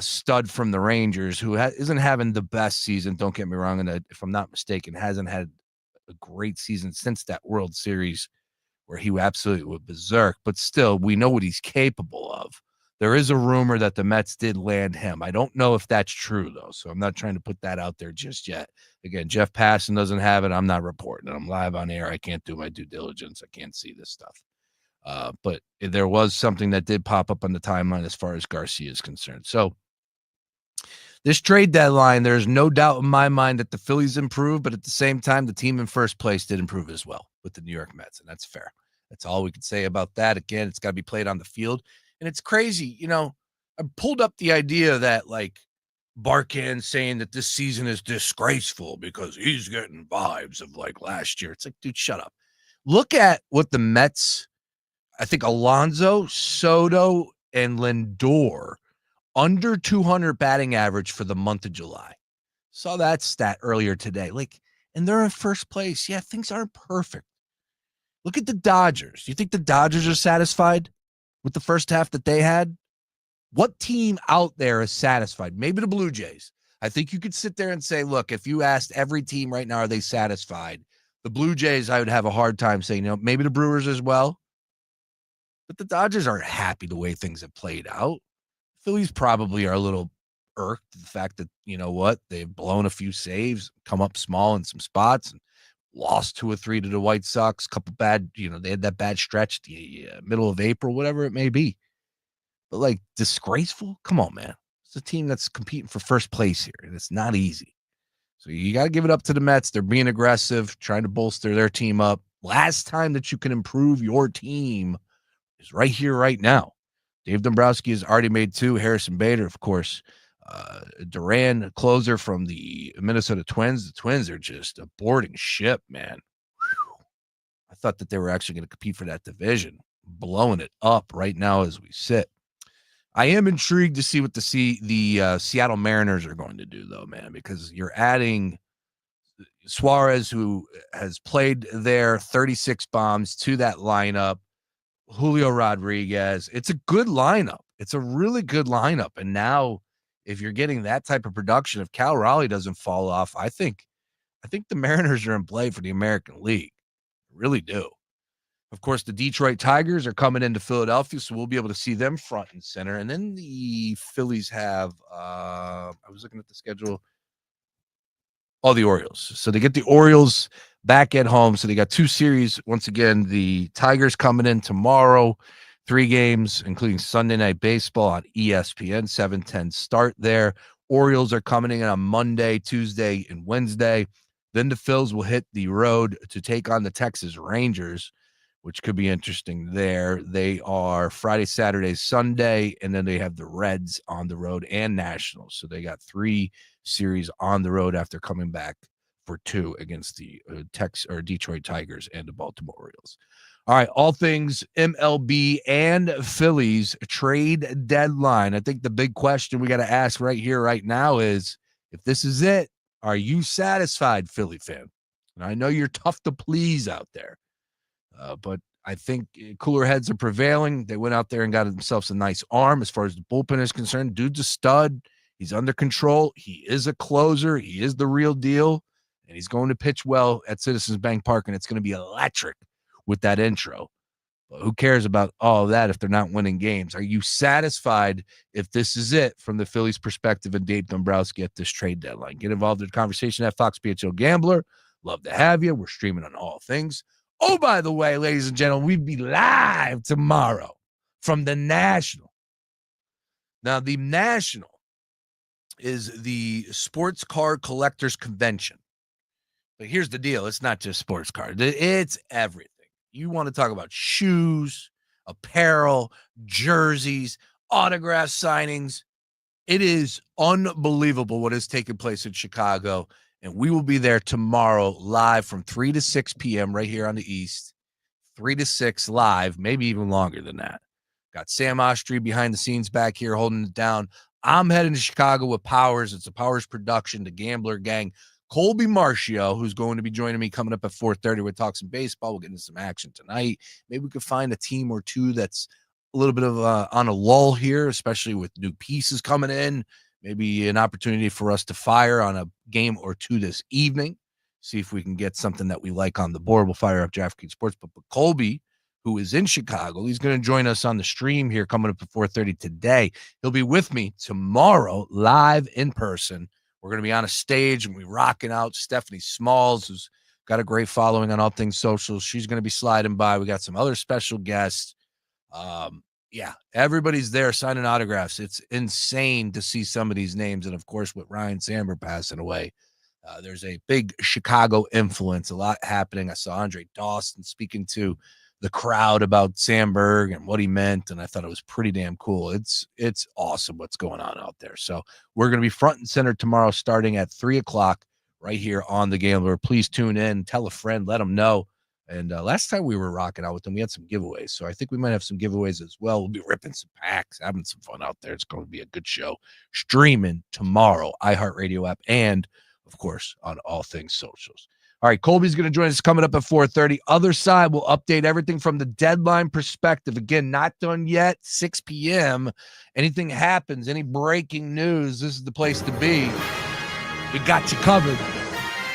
stud from the Rangers, who isn't having the best season, don't get me wrong, and if I'm not mistaken, hasn't had a great season since that World Series where he absolutely went berserk, but still, we know what he's capable of. There is a rumor that the Mets did land him. I don't know if that's true, though, so I'm not trying to put that out there just yet. Again, Jeff Passan doesn't have it. I'm not reporting it. I'm live on air. I can't do my due diligence. I can't see this stuff. But there was something that did pop up on the timeline as far as Garcia is concerned. So this trade deadline, there's no doubt in my mind that the Phillies improved, but at the same time, the team in first place did improve as well with the New York Mets, and that's fair. That's all we can say about that. Again, it's got to be played on the field, and it's crazy. I pulled up the idea that, like, Barkan saying that this season is disgraceful because he's getting vibes of, like, last year. It's like, dude, shut up. Look at what the Mets, I think Alonso, Soto, and Lindor, under 200 batting average for the month of July. Saw that stat earlier today. And they're in first place. Yeah, things aren't perfect. Look at the Dodgers. Do you think the Dodgers are satisfied with the first half that they had? What team out there is satisfied? Maybe the Blue Jays. I think you could sit there and say, look, if you asked every team right now, are they satisfied? The Blue Jays, I would have a hard time saying, maybe the Brewers as well. But the Dodgers aren't happy the way things have played out. Phillies probably are a little irked at the fact that, they've blown a few saves, come up small in some spots, and lost 2 or 3 to the White Sox. Couple bad, they had that bad stretch the middle of April, whatever it may be. But like disgraceful? Come on, man. It's a team that's competing for first place here, and it's not easy. So you got to give it up to the Mets. They're being aggressive, trying to bolster their team up. Last time that you can improve your team is right here, right now. Dave Dombrowski has already made 2. Harrison Bader, of course. Duran, a closer from the Minnesota Twins. The Twins are just a boarding ship, man. Whew. I thought that they were actually going to compete for that division, blowing it up right now as we sit. I am intrigued to see what the Seattle Mariners are going to do, though, man, because you're adding Suarez, who has played there, 36 bombs to that lineup. Julio Rodriguez. It's a good lineup. It's a really good lineup. And now, if you're getting that type of production, if Cal Raleigh doesn't fall off, I think the Mariners are in play for the American League. I really do. Of course, the Detroit Tigers are coming into Philadelphia, so we'll be able to see them front and center. And then the Phillies have, I was looking at the schedule, the Orioles. So they get the Orioles back at home. So they got 2 series. Once again, the Tigers coming in tomorrow, 3 games, including Sunday Night Baseball on ESPN, 7:10 start there. Orioles are coming in on Monday, Tuesday, and Wednesday. Then the Phils will hit the road to take on the Texas Rangers, which could be interesting there. They are Friday, Saturday, Sunday, and then they have the Reds on the road and Nationals. So they got 3 series on the road after coming back for 2 against the Detroit Tigers and the Baltimore Orioles. All right, all things MLB and Phillies trade deadline. I think the big question we got to ask right here, right now is, if this is it, are you satisfied, Philly fan? And I know you're tough to please out there. But I think cooler heads are prevailing. They went out there and got themselves a nice arm as far as the bullpen is concerned. Dude's a stud. He's under control. He is a closer. He is the real deal. And he's going to pitch well at Citizens Bank Park, and it's going to be electric with that intro. But who cares about all of that if they're not winning games? Are you satisfied if this is it from the Phillies' perspective and Dave Dombrowski at this trade deadline? Get involved in the conversation at Fox PHL Gambler. Love to have you. We're streaming on all things. Oh, by the way, ladies and gentlemen, we'd be live tomorrow from the National. Now, the National is the Sports Card Collectors Convention. But here's the deal. It's not just sports cards. It's everything. You want to talk about shoes, apparel, jerseys, autograph signings. It is unbelievable what has taken place in Chicago. And we will be there tomorrow live from 3 to 6 p.m. right here on the East. 3 to 6 live, maybe even longer than that. Got Sam Ostry behind the scenes back here holding it down. I'm heading to Chicago with Powers. It's a Powers production, the Gambler Gang. Colby Marcio, who's going to be joining me coming up at 4:30. We'll talk some baseball. We'll get into some action tonight. Maybe we could find a team or two that's a little bit of on a lull here, especially with new pieces coming in. Maybe an opportunity for us to fire on a game or two this evening. See if we can get something that we like on the board. We'll fire up DraftKings Sportsbook. But Colby, who is in Chicago, he's going to join us on the stream here coming up at 4:30 today. He'll be with me tomorrow live in person. We're going to be on a stage and we're rocking out. Stephanie Smalls, who's got a great following on all things social, she's going to be sliding by. We got some other special guests. Yeah, everybody's there signing autographs. It's insane to see some of these names. And, of course, with Ryan Samber passing away, there's a big Chicago influence, a lot happening. I saw Andre Dawson speaking to the crowd about Sandberg and what he meant, and I thought it was pretty damn cool. It's awesome what's going on out there. So we're going to be front and center tomorrow starting at 3 o'clock right here on The Gambler. Please tune in, tell a friend, let them know. And last time we were rocking out with them, we had some giveaways. So I think we might have some giveaways as well. We'll be ripping some packs, having some fun out there. It's going to be a good show. Streaming tomorrow, iHeartRadio app, and, of course, on all things socials. All right, Colby's going to join us coming up at 4:30. Other side, we'll update everything from the deadline perspective. Again, not done yet, 6 p.m. Anything happens, any breaking news, this is the place to be. We got you covered.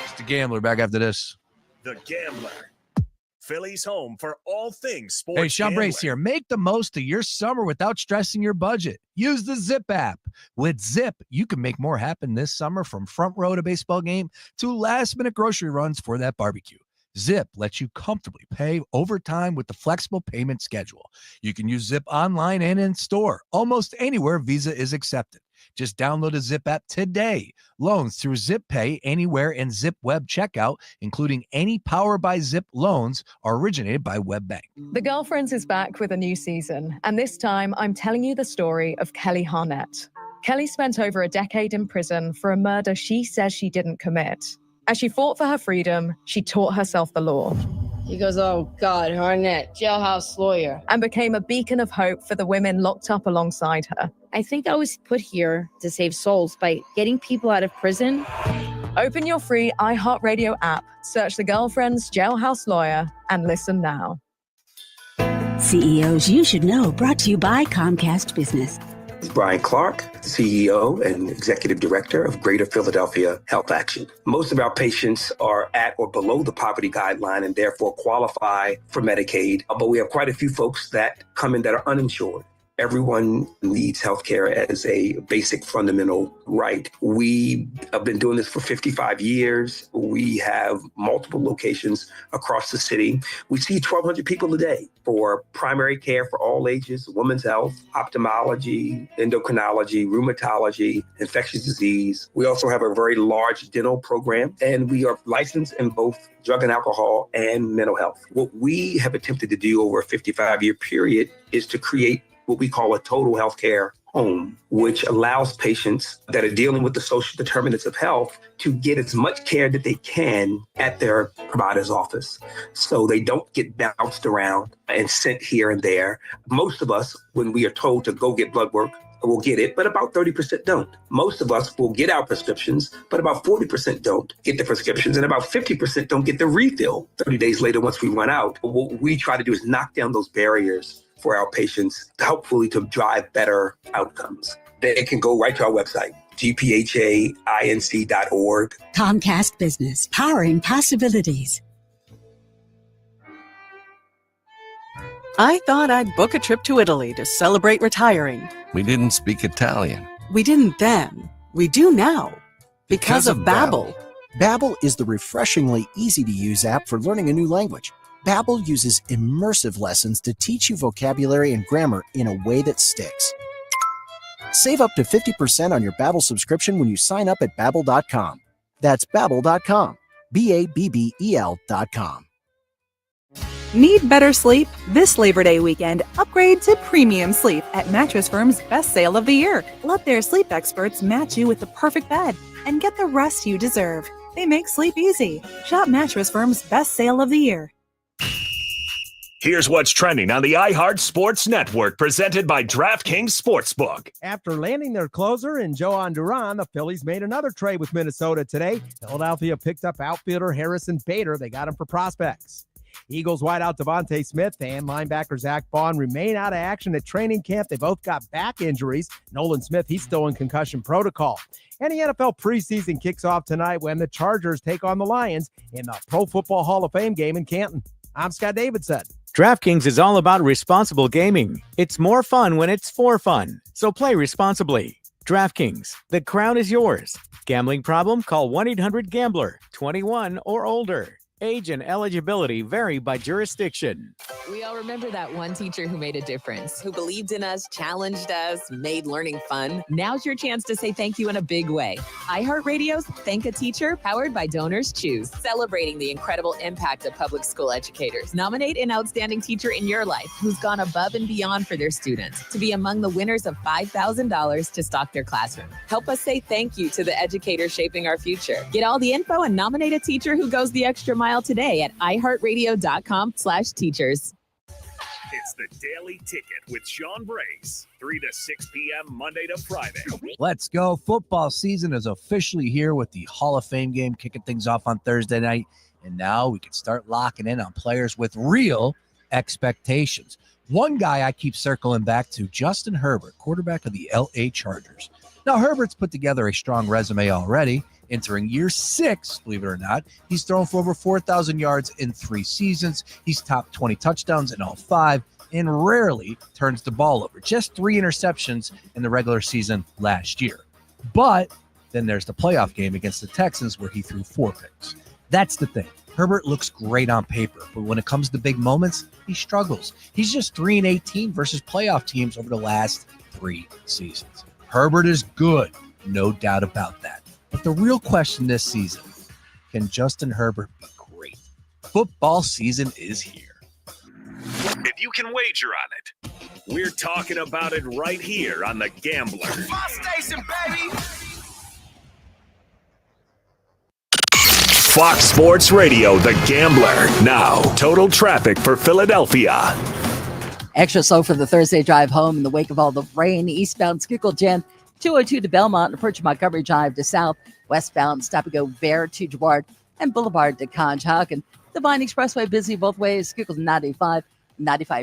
It's The Gambler. Back after this. The Gambler. Philly's home for all things sports. Hey, Sean gambling. Brace here. Make the most of your summer without stressing your budget. Use the Zip app. With Zip, you can make more happen this summer, from front row to baseball game to last-minute grocery runs for that barbecue. Zip lets you comfortably pay over time with the flexible payment schedule. You can use Zip online and in store, almost anywhere Visa is accepted. Just download a Zip app today. Loans through Zip Pay anywhere and Zip Web checkout, including any Power by Zip loans, are originated by WebBank. The Girlfriends is back with a new season, and this time I'm telling you the story of Kelly Harnett. Kelly spent over a decade in prison for a murder she says she didn't commit. As she fought for her freedom, she taught herself the law. He goes, oh God, Harnett, jailhouse lawyer. And became a beacon of hope for the women locked up alongside her. I think I was put here to save souls by getting people out of prison. Open your free iHeartRadio app, search The Girlfriends Jailhouse Lawyer, and listen now. CEOs you should know, brought to you by Comcast Business. Brian Clark, CEO and Executive Director of Greater Philadelphia Health Action. Most of our patients are at or below the poverty guideline and therefore qualify for Medicaid, but we have quite a few folks that come in that are uninsured. Everyone needs healthcare as a basic fundamental right. We have been doing this for 55 years. We have multiple locations across the city. We see 1,200 people a day for primary care for all ages, women's health, ophthalmology, endocrinology, rheumatology, infectious disease. We also have a very large dental program, and we are licensed in both drug and alcohol and mental health. What we have attempted to do over a 55-year period is to create what we call a total healthcare home, which allows patients that are dealing with the social determinants of health to get as much care that they can at their provider's office. So they don't get bounced around and sent here and there. Most of us, when we are told to go get blood work, will get it, but about 30% don't. Most of us will get our prescriptions, but about 40% don't get the prescriptions, and about 50% don't get the refill 30 days later once we run out. What we try to do is knock down those barriers for our patients, hopefully to drive better outcomes. They can go right to our website, gphainc.org. Comcast Business, powering possibilities. I thought I'd book a trip to Italy to celebrate retiring. We didn't speak Italian. We didn't then. We do now. Because of Babbel. Babbel is the refreshingly easy-to-use app for learning a new language. Babbel uses immersive lessons to teach you vocabulary and grammar in a way that sticks. Save up to 50% on your Babbel subscription when you sign up at Babbel.com. That's Babbel.com. Babbel.com. Need better sleep? This Labor Day weekend, upgrade to premium sleep at Mattress Firm's best sale of the year. Let their sleep experts match you with the perfect bed and get the rest you deserve. They make sleep easy. Shop Mattress Firm's best sale of the year. Here's what's trending on the iHeart Sports Network, presented by DraftKings Sportsbook. After landing their closer in Johan Duran, the Phillies made another trade with Minnesota today. Philadelphia picked up outfielder Harrison Bader. They got him for prospects. Eagles wideout Devontae Smith and linebacker Zach Vaughn remain out of action at training camp. They both got back injuries. Nolan Smith, he's still in concussion protocol. And the NFL preseason kicks off tonight when the Chargers take on the Lions in the Pro Football Hall of Fame game in Canton. I'm Scott Davidson. DraftKings is all about responsible gaming. It's more fun when it's for fun. So play responsibly. DraftKings, the crown is yours. Gambling problem? Call 1-800-GAMBLER. 21 or older. Age and eligibility vary by jurisdiction. We all remember that one teacher who made a difference, who believed in us, challenged us, made learning fun. Now's your chance to say thank you in a big way. iHeartRadio's Thank a Teacher, powered by Donors Choose, celebrating the incredible impact of public school educators. Nominate an outstanding teacher in your life who's gone above and beyond for their students to be among the winners of $5,000 to stock their classroom. Help us say thank you to the educators shaping our future. Get all the info and nominate a teacher who goes the extra mile today at iHeartRadio.com/teachers. It's the Daily Ticket with Sean Brace, 3 to 6 p.m. Monday to Friday. Let's go. Football season is officially here with the Hall of Fame game kicking things off on Thursday night. And now we can start locking in on players with real expectations. One guy I keep circling back to, Justin Herbert, quarterback of the LA Chargers. Now, Herbert's put together a strong resume already. Entering year 6, believe it or not, he's thrown for over 4,000 yards in 3 seasons. He's topped 20 touchdowns in all 5 and rarely turns the ball over. Just 3 interceptions in the regular season last year. But then there's the playoff game against the Texans where he threw 4 picks. That's the thing. Herbert looks great on paper, but when it comes to big moments, he struggles. He's just 3-18 versus playoff teams over the last 3 seasons. Herbert is good, no doubt about that. But the real question this season, can Justin Herbert be great? Football season is here. If you can wager on it, we're talking about it right here on The Gambler. My station, baby! Fox Sports Radio, The Gambler. Now, total traffic for Philadelphia. Extra slow for the Thursday drive home in the wake of all the rain. Eastbound Schuylkill Gen 202 to Belmont, approach Montgomery Drive to South. Westbound Stop and Go Bear to Girard and Boulevard to Conshohocken. And the Vine Expressway busy both ways. Schuylkill 95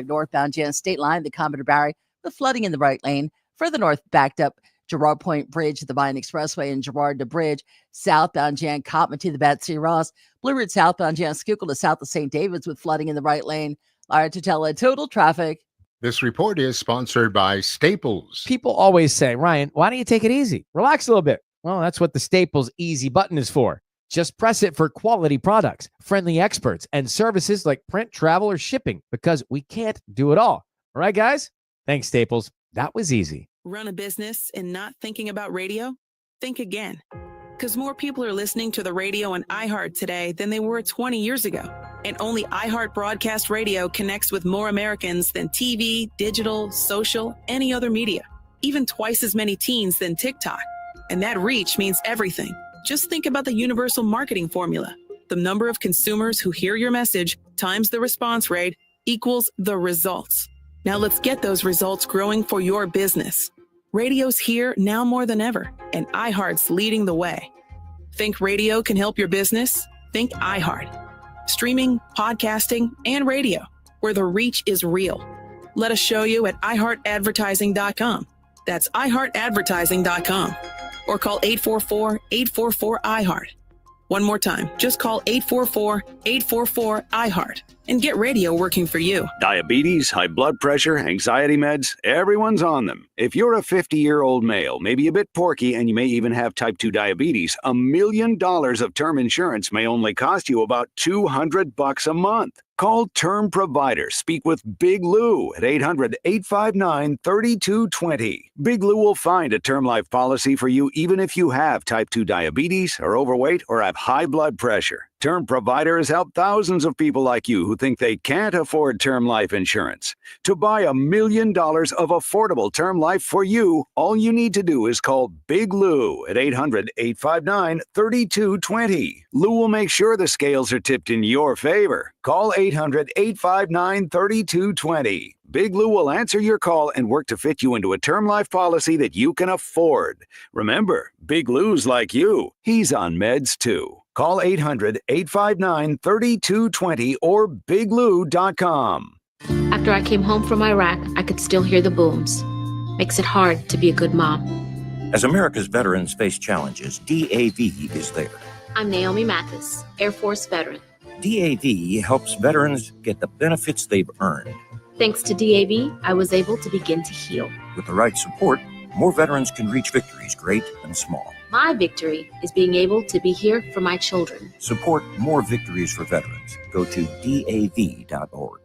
northbound Jan State Line, the Commodore Barry, with flooding in the right lane. Further north, backed up Girard Point Bridge, the Vine Expressway, and Girard to Bridge. Southbound Jan Cotman to the Betsy Ross. Blue Route southbound Jan Schuylkill to south of St. David's with flooding in the right lane. Lara Tutela, total traffic. This report is sponsored by Staples. People always say, Ryan, why don't you take it easy? Relax a little bit. Well, that's what the Staples Easy button is for. Just press it for quality products, friendly experts, and services like print, travel, or shipping, because we can't do it all. All right, guys? Thanks, Staples. That was easy. Run a business and not thinking about radio? Think again. Because more people are listening to the radio on iHeart today than they were 20 years ago. And only iHeart Broadcast Radio connects with more Americans than TV, digital, social, any other media. Even twice as many teens than TikTok. And that reach means everything. Just think about the universal marketing formula. The number of consumers who hear your message times the response rate equals the results. Now let's get those results growing for your business. Radio's here now more than ever, and iHeart's leading the way. Think radio can help your business? Think iHeart. Streaming, podcasting, and radio, where the reach is real. Let us show you at iHeartAdvertising.com. That's iHeartAdvertising.com. Or call 844-844-iHeart. One more time, just call 844-844-iHeart and get radio working for you. Diabetes, high blood pressure, anxiety meds, everyone's on them. If you're a 50-year-old male, maybe a bit porky, and you may even have type 2 diabetes, $1 million of term insurance may only cost you about $200 a month. Call Term Provider. Speak with Big Lou at 800-859-3220. Big Lou will find a term life policy for you even if you have type 2 diabetes, are overweight, or have high blood pressure. Term Provider has helped thousands of people like you who think they can't afford term life insurance. To buy $1 million of affordable term life for you, all you need to do is call Big Lou at 800-859-3220. Lou will make sure the scales are tipped in your favor. Call 800-859-3220. Big Lou will answer your call and work to fit you into a term life policy that you can afford. Remember, Big Lou's like you. He's on meds too. Call 800-859-3220 or biglou.com. After I came home from Iraq, I could still hear the booms. Makes it hard to be a good mom. As America's veterans face challenges, DAV is there. I'm Naomi Mathis, Air Force veteran. DAV helps veterans get the benefits they've earned. Thanks to DAV, I was able to begin to heal. With the right support, more veterans can reach victories, great and small. My victory is being able to be here for my children. Support more victories for veterans. Go to DAV.org.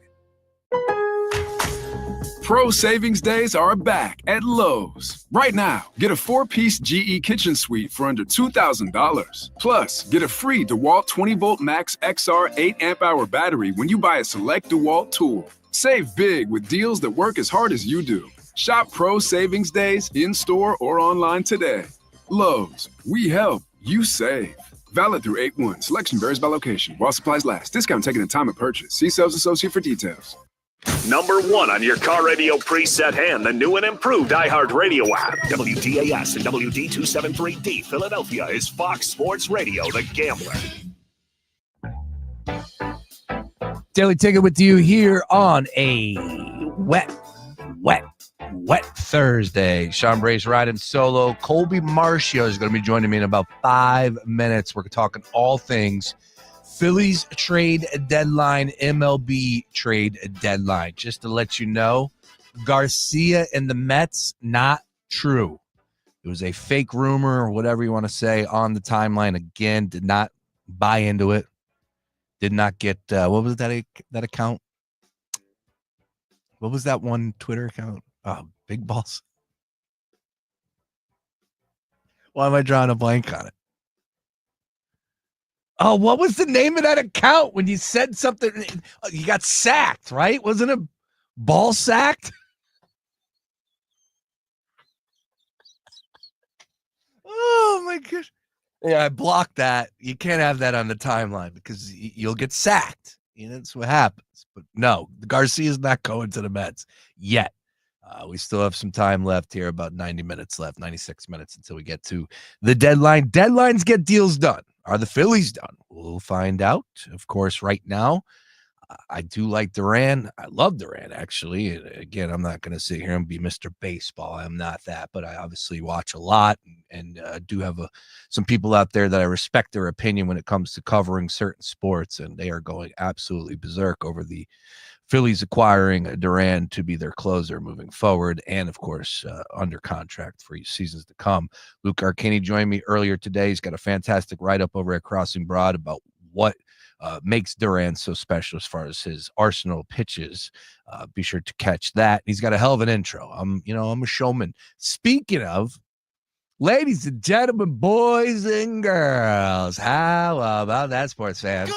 Pro Savings Days are back at Lowe's. Right now, get a 4-piece GE kitchen suite for under $2,000. Plus, get a free DeWalt 20-volt Max XR 8-amp-hour battery when you buy a select DeWalt tool. Save big with deals that work as hard as you do. Shop Pro Savings Days in-store or online today. Lowe's, we help, you save. Valid through 8/1. Selection varies by location. While supplies last. Discount taken at time of purchase. See sales associate for details. Number 1 on your car radio preset hand, the new and improved iHeart Radio app. WDAS and WD273D Philadelphia is Fox Sports Radio, The Gambler. Daily Ticket with you here on a wet Thursday. Sean Bray's riding solo. Colby Marcio is going to be joining me in about 5 minutes. We're talking all things Phillies trade deadline, MLB trade deadline. Just to let you know, Garcia and the Mets, not true. It was a fake rumor or whatever you want to say on the timeline. Again, did not buy into it. Did not get what was that account? What was that one Twitter account? Big Balls. Why am I drawing a blank on it? Oh, what was the name of that account when you said something? You got sacked, right? Wasn't it ball sacked? Oh my gosh. Yeah, I blocked that. You can't have that on the timeline because you'll get sacked. That's what happens. But no, Garcia's not going to the Mets yet. We still have some time left here, about 90 minutes left, 96 minutes until we get to the deadline. Deadlines get deals done. Are the Phillies done? We'll find out. Of course, right now, I do like Duran. I love Duran, actually. Again, I'm not going to sit here and be Mr. Baseball. I'm not that, but I obviously watch a lot and do have some people out there that I respect their opinion when it comes to covering certain sports, and they are going absolutely berserk over the Phillies acquiring Duran to be their closer moving forward, and of course, under contract for seasons to come. Luke Arcani joined me earlier today. He's got a fantastic write-up over at Crossing Broad about what makes Duran so special as far as his arsenal pitches. Be sure to catch that. He's got a hell of an intro. I'm a showman. Speaking of, ladies and gentlemen, boys and girls, how about that, sports fans?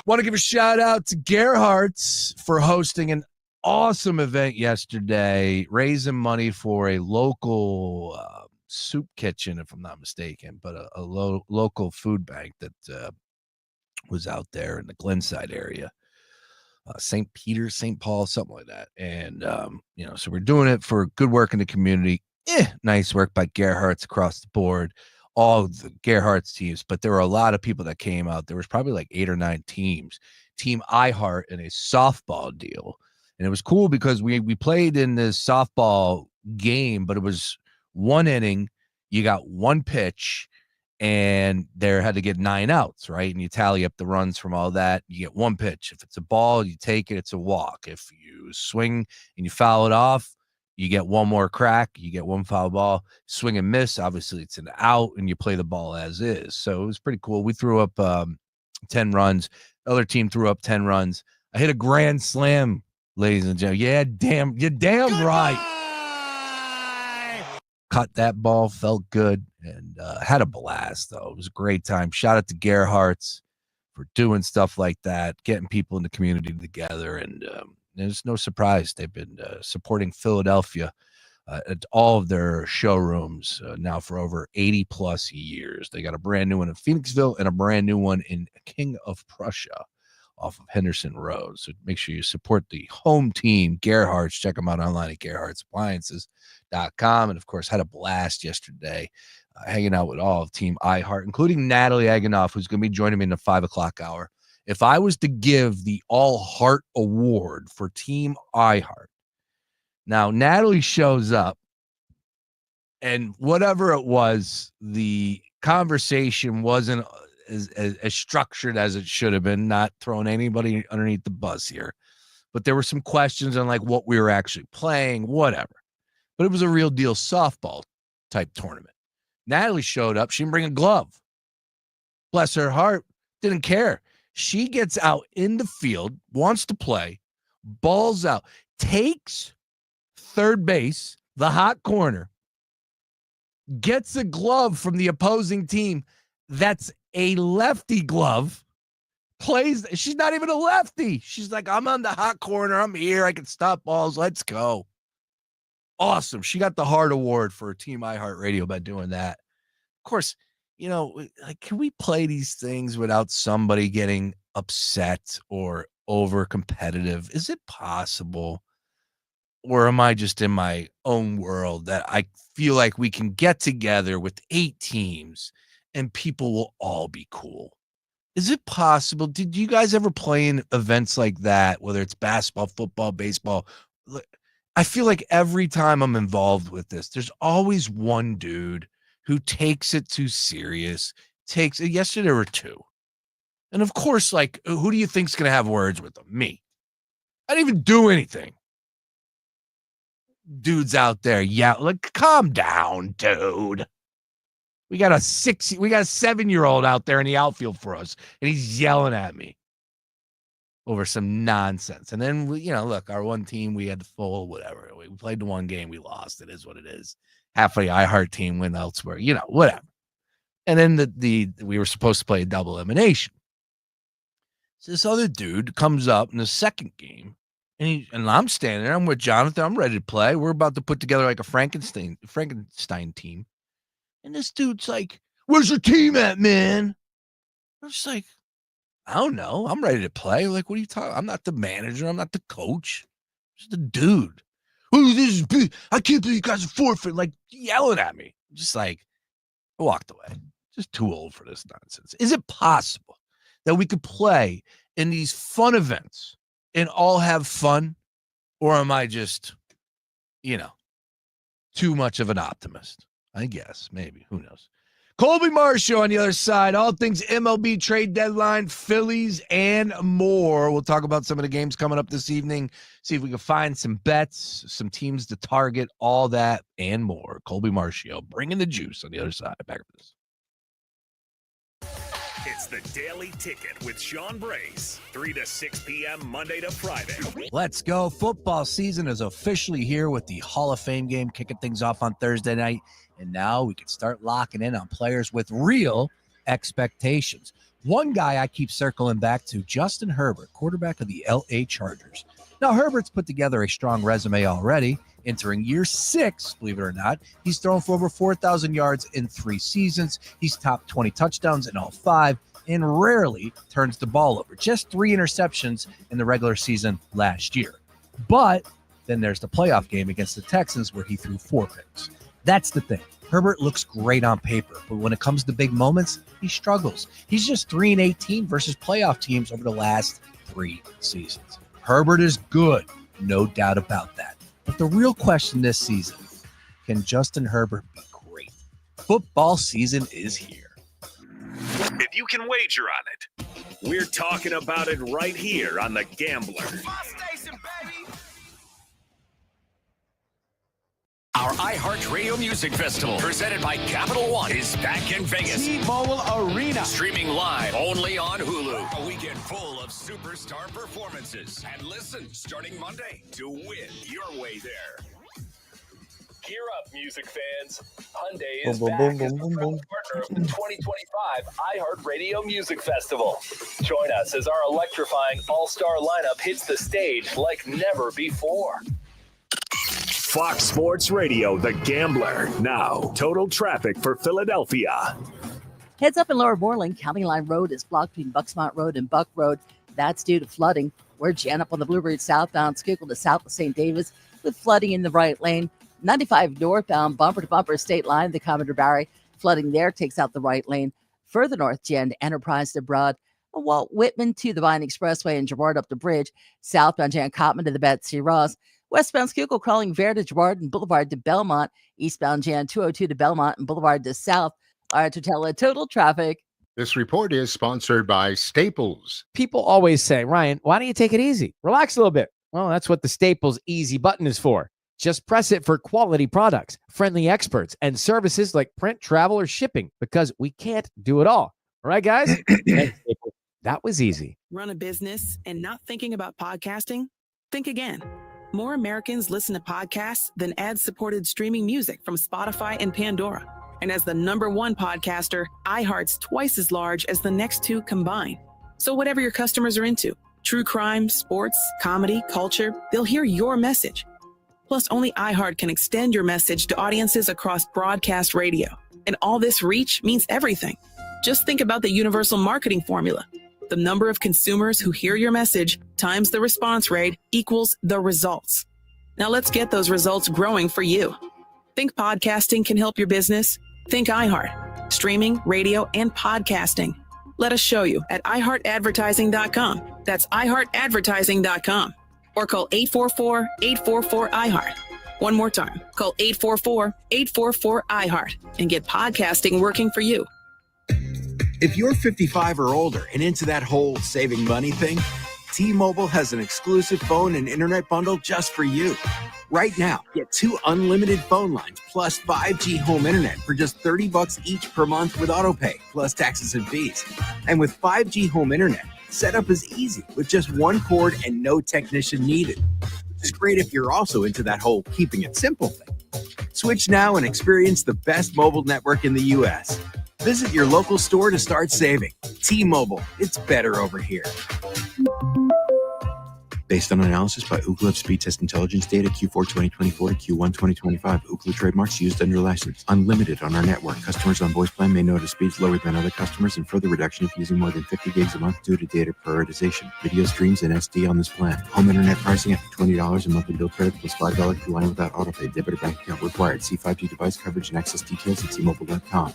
Want to give a shout out to Gerhardt's for hosting an awesome event yesterday, raising money for a local soup kitchen, if I'm not mistaken, but a local food bank that was out there in the Glenside area, St. Peter, St. Paul, something like that. And, so we're doing it for good work in the community. Nice work by Gerhardt's across the board. All the Gerhardt's teams, but there were a lot of people that came out. There was probably like 8 or 9 teams. Team iHeart in a softball deal. And it was cool because we played in this softball game, but it was 1 inning. You got 1 pitch, and there had to get 9 outs, right? And you tally up the runs from all that. You get 1 pitch. If it's a ball, you take it. It's a walk. If you swing and you foul it off, you get 1 more crack, you get 1 foul ball, swing and miss. Obviously, it's an out, and you play the ball as is. So it was pretty cool. We threw up 10 runs. The other team threw up 10 runs. I hit a grand slam, ladies and gentlemen. Yeah, you're damn right. Cut that ball, felt good, and had a blast, though. It was a great time. Shout out to Gerhardt's for doing stuff like that, getting people in the community together, and there's no surprise. They've been supporting Philadelphia at all of their showrooms now for over 80 plus years. They got a brand new one in Phoenixville and a brand new one in King of Prussia off of Henderson Road. So make sure you support the home team, Gerhardt's. Check them out online at Gerhardt'sAppliances.com. And of course, had a blast yesterday hanging out with all of Team iHeart, including Natalie Aganoff, who's going to be joining me in the 5 o'clock hour. If I was to give the All Heart Award for Team iHeart, now Natalie shows up, and whatever it was, the conversation wasn't as structured as it should have been, not throwing anybody underneath the bus here. But there were some questions on like what we were actually playing, whatever. But it was a real deal softball type tournament. Natalie showed up. She didn't bring a glove. Bless her heart. Didn't care. She gets out in the field, wants to play, balls out, takes third base, the hot corner, gets a glove from the opposing team that's a lefty glove, plays. She's not even a lefty. She's like, I'm on the hot corner. I'm here. I can stop balls. Let's go. Awesome. She got the Heart Award for Team iHeartRadio by doing that. Of course, like, can we play these things without somebody getting upset or over competitive? Is it possible? Or am I just in my own world that I feel like we can get together with 8 teams and people will all be cool? Is it possible? Did you guys ever play in events like that, whether it's basketball, football, baseball? I feel like every time I'm involved with this, there's always one dude who takes it too serious. Yesterday there were 2. And of course, like, who do you think's going to have words with them? Me. I didn't even do anything. Dudes out there, yeah, like, calm down, dude. We got a 7-year-old out there in the outfield for us, and he's yelling at me over some nonsense. And then, look, our one team, we had the full whatever. We played the one game, we lost. It is what it is. Half of the iHeart team went elsewhere, whatever. And then we were supposed to play a double elimination. So this other dude comes up in the second game, and I'm standing there. I'm with Jonathan. I'm ready to play. We're about to put together like a Frankenstein team. And this dude's like, "Where's your team at, man?" I'm just like, "I don't know. I'm ready to play." Like, what are you talking? I'm not the manager. I'm not the coach. I'm just a dude. "Oh, this is big. I can't believe you guys are forfeit." Like, yelling at me. Just like, I walked away. Just too old for this nonsense. Is it possible that we could play in these fun events and all have fun? Or am I just, too much of an optimist? I guess, maybe. Who knows? Colby Marshall on the other side. All things MLB trade deadline, Phillies, and more. We'll talk about some of the games coming up this evening. See if we can find some bets, some teams to target, all that and more. Colby Marshall bringing the juice on the other side. Back with this. It's the Daily Ticket with Sean Brace, 3 to 6 p.m. Monday to Friday. Let's go. Football season is officially here with the Hall of Fame game kicking things off on Thursday night. And now we can start locking in on players with real expectations. One guy I keep circling back to, Justin Herbert, quarterback of the LA Chargers. Now, Herbert's put together a strong resume already. Entering year 6, believe it or not, he's thrown for over 4,000 yards in 3 seasons. He's topped 20 touchdowns in all 5 and rarely turns the ball over. Just 3 interceptions in the regular season last year. But then there's the playoff game against the Texans where he threw 4 picks. That's the thing. Herbert looks great on paper, but when it comes to big moments, he struggles. He's just 3-18 versus playoff teams over the last 3 seasons. Herbert is good, no doubt about that. But the real question this season, can Justin Herbert be great? Football season is here. If you can wager on it, we're talking about it right here on The Gambler. Our iHeartRadio Music Festival, presented by Capital One, is back in Vegas. T-Mobile Arena. Streaming live only on Hulu. A weekend full of superstar performances. And listen, starting Monday, to win your way there. Gear up, music fans. Hyundai is back as the proud partner of the 2025 iHeartRadio Music Festival. Join us as our electrifying all-star lineup hits the stage like never before. Fox Sports Radio, The Gambler. Now, total traffic for Philadelphia. Heads up in Lower Moreland, County Line Road is blocked between Bucksmont Road and Buck Road. That's due to flooding. We're jammed up on the Bluebird southbound, Schuylkill to south of St. Davis with flooding in the right lane. 95 northbound, bumper to bumper state line, the Commodore Barry. Flooding there takes out the right lane. Further north, Jen Enterprise to Broad. Walt Whitman to the Vine Expressway and Girard up the bridge. Southbound Jan Cotman to the Betsy Ross. Westbound Schuylkill crawling Vere to Girard and Boulevard to Belmont. Eastbound Jan 202 to Belmont and Boulevard to South. All right, to tell total traffic. This report is sponsored by Staples. People always say, Ryan, why don't you take it easy? Relax a little bit. Well, that's what the Staples Easy button is for. Just press it for quality products, friendly experts, and services like print, travel, or shipping, because we can't do it all. All right, guys? That was easy. Run a business and not thinking about podcasting? Think again. More Americans listen to podcasts than ad-supported streaming music from Spotify and Pandora. And as the #1 podcaster, iHeart's twice as large as the next 2 combined. So whatever your customers are into, true crime, sports, comedy, culture, they'll hear your message. Plus, only iHeart can extend your message to audiences across broadcast radio. And all this reach means everything. Just think about the universal marketing formula. The number of consumers who hear your message times the response rate equals the results. Now let's get those results growing for you. Think podcasting can help your business? Think iHeart. Streaming, radio, and podcasting. Let us show you at iHeartAdvertising.com. That's iHeartAdvertising.com. Or call 844-844-iHeart. One more time, call 844-844-iHeart and get podcasting working for you. If you're 55 or older and into that whole saving money thing, T-Mobile has an exclusive phone and internet bundle just for you. Right now, get 2 unlimited phone lines plus 5G home internet for just $30 each per month with AutoPay, plus taxes and fees. And with 5G home internet, setup is easy with just one cord and no technician needed. It's great if you're also into that whole keeping it simple thing. Switch now and experience the best mobile network in the U.S. Visit your local store to start saving. T-Mobile, it's better over here. Based on analysis by Ookla of speed test intelligence data Q4 2024 to Q1 2025. Ookla trademarks used under license. Unlimited on our network. Customers on voice plan may notice speeds lower than other customers and further reduction if using more than 50 gigs a month due to data prioritization. Video streams and SD on this plan. Home internet pricing after $20 a monthly bill credit plus $5 per line without autopay. Debit or bank account required. See 5G device coverage and access details at T-Mobile.com.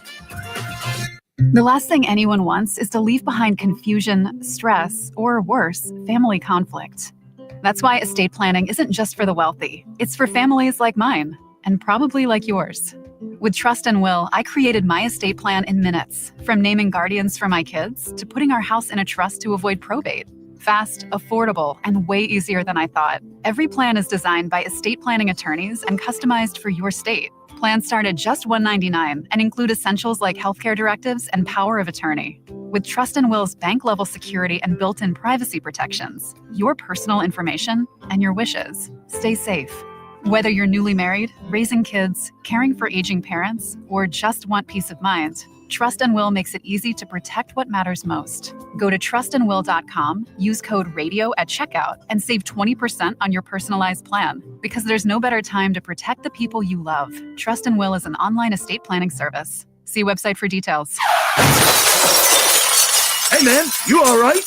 The last thing anyone wants is to leave behind confusion, stress, or worse, family conflict. That's why estate planning isn't just for the wealthy. It's for families like mine, and probably like yours. With Trust and Will, I created my estate plan in minutes, from naming guardians for my kids to putting our house in a trust to avoid probate. Fast, affordable, and way easier than I thought. Every plan is designed by estate planning attorneys and customized for your state. Plans start at just $199 and include essentials like healthcare directives and power of attorney. With Trust and Will's bank-level security and built-in privacy protections, your personal information and your wishes stay safe. Whether you're newly married, raising kids, caring for aging parents, or just want peace of mind, Trust and Will makes it easy to protect what matters most. Go to trustandwill.com, use code RADIO at checkout, and save 20% on your personalized plan. Because there's no better time to protect the people you love. Trust and Will is an online estate planning service. See website for details. Hey, man, you all right?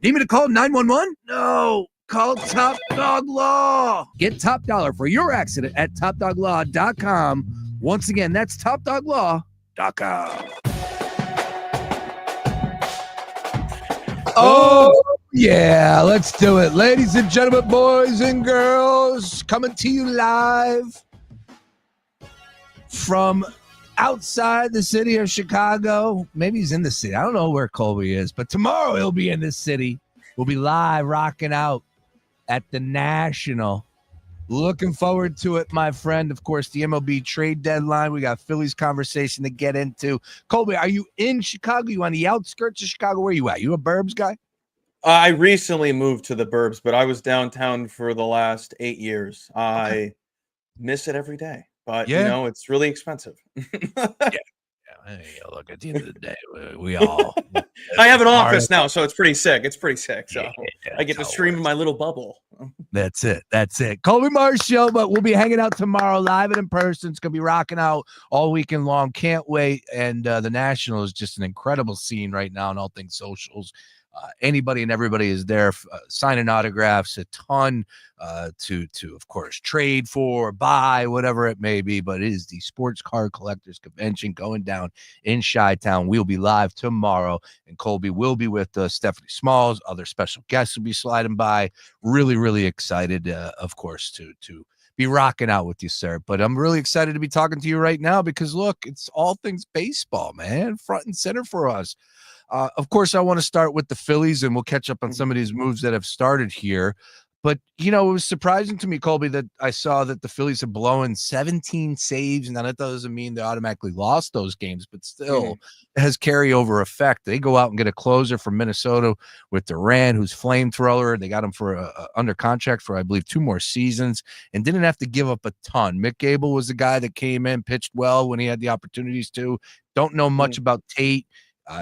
Need me to call 911? No. Call Top Dog Law. Get top dollar for your accident at topdoglaw.com. Once again, that's topdoglaw.com. Oh, yeah, let's do it. Ladies and gentlemen, boys and girls, coming to you live from outside the city of Chicago. Maybe he's in the city. I don't know where Colby is, but tomorrow he'll be in this city. We'll be live rocking out at the National. Looking forward to it, my friend. Of course, the MLB trade deadline. We got Phillies conversation to get into. Colby, are you in Chicago? You on the outskirts of Chicago? Where are you at? You a Burbs guy? I recently moved to the Burbs, but I was downtown for the last 8 years. I miss it every day, but you know, it's really expensive. Hey, look, at the end of the day, we all. I have an office now, so it's pretty sick. So I get to stream in my little bubble. That's it. Colby Marshall, but we'll be hanging out tomorrow live and in person. It's going to be rocking out all weekend long. Can't wait. And the National is just an incredible scene right now in all things socials. Anybody and everybody is there signing autographs, a ton to of course trade for, buy, whatever it may be. But it is the Sports Car Collectors Convention going down in Chi-Town. We'll be live tomorrow, and Colby will be with us. Stephanie Smalls, other special guests will be sliding by. Really, really excited, of course, to be rocking out with you, sir. But I'm really excited to be talking to you right now because look, it's all things baseball, man, front and center for us. Of course, I want to start with the Phillies, and we'll catch up on some of these moves that have started here. But, you know, it was surprising to me, Colby, that I saw that the Phillies have blown 17 saves. Now, that doesn't mean they automatically lost those games, but still it has carryover effect. They go out and get a closer from Minnesota with Duran, who's flamethrower. They got him for under contract for, I believe, 2 more seasons and didn't have to give up a ton. Mick Gable was the guy that came in, pitched well when he had the opportunities to. Don't know much about Tate.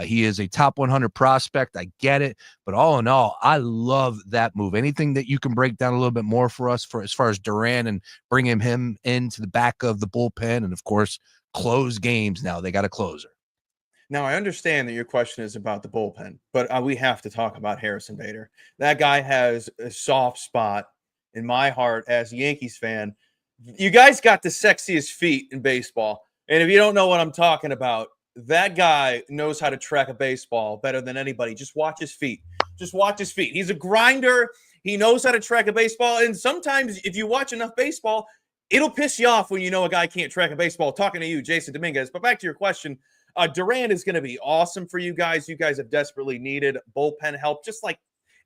He is a top 100 prospect. I get it. But all in all, I love that move. Anything that you can break down a little bit more for us for as far as Duran and bringing him into the back of the bullpen and, of course, close games now. They got a closer. Now, I understand that your question is about the bullpen, but we have to talk about Harrison Bader. That guy has a soft spot in my heart as a Yankees fan. You guys got the sexiest feet in baseball. And if you don't know what I'm talking about, that guy knows how to track a baseball better than anybody. Just watch his feet. He's a grinder. He knows how to track a baseball. And sometimes if you watch enough baseball, it'll piss you off when you know a guy can't track a baseball. Talking to you, Jason Dominguez. But back to your question, Durant is going to be awesome for you guys. You guys have desperately needed bullpen help, just like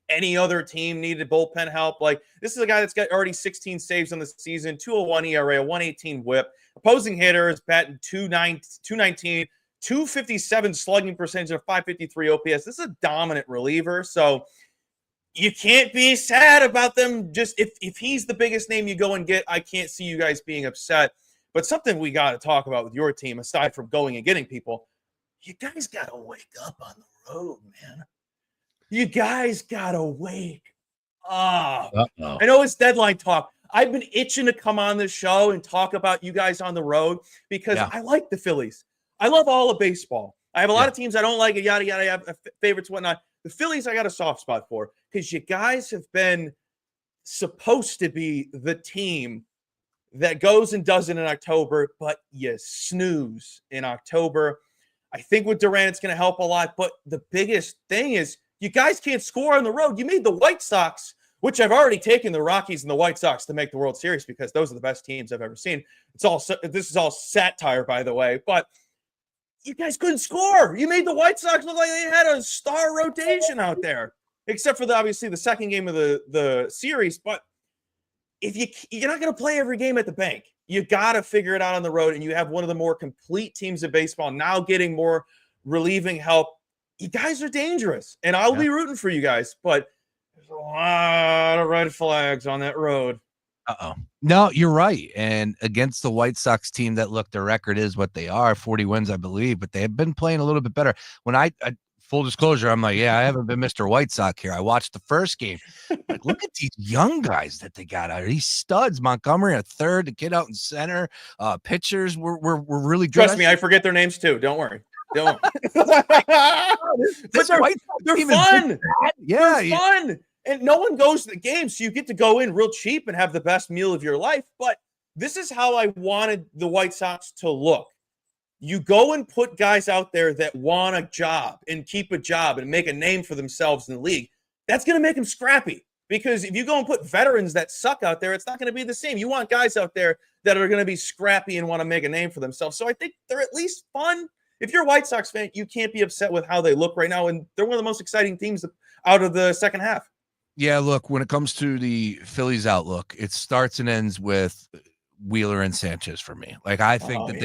any other team needed bullpen help. Like, this is a guy that's got already 16 saves on the season, 201 ERA, a 118 whip. Opposing hitters batting 219, 257 slugging percentage, and 553 OPS. This is a dominant reliever. So you can't be sad about them. Just if he's the biggest name you go and get, I can't see you guys being upset. But something we got to talk about with your team, aside from going and getting people, you guys got to wake up on the road, man. You guys got to wake up. Uh-oh. I know it's deadline talk. I've been itching to come on this show and talk about you guys on the road because I like the Phillies. I love all of baseball. I have a lot of teams I don't like, yada, yada, yada, favorites, whatnot. The Phillies, I got a soft spot for because you guys have been supposed to be the team that goes and does it in October, but you snooze in October. I think with Durant, it's going to help a lot. But the biggest thing is you guys can't score on the road. You made the White Sox, which I've already taken the Rockies and the White Sox to make the World Series because those are the best teams I've ever seen. This is all satire, by the way, but you guys couldn't score. You made the White Sox look like they had a star rotation out there, except for obviously the second game of the series. But if you're not going to play every game at the bank, you got to figure it out on the road. And you have one of the more complete teams of baseball now getting more relieving help. You guys are dangerous, and I'll be rooting for you guys. But there's a lot of red flags on that road. Uh-oh. No, you're right. And against the White Sox team that, look, their record is what they are, 40 wins, I believe, but they have been playing a little bit better. When I full disclosure, I'm like, I haven't been Mr. White Sox here. I watched the first game. Like, look at these young guys that they got out here. These studs, Montgomery at third, the kid out in center, pitchers were really good. Trust me, I forget their names too. Don't worry. Don't worry. But they're fun. Yeah. They're fun. And no one goes to the game, so you get to go in real cheap and have the best meal of your life. But this is how I wanted the White Sox to look. You go and put guys out there that want a job and keep a job and make a name for themselves in the league. That's going to make them scrappy. Because if you go and put veterans that suck out there, it's not going to be the same. You want guys out there that are going to be scrappy and want to make a name for themselves. So I think they're at least fun. If you're a White Sox fan, you can't be upset with how they look right now. And they're one of the most exciting teams out of the second half. Yeah, look, when it comes to the Phillies outlook, it starts and ends with Wheeler and Sanchez for me. Like, I think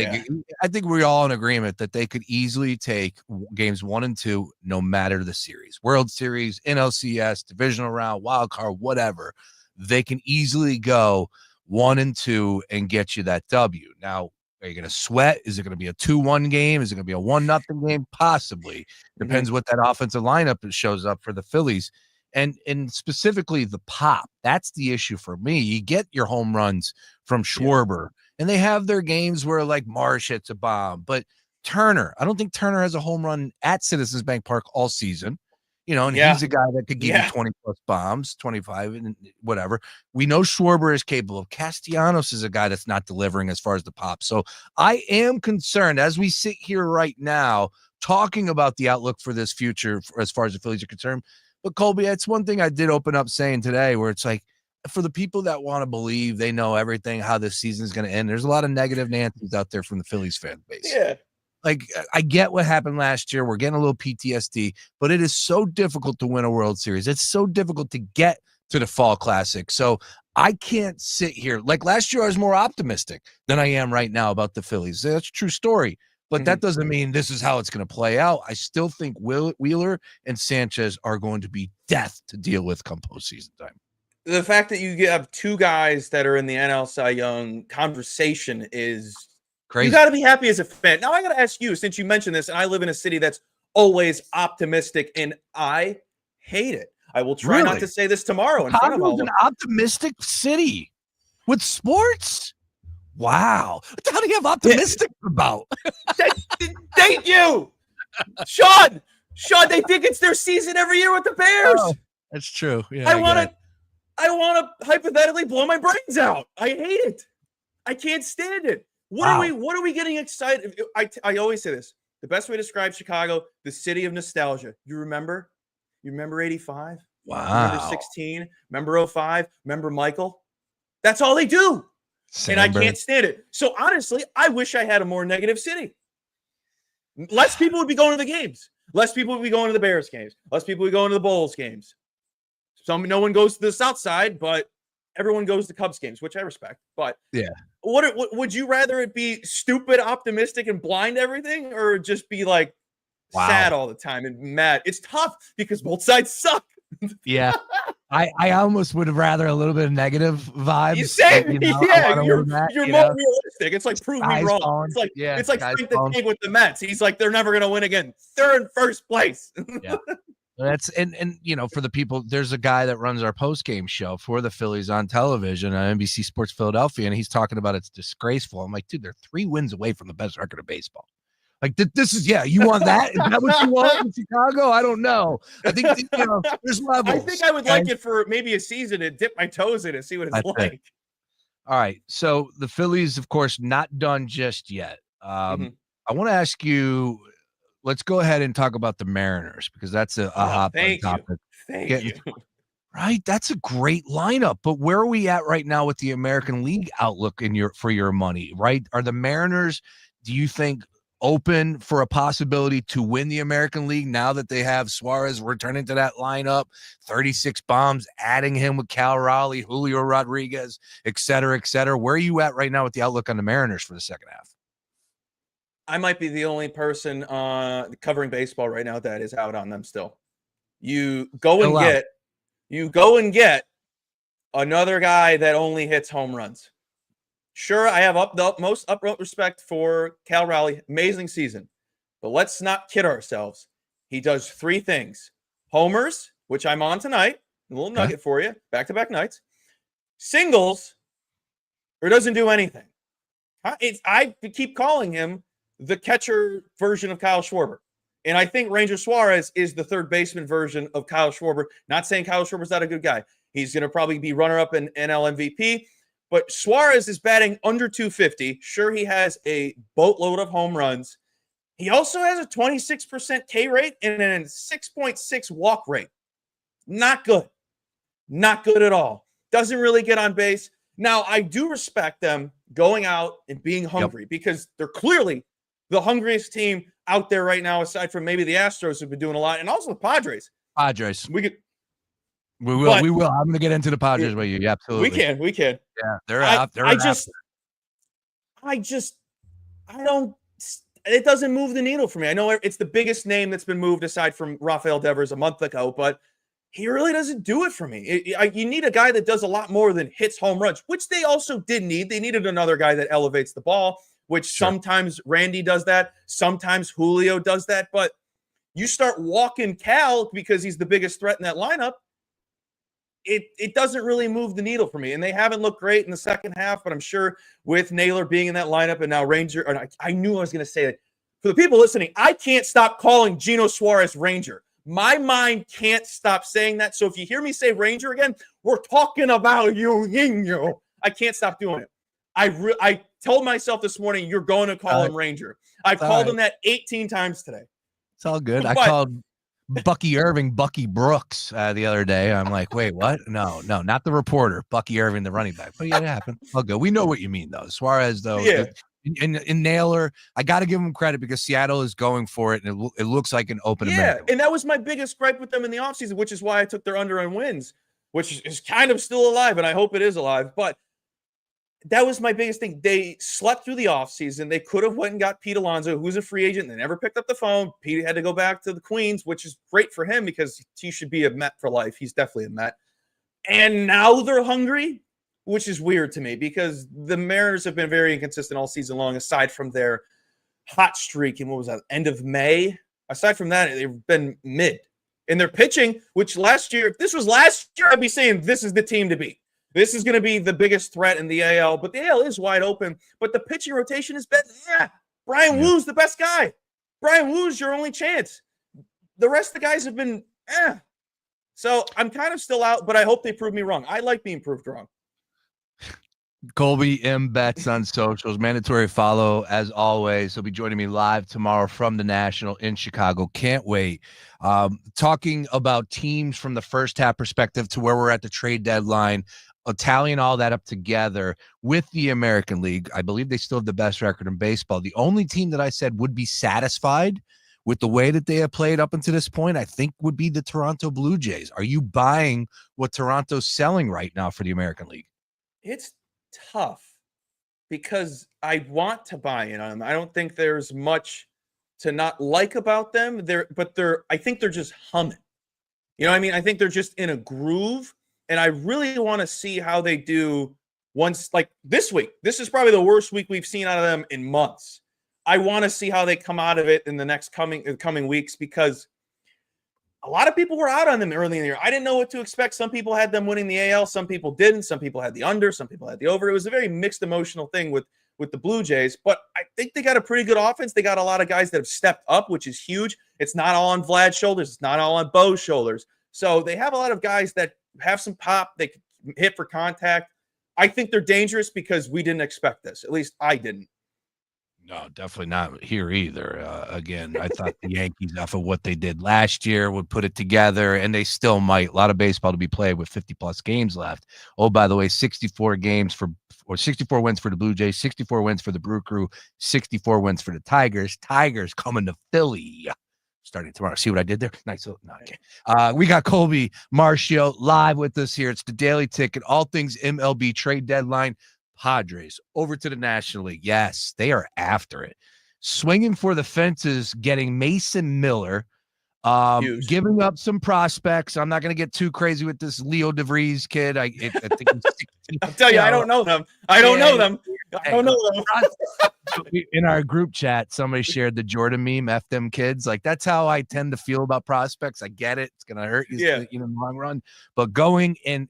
I think we're all in agreement that they could easily take games 1 and 2, no matter the series, World Series, NLCS, divisional round, wild card, whatever. They can easily go 1 and 2 and get you that W. Now, are you going to sweat? Is it going to be a 2-1 game? Is it going to be a 1-0 game? Possibly. Depends what that offensive lineup shows up for the Phillies. And specifically the pop, that's the issue for me. You get your home runs from Schwarber, and they have their games where, like, Marsh hits a bomb. But Turner, I don't think Turner has a home run at Citizens Bank Park all season. You know, and he's a guy that could give you 20-plus bombs, 25, and whatever. We know Schwarber is capable of. Castellanos is a guy that's not delivering as far as the pop. So I am concerned, as we sit here right now, talking about the outlook for this future as far as the Phillies are concerned. But Colby, it's one thing I did open up saying today where it's like, for the people that want to believe they know everything, how this season is going to end, there's a lot of negative Nancy's out there from the Phillies fan base. Yeah. Like, I get what happened last year. We're getting a little PTSD, but it is so difficult to win a World Series. It's so difficult to get to the Fall Classic. So I can't sit here. Like, last year, I was more optimistic than I am right now about the Phillies. That's a true story. But that doesn't mean this is how it's going to play out. I still think Wheeler and Sanchez are going to be death to deal with come postseason time. The fact that you have two guys that are in the NL Cy Young conversation is crazy. You got to be happy as a fan. Now, I got to ask you, since you mentioned this, and I live in a city that's always optimistic, and I hate it. I will try not to say this tomorrow in front of all of them. An optimistic city with sports? Wow. What the hell do you have optimistic about? Thank you. Sean, they think it's their season every year with the Bears. Oh, that's true. Yeah, I want to hypothetically blow my brains out. I hate it. I can't stand it. What are we getting excited? I always say this. The best way to describe Chicago, the city of nostalgia. You remember 85? Wow. Remember 16? Remember 05? Remember Michael? That's all they do. And I can't stand it. So honestly, I wish I had a more negative city. Less people would be going to the games. Less people would be going to the Bears games. Less people would be going to the Bulls games. No one goes to the South Side, but everyone goes to Cubs games, which I respect. But yeah, what would you rather it be stupid, optimistic, and blind to everything, or just be like sad all the time and mad? It's tough because both sides suck. Yeah. I almost would have rather a little bit of negative vibes. You say, you're more realistic. realistic. It's like prove me wrong. It's like Frank the Tank with the Mets. He's like, they're never gonna win again. They're in first place. Yeah. That's and for the people, there's a guy that runs our post game show for the Phillies on television on NBC Sports Philadelphia, and he's talking about it's disgraceful. I'm like, dude, they're 3 wins away from the best record of baseball. Like this is you want that? Is that what you want in Chicago? I don't know. I think there's levels. I think I would like it for maybe a season to dip my toes in and see what it's like. All right. So the Phillies, of course, not done just yet. I want to ask you, let's go ahead and talk about the Mariners because that's a hot topic. Thank you. Right. That's a great lineup. But where are we at right now with the American League outlook for your money? Right. Are the Mariners, do you think, open for a possibility to win the American League now that they have Suarez returning to that lineup, 36 bombs, adding him with Cal Raleigh, Julio Rodriguez, et cetera, et cetera? Where are you at right now with the outlook on the Mariners for the second half? I might be the only person covering baseball right now that is out on them still. You go and get another guy that only hits home runs. Sure, I have the most upfront respect for Cal Raleigh. Amazing season. But let's not kid ourselves. He does 3 things. Homers, which I'm on tonight. A little nugget for you. Back-to-back nights. Singles, or doesn't do anything. I keep calling him the catcher version of Kyle Schwarber. And I think Ranger Suarez is the third baseman version of Kyle Schwarber. Not saying Kyle Schwarber's not a good guy. He's going to probably be runner-up in NL MVP. But Suarez is batting under 250. Sure, he has a boatload of home runs. He also has a 26% K rate and a 6.6 walk rate. Not good. Not good at all. Doesn't really get on base. Now, I do respect them going out and being hungry because they're clearly the hungriest team out there right now, aside from maybe the Astros who've been doing a lot, and also the Padres. We will. I'm going to get into the Padres with you. Yeah, absolutely. We can. Yeah, they're out. It doesn't move the needle for me. I know it's the biggest name that's been moved aside from Rafael Devers a month ago, but he really doesn't do it for me. You need a guy that does a lot more than hits home runs, which they also did need. They needed another guy that elevates the ball, which sometimes Randy does that. Sometimes Julio does that. But you start walking Cal because he's the biggest threat in that lineup. It doesn't really move the needle for me. And they haven't looked great in the second half, but I'm sure with Naylor being in that lineup and now Ranger, I knew I was going to say it. For the people listening, I can't stop calling Gino Suarez Ranger. My mind can't stop saying that. So if you hear me say Ranger again, we're talking about you. I can't stop doing it. I told myself this morning, you're going to call him Ranger. I've called him that 18 times today. It's all good. I called Bucky Irving, Bucky Brooks the other day. I'm like, wait, what? No, not the reporter. Bucky Irving, the running back. But yeah, it happened. All good. We know what you mean, though. Suarez, though, and Naylor, I got to give him credit because Seattle is going for it, and it looks like an open America. And that was my biggest gripe with them in the offseason, which is why I took their under on wins, which is kind of still alive, and I hope it is alive. But that was my biggest thing. They slept through the offseason. They could have went and got Pete Alonso, who's a free agent. They never picked up the phone. Pete had to go back to the Queens, which is great for him because he should be a Met for life. He's definitely a Met. And now they're hungry, which is weird to me because the Mariners have been very inconsistent all season long, aside from their hot streak in, what was that, end of May? Aside from that, they've been mid. And their pitching, which last year, if this was last year, I'd be saying this is the team to beat. This is going to be the biggest threat in the AL, but the AL is wide open. But the pitching rotation has been, Brian Woo's the best guy. Brian Woo's your only chance. The rest of the guys have been, So I'm kind of still out, but I hope they prove me wrong. I like being proved wrong. Colby M. Betts on socials. Mandatory follow, as always. He'll be joining me live tomorrow from the National in Chicago. Can't wait. Talking about teams from the first half perspective to where we're at the trade deadline. tallying all that up together with the American League, I believe they still have the best record in baseball. The only team that I said would be satisfied with the way that they have played up until this point, I think would be the Toronto Blue Jays. Are you buying what Toronto's selling right now for the American League? It's tough because I want to buy in on them. I don't think there's much to not like about them. I think they're just humming. You know what I mean? I think they're just in a groove, and I really want to see how they do once, like this week. This is probably the worst week we've seen out of them in months. I want to see how they come out of it in the next coming weeks, because a lot of people were out on them early in the year. I didn't know what to expect. Some people had them winning the AL. Some people didn't. Some people had the under. Some people had the over. It was a very mixed emotional thing with the Blue Jays, but I think they got a pretty good offense. They got a lot of guys that have stepped up, which is huge. It's not all on Vlad's shoulders. It's not all on Bo's shoulders. So they have a lot of guys that have some pop. They can hit for contact. I think they're dangerous because we didn't expect this. At least I didn't. No, definitely not here either. Again, I thought the Yankees, off of what they did last year, would put it together, and they still might. A lot of baseball to be played with 50-plus games left. Oh, by the way, 64 wins for the Blue Jays, 64 wins for the Brew Crew, 64 wins for the Tigers. Tigers coming to Philly starting tomorrow. See what I did there? Nice. Okay. We got Colby Marcio live with us here. It's the Daily Ticket, all things MLB trade deadline. Padres over to the National League. Yes, they are after it. Swinging for the fences, getting Mason Miller, giving up some prospects. I'm not going to get too crazy with this Leo DeVries kid. I think I'll tell you, I don't know them. I don't know them. In our group chat, somebody shared the Jordan meme, F them kids. Like, that's how I tend to feel about prospects. I get it. It's going to hurt you, in the long run. But going and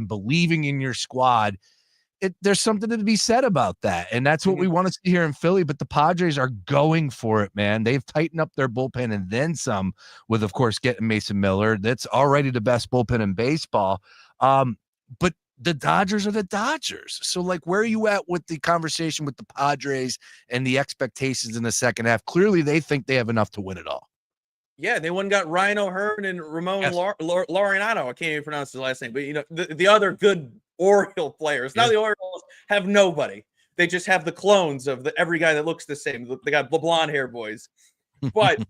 believing in your squad, there's something to be said about that. And that's what we want to see here in Philly. But the Padres are going for it, man. They've tightened up their bullpen and then some with, of course, getting Mason Miller. That's already the best bullpen in baseball. But the Dodgers are the Dodgers. So, like, where are you at with the conversation with the Padres and the expectations in the second half? Clearly, they think they have enough to win it all. Yeah, they went and got Ryan O'Hearn and Ramon Laureano. I can't even pronounce his last name. But, the other good Oriole players. Now the Orioles have nobody. They just have the clones of every guy that looks the same. They got the blonde hair boys. But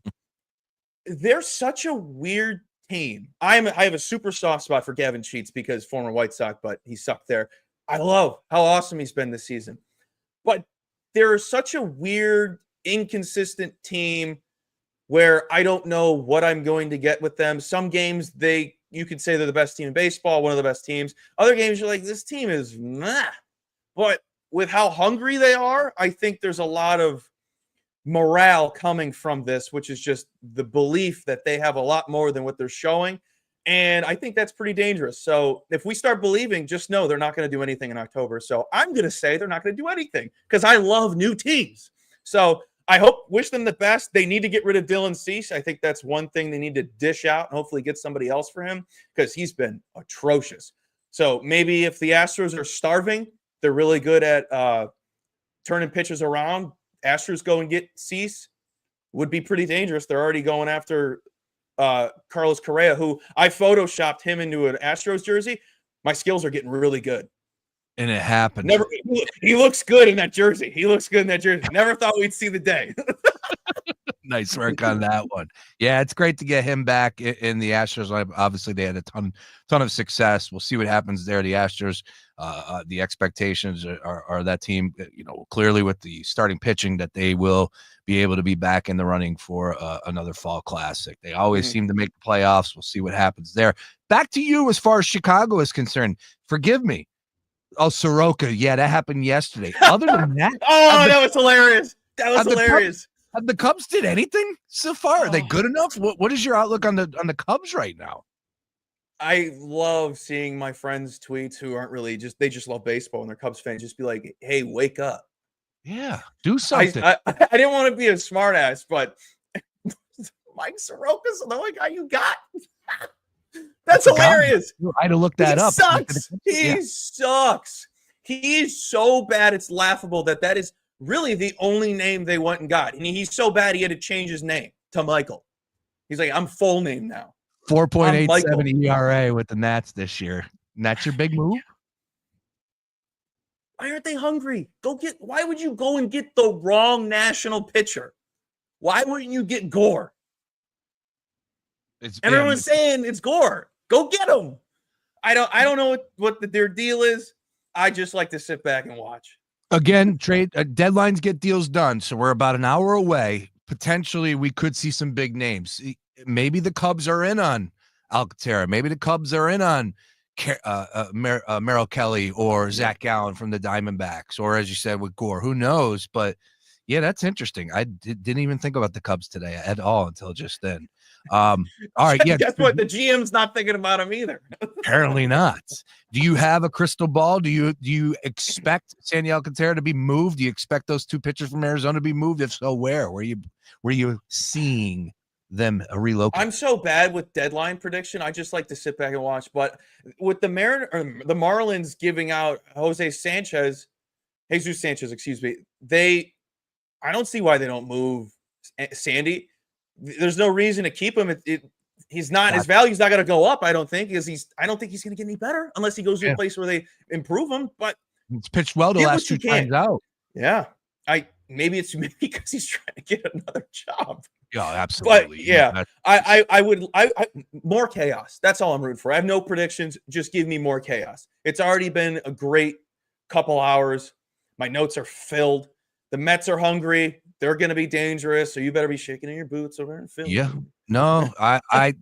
they're such a weird team. I have a super soft spot for Gavin Sheets because former White Sox, but he sucked there. I love how awesome he's been this season. But they're such a weird, inconsistent team where I don't know what I'm going to get with them. Some games you could say they're the best team in baseball, one of the best teams. Other games, you're like, this team is meh. But with how hungry they are, I think there's a lot of morale coming from this, which is just the belief that they have a lot more than what they're showing. And I think that's pretty dangerous. So if we start believing, just know they're not going to do anything in October. So I'm going to say they're not going to do anything because I love new teams. So I wish them the best. They need to get rid of Dylan Cease. I think that's one thing they need to dish out and hopefully get somebody else for him because he's been atrocious. So maybe if the Astros are starving, they're really good at turning pitches around. Astros go and get Cease, would be pretty dangerous. They're already going after Carlos Correa, who I photoshopped him into an Astros jersey. My skills are getting really good. And it happened. He looks good in that jersey. Never thought we'd see the day. Nice work on that one. Yeah, it's great to get him back in the Astros. Obviously, they had a ton of success. We'll see what happens there. The Astros, the expectations are that team, clearly with the starting pitching, that they will be able to be back in the running for another fall classic. They always seem to make the playoffs. We'll see what happens there. Back to you as far as Chicago is concerned. Forgive me. Oh, Soroka. Yeah, that happened yesterday. Other than that. That was hilarious. Have the Cubs did anything so far? Are they good enough? What is your outlook on the Cubs right now? I love seeing my friends' tweets who aren't really they just love baseball and they're Cubs fans. Just be like, hey, wake up. Yeah, do something. I didn't want to be a smart ass, but Mike Soroka's the only guy you got. That's hilarious. I had to look that up. He sucks. He is so bad. It's laughable that is really the only name they went and got. And he's so bad he had to change his name to Michael. He's like, I'm full name now. 4.87 ERA with the Nats this year. And that's your big move? Why aren't they hungry? Why would you go and get the wrong national pitcher? Why wouldn't you get Gore? Everyone's saying it's Gore. Go get him. I don't know what their deal is. I just like to sit back and watch. Again, trade deadlines get deals done. So we're about an hour away. Potentially, we could see some big names. Maybe the Cubs are in on Alcantara. Maybe the Cubs are in on Merrill Kelly or Zach Gallen from the Diamondbacks, or as you said with Gore. Who knows? But yeah, that's interesting. I didn't even think about the Cubs today at all until just then. All right, yeah. Guess what? The GM's not thinking about him either. Apparently not. Do you have a crystal ball? Do you expect Sandy Alcantara to be moved? Do you expect those two pitchers from Arizona to be moved? If so, where? Were you seeing them relocate? I'm so bad with deadline prediction. I just like to sit back and watch. But with the Marlins giving out Jesus Sanchez, excuse me, I don't see why they don't move Sandy. There's no reason to keep him. He's not, his value's not going to go up. I don't think, because I don't think he's going to get any better unless he goes to a place where they improve him. But it's pitched well the last two times out. Yeah, maybe because he's trying to get another job. Yeah, absolutely. But yeah, I would more chaos. That's all I'm rooting for. I have no predictions. Just give me more chaos. It's already been a great couple hours. My notes are filled. The Mets are hungry. They're going to be dangerous, so you better be shaking in your boots over in Philly. Yeah, no, I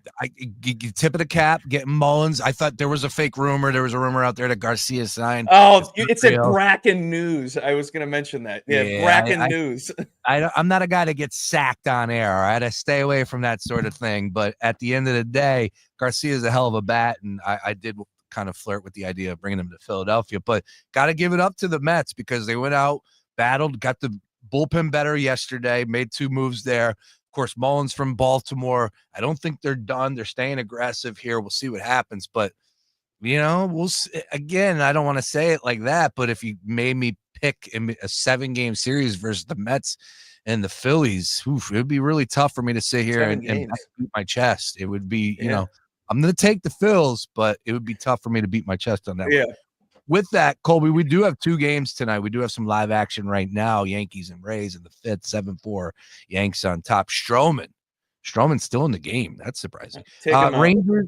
tip of the cap, getting Mullins. I thought there was a fake rumor. There was a rumor out there that Garcia signed. Oh, it said Bracken News. I was going to mention that. Yeah, Bracken News. I'm not a guy that gets sacked on air. All right, I stay away from that sort of thing. But at the end of the day, Garcia is a hell of a bat, and I did kind of flirt with the idea of bringing him to Philadelphia. But got to give it up to the Mets because they went out, battled, got the bullpen better yesterday, made two moves there. Of course, Mullins from Baltimore. I don't think they're done. They're staying aggressive here. We'll see what happens. But, we'll see. Again, I don't want to say it like that, but if you made me pick a 7-game series versus the Mets and the Phillies, it would be really tough for me to sit here and beat my chest. It would be, I'm going to take the Phils, but it would be tough for me to beat my chest on that one. With that, Colby, we do have 2 games tonight. We do have some live action right now. Yankees and Rays in the 5th, 7-4. Yanks on top. Stroman's still in the game. That's surprising. Rangers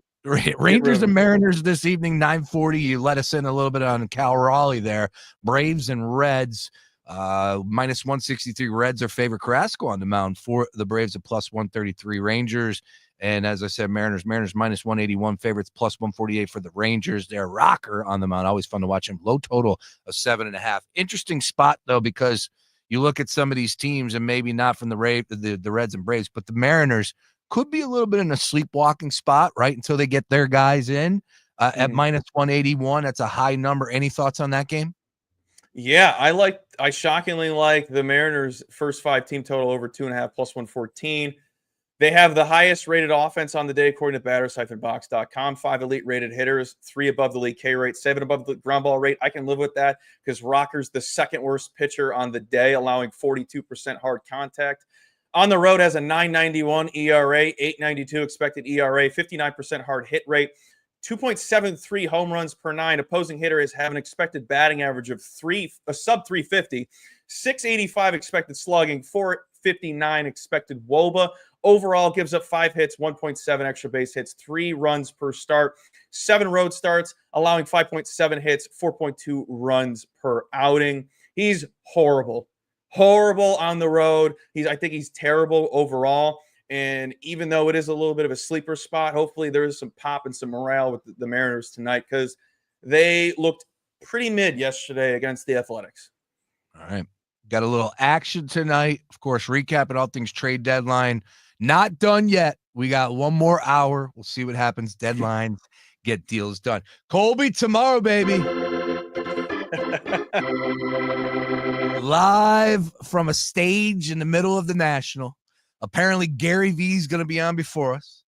and Mariners this evening, 9:40. You let us in a little bit on Cal Raleigh there. Braves and Reds, minus 163. Reds are favorite. Carrasco on the mound for the Braves at plus 133. Rangers. And as I said, Mariners minus 181 favorites, plus 148 for the Rangers. They're rocker on the mound. Always fun to watch him. Low total of 7.5. Interesting spot, though, because you look at some of these teams and maybe not from the Reds and Braves, but the Mariners could be a little bit in a sleepwalking spot, right, until they get their guys in at minus 181. That's a high number. Any thoughts on that game? Yeah, I shockingly like the Mariners' first 5 team total over 2.5 plus 114. They have the highest rated offense on the day, according to batters-box.com. 5 elite rated hitters, 3 above the league K rate, 7 above the ground ball rate. I can live with that because Rocker's the second worst pitcher on the day, allowing 42% hard contact. On the road has a 9.91 ERA, 8.92 expected ERA, 59% hard hit rate, 2.73 home runs per 9. Opposing hitter is have an expected batting average of sub 350, 685 expected slugging, 459 expected WOBA. Overall gives up 5 hits, 1.7 extra base hits, 3 runs per start, 7 road starts, allowing 5.7 hits, 4.2 runs per outing. He's horrible on the road. I think he's terrible overall. And even though it is a little bit of a sleeper spot, hopefully there is some pop and some morale with the Mariners tonight because they looked pretty mid yesterday against the Athletics. All right. Got a little action tonight. Of course, recapping all things trade deadline. Not done yet. We got 1 more hour. We'll see what happens. Deadlines get deals done. Colby, tomorrow, baby. Live from a stage in the middle of the National. Apparently, Gary V's going to be on before us.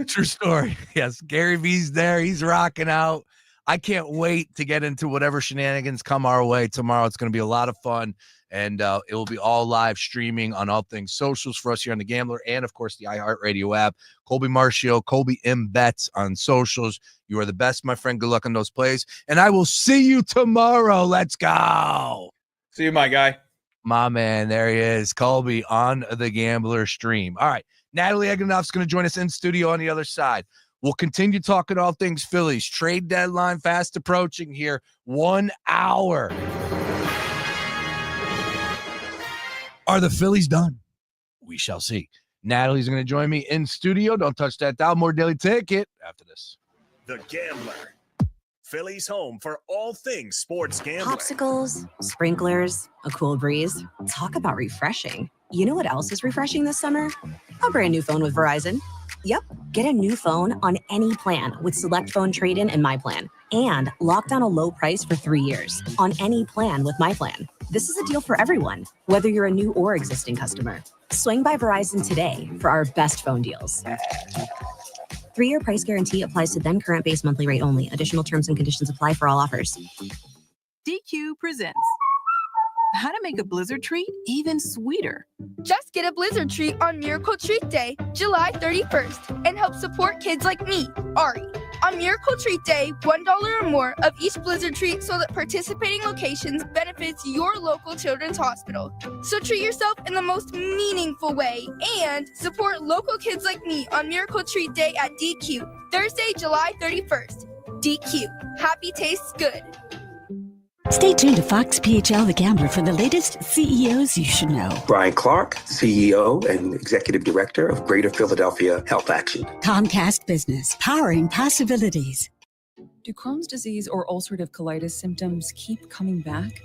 True story. Yes, Gary V's there. He's rocking out. I can't wait to get into whatever shenanigans come our way tomorrow. It's going to be a lot of fun. And it will be all live streaming on all things socials for us here on The Gambler and, of course, the iHeartRadio app. Colby Marcio, Colby M. Betts on socials. You are the best, my friend. Good luck on those plays. And I will see you tomorrow. Let's go. See you, my guy. My man, there he is. Colby on The Gambler stream. All right. Natalie Eganoff's going to join us in studio on the other side. We'll continue talking all things Phillies. Trade deadline fast approaching here. 1 hour. Are the Phillies done? We shall see. Natalie's going to join me in studio. Don't touch that dial. More Daily Ticket after this. The Gambler. Phillies home for all things sports gambling. Popsicles, sprinklers, a cool breeze. Talk about refreshing. You know what else is refreshing this summer? A brand new phone with Verizon. Yep, get a new phone on any plan with Select Phone Trade-In and My Plan. And lock down a low price for 3 years on any plan with My Plan. This is a deal for everyone, whether you're a new or existing customer. Swing by Verizon today for our best phone deals. 3-year price guarantee applies to then current base monthly rate only. Additional terms and conditions apply for all offers. DQ presents how to make a Blizzard treat even sweeter. Just get a Blizzard treat on Miracle Treat Day, July 31st, and help support kids like me, Ari. On Miracle Treat Day, $1 or more of each Blizzard treat sold at participating locations benefits your local children's hospital. So treat yourself in the most meaningful way and support local kids like me on Miracle Treat Day at DQ, Thursday, July 31st. DQ, happy tastes good. Stay tuned to Fox PHL The Gambler for the latest CEOs you should know. Brian Clark, CEO and Executive Director of Greater Philadelphia Health Action. Comcast Business, powering possibilities. Do Crohn's disease or ulcerative colitis symptoms keep coming back?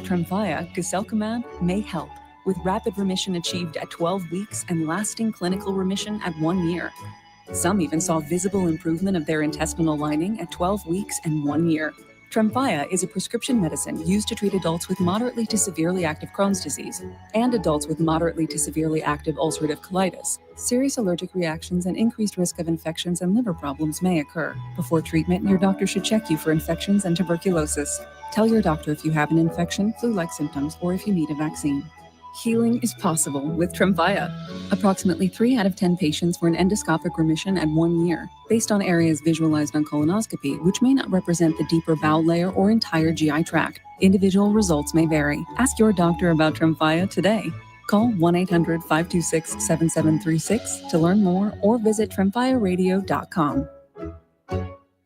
Tremfya, guselkumab, may help, with rapid remission achieved at 12 weeks and lasting clinical remission at 1 year. Some even saw visible improvement of their intestinal lining at 12 weeks and 1 year. Tremfya is a prescription medicine used to treat adults with moderately to severely active Crohn's disease and adults with moderately to severely active ulcerative colitis. Serious allergic reactions and increased risk of infections and liver problems may occur. Before treatment, your doctor should check you for infections and tuberculosis. Tell your doctor if you have an infection, flu-like symptoms, or if you need a vaccine. Healing is possible with Tremfya. Approximately 3 out of 10 patients were in endoscopic remission at 1 year, based on areas visualized on colonoscopy, which may not represent the deeper bowel layer or entire GI tract. Individual results may vary. Ask your doctor about Tremfya today. Call 1-800-526-7736 to learn more or visit tremfyaradio.com.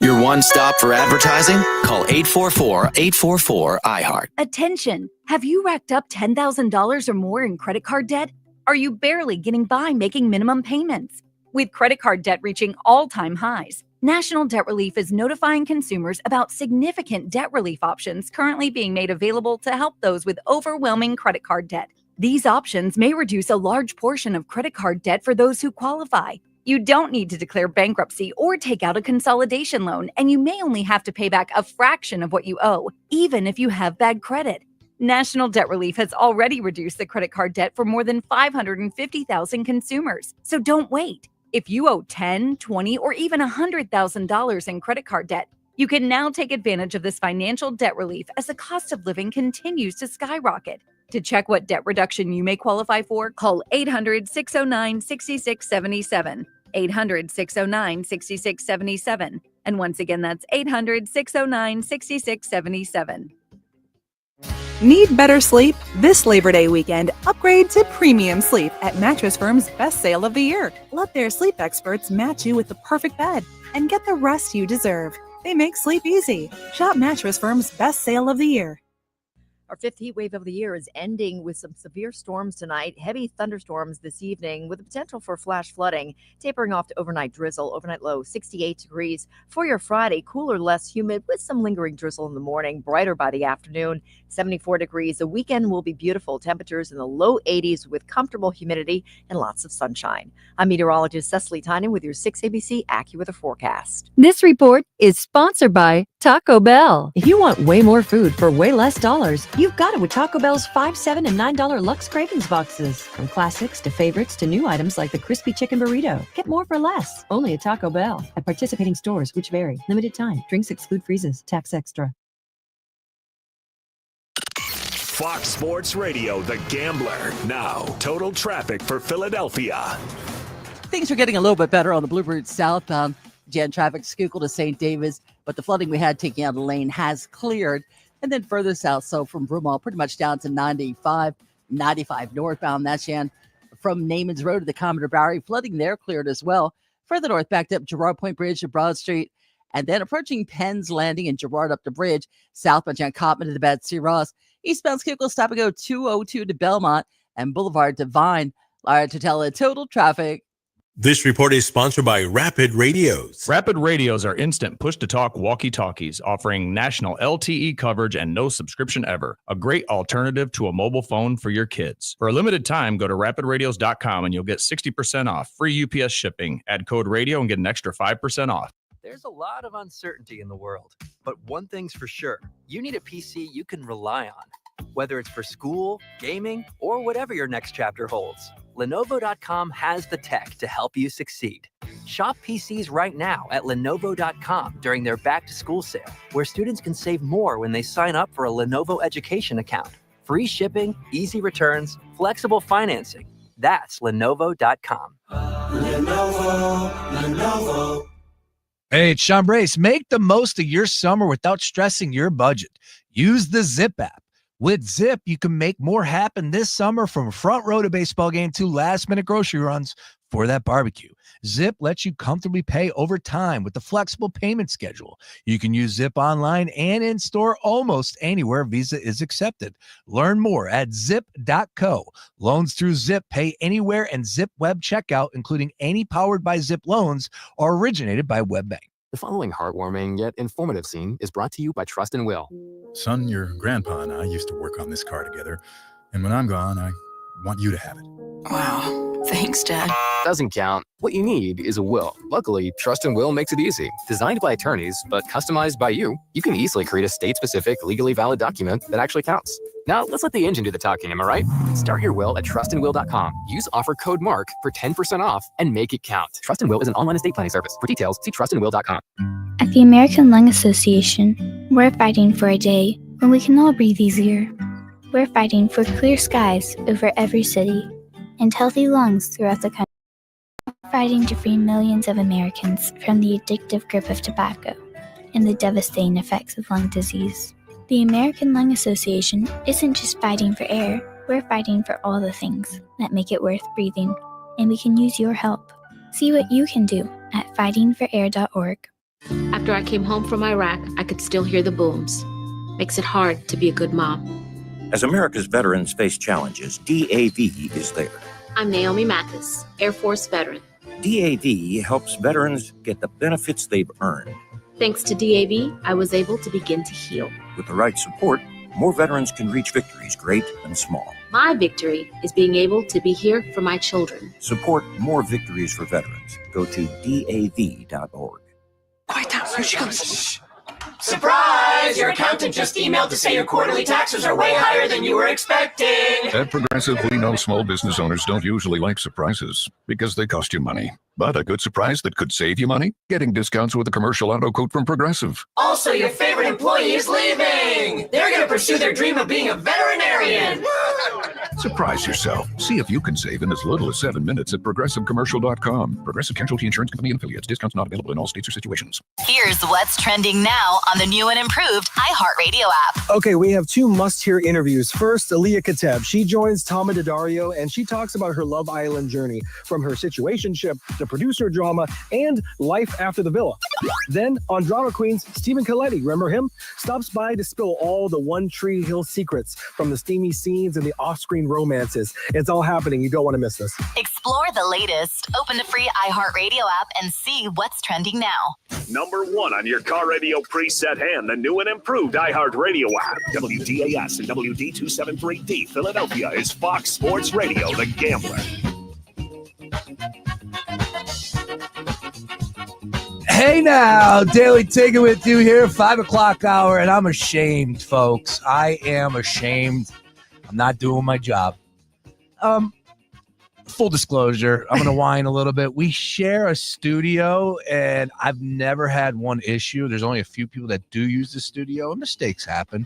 Your one stop for advertising? Call 844-844-iHeart. Attention! Have you racked up $10,000 or more in credit card debt? Are you barely getting by making minimum payments? With credit card debt reaching all-time highs, National Debt Relief is notifying consumers about significant debt relief options currently being made available to help those with overwhelming credit card debt. These options may reduce a large portion of credit card debt for those who qualify. You don't need to declare bankruptcy or take out a consolidation loan, and you may only have to pay back a fraction of what you owe, even if you have bad credit. National Debt Relief has already reduced the credit card debt for more than 550,000 consumers. So don't wait. If you owe $10,000, $20,000, or even $100,000 in credit card debt, you can now take advantage of this financial debt relief as the cost of living continues to skyrocket. To check what debt reduction you may qualify for, call 800-609-6677. 800-609-6677. And once again, that's 800-609-6677. Need better sleep? This Labor Day weekend, upgrade to premium sleep at Mattress Firm's best sale of the year. Let their sleep experts match you with the perfect bed and get the rest you deserve. They make sleep easy. Shop Mattress Firm's best sale of the year. Our fifth heat wave of the year is ending with some severe storms tonight, heavy thunderstorms this evening with the potential for flash flooding, tapering off to overnight drizzle, overnight low 68 degrees. For your Friday, cooler, less humid with some lingering drizzle in the morning, brighter by the afternoon, 74 degrees. The weekend will be beautiful, temperatures in the low 80s with comfortable humidity and lots of sunshine. I'm meteorologist Cecily Tynan with your 6ABC AccuWeather forecast. This report is sponsored by Taco Bell. If you want way more food for way less dollars, you've got it with Taco Bell's $5, $7, and $9 Lux Cravings boxes. From classics to favorites to new items like the crispy chicken burrito. Get more for less. Only at Taco Bell. At participating stores, which vary. Limited time. Drinks exclude freezes. Tax extra. Fox Sports Radio, The Gambler. Now, total traffic for Philadelphia. Things are getting a little bit better on the Blue Route southbound. Jan traffic, Schuylkill to St. Davis, but the flooding we had taking out the lane has cleared. And then further south, so from Broomall, pretty much down to 95 northbound. That's Jan from Naaman's Road to the Commodore Barry. Flooding there cleared as well. Further north, backed up Girard Point Bridge to Broad Street, and then approaching Penn's Landing and Girard up the bridge. Southbound Jan Cotman to the Betsy Ross. Eastbound Schuylkill stop and go 202 to Belmont and Boulevard to Vine. Lara Tutela, total traffic. This report is sponsored by Rapid Radios. Rapid Radios are instant push-to-talk walkie-talkies offering national LTE coverage and no subscription ever. A great alternative to a mobile phone for your kids. For a limited time, go to rapidradios.com and you'll get 60% off. Free UPS shipping. Add code radio and get an extra 5% off. There's a lot of uncertainty in the world, but one thing's for sure. You need a PC you can rely on. Whether it's for school, gaming, or whatever your next chapter holds, Lenovo.com has the tech to help you succeed. Shop PCs right now at Lenovo.com during their back-to-school sale, where students can save more when they sign up for a Lenovo education account. Free shipping, easy returns, flexible financing. That's Lenovo.com. Lenovo. Hey, it's Sean Brace. Make the most of your summer without stressing your budget. Use the Zip app. With Zip, you can make more happen this summer, from front row to baseball game to last-minute grocery runs for that barbecue. Zip lets you comfortably pay over time with the flexible payment schedule. You can use Zip online and in-store almost anywhere Visa is accepted. Learn more at zip.co. Loans through Zip pay anywhere, and Zip web checkout, including any powered by Zip loans, are originated by WebBank. The following heartwarming yet informative scene is brought to you by Trust and Will. Son, your grandpa and I used to work on this car together, and when I'm gone, I want you to have it. Wow. Thanks, Dad. Doesn't count. What you need is a will. Luckily, Trust and Will makes it easy. Designed by attorneys, but customized by you, you can easily create a state-specific, legally valid document that actually counts. Now, let's let the engine do the talking, am I right? Start your will at trustandwill.com. Use offer code MARK for 10% off and make it count. Trust and Will is an online estate planning service. For details, see trustandwill.com. At the American Lung Association, we're fighting for a day when we can all breathe easier. We're fighting for clear skies over every city and healthy lungs throughout the country. We're fighting to free millions of Americans from the addictive grip of tobacco and the devastating effects of lung disease. The American Lung Association isn't just fighting for air, we're fighting for all the things that make it worth breathing, and we can use your help. See what you can do at fightingforair.org. After I came home from Iraq, I could still hear the booms. Makes it hard to be a good mom. As America's veterans face challenges, DAV is there. I'm Naomi Mathis, Air Force veteran. DAV helps veterans get the benefits they've earned. Thanks to DAV, I was able to begin to heal. With the right support, more veterans can reach victories, great and small. My victory is being able to be here for my children. Support more victories for veterans. Go to DAV.org. Quiet down, here she comes. Surprise! Your accountant just emailed to say your quarterly taxes are way higher than you were expecting. At Progressive, we know small business owners don't usually like surprises because they cost you money. But a good surprise that could save you money? Getting discounts with a commercial auto quote from Progressive. Also, your favorite employee is leaving. They're going to pursue their dream of being a veterinarian. Surprise yourself. See if you can save in as little as 7 minutes at ProgressiveCommercial.com. Progressive Casualty Insurance Company and affiliates. Discounts not available in all states or situations. Here's what's trending now on the new and improved iHeartRadio app. Okay, we have two must-hear interviews. First, Aaliyah Kateb. She joins Tama Daddario, and she talks about her Love Island journey, from her situationship to producer drama and life after the villa. Then, on Drama Queens, Stephen Colletti, remember him? Stops by to spill all the One Tree Hill secrets, from the steamy scenes and the off-screen romances. It's all happening. You don't want to miss this. Explore the latest. Open the free iHeartRadio app and see what's trending now. Number 1 on your car radio preset and the new and improved iHeartRadio app. WDAS and WD273D Philadelphia is Fox Sports Radio, The Gambler. Hey now, Daily Ticket with you here, 5 o'clock hour, and I'm ashamed, folks. I am ashamed. I'm not doing my job. Full disclosure, I'm going to whine a little bit. We share a studio, and I've never had one issue. There's only a few people that do use the studio, and mistakes happen.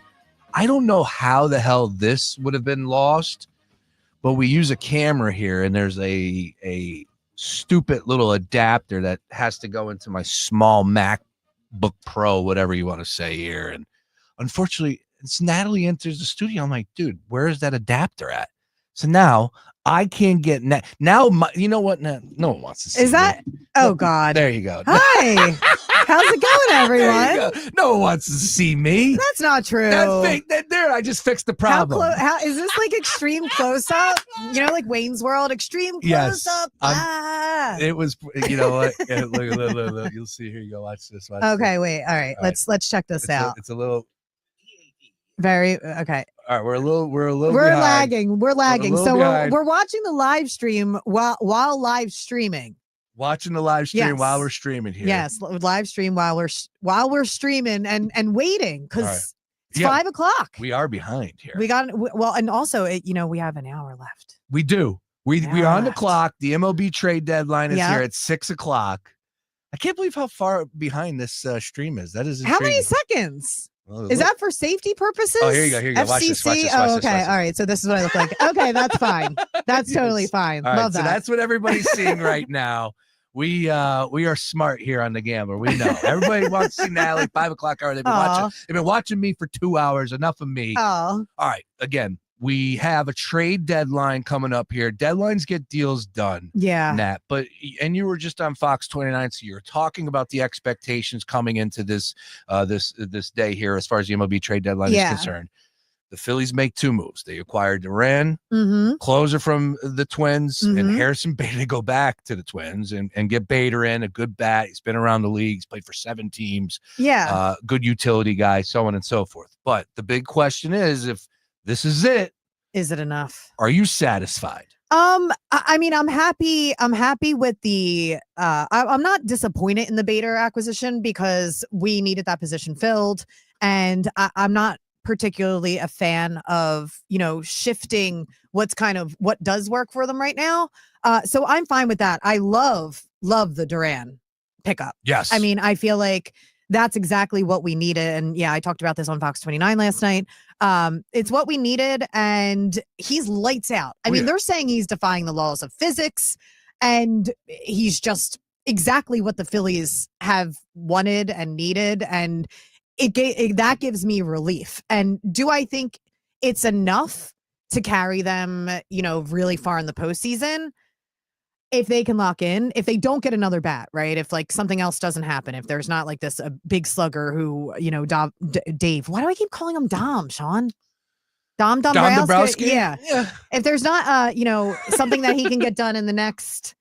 I don't know how the hell this would have been lost, but we use a camera here, and there's a stupid little adapter that has to go into my small MacBook Pro, whatever you want to say here. And unfortunately, it's Natalie enters the studio. I'm like, dude, where is that adapter at? So now I can't get now. You know what? No one wants to see. Is that? Me. Oh God! There you go. Hi. How's it going, everyone? No one wants to see me. That's not true. That's fake. There, I just fixed the problem. How is this like extreme close up? You know, like Wayne's World, extreme close up. It was. You know what? Look. You'll see. Here you go. Watch this. Okay, wait. All right. Let's check this out. It's a little. Very okay. All right, we're behind. lagging. We're lagging. So behind. we're watching the live stream while live streaming. Watching the live stream while we're streaming here. Yes, live stream while we're streaming and waiting because it's 5 o'clock. We are behind here. We got and also we have an hour left. We do. We're on the clock. The MLB trade deadline is here at 6 o'clock. I can't believe how far behind this stream is. That is intriguing. How many seconds? Is that for safety purposes? Oh, here you go. Here you go. Watch this. Okay. All right. So this is what I look like. Okay, that's fine. That's totally fine. All Love that. So that's what everybody's seeing right now. We are smart here on The Gambler. We know everybody wants to see Natalie 5 o'clock hour. They've been watching me for 2 hours. Enough of me. Oh. All right. Again, we have a trade deadline coming up here. Deadlines get deals done. Yeah. Nat. And you were just on Fox 29, so you're talking about the expectations coming into this this day here as far as the MLB trade deadline is concerned. The Phillies make 2 moves. They acquired Duran, closer from the Twins, and Harrison Bader to go back to the Twins and get Bader in, a good bat. He's been around the league. He's played for 7 teams. Yeah. Good utility guy, so on and so forth. But the big question is, if this is it, is it enough? Are you satisfied? I mean, I'm happy with the I'm not disappointed in the Bader acquisition because we needed that position filled, and I'm not particularly a fan of shifting what does work for them right now. So I'm fine with that. I love the Duran pickup. Yes. I mean, I feel like that's exactly what we needed. And I talked about this on Fox 29 last night. It's what we needed, and he's lights out. I mean, they're saying he's defying the laws of physics, and he's just exactly what the Phillies have wanted and needed, and that gives me relief. And do I think it's enough to carry them, really far in the postseason? If they can lock in, if they don't get another bat, right? If something else doesn't happen, if there's not this a big slugger who, Dave, why do I keep calling him Dom, Sean? Dom Dombrowski? Yeah. If there's not, something that he can get done in the next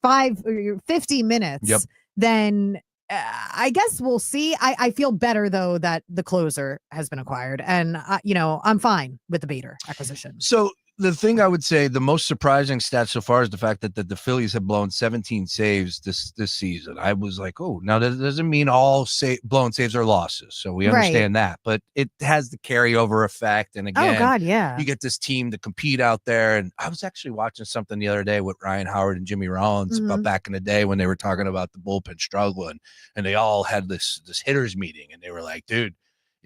50 minutes, then I guess we'll see. I feel better though that the closer has been acquired, and I'm fine with the Bader acquisition. So the thing I would say, the most surprising stat so far is the fact that the Phillies have blown 17 saves this season. I was like, oh, now that doesn't mean all blown saves are losses. So we understand that, but it has the carryover effect. And again, oh God, yeah, you get this team to compete out there. And I was actually watching something the other day with Ryan Howard and Jimmy Rollins about back in the day when they were talking about the bullpen struggling, and they all had this hitters meeting, and they were like, dude,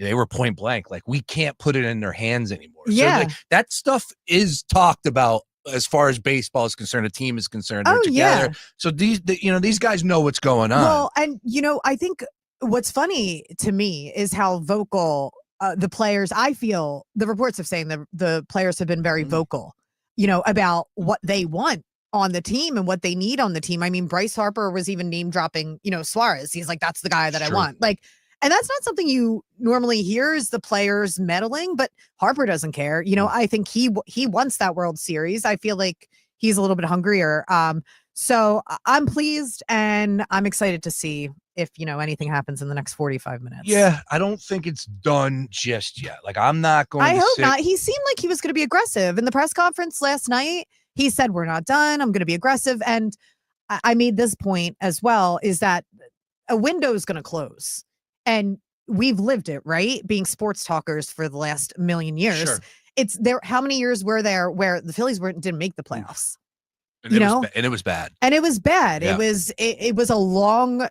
they were point blank, like, we can't put it in their hands anymore. Yeah. So that stuff is talked about as far as baseball is concerned, a team is concerned. They're together. Yeah. So these guys know what's going on. Well, and I think what's funny to me is how vocal the players, I feel the reports have saying that the players have been very vocal, about what they want on the team and what they need on the team. I mean, Bryce Harper was even name dropping, Suarez. He's like, that's the guy that I want. And that's not something you normally hear, is the players meddling, but Harper doesn't care. I think he wants that World Series. I feel like he's a little bit hungrier. So I'm pleased, and I'm excited to see if, anything happens in the next 45 minutes. Yeah, I don't think it's done just yet. I'm not going to I hope not. He seemed like he was going to be aggressive. In the press conference last night, he said, we're not done. I'm going to be aggressive. And I made this point as well, is that a window is going to close. And we've lived it, right? Being sports talkers for the last million years. Sure. It's there. How many years were there where the Phillies didn't make the playoffs? And it was bad. And it was bad. Yeah. It was a long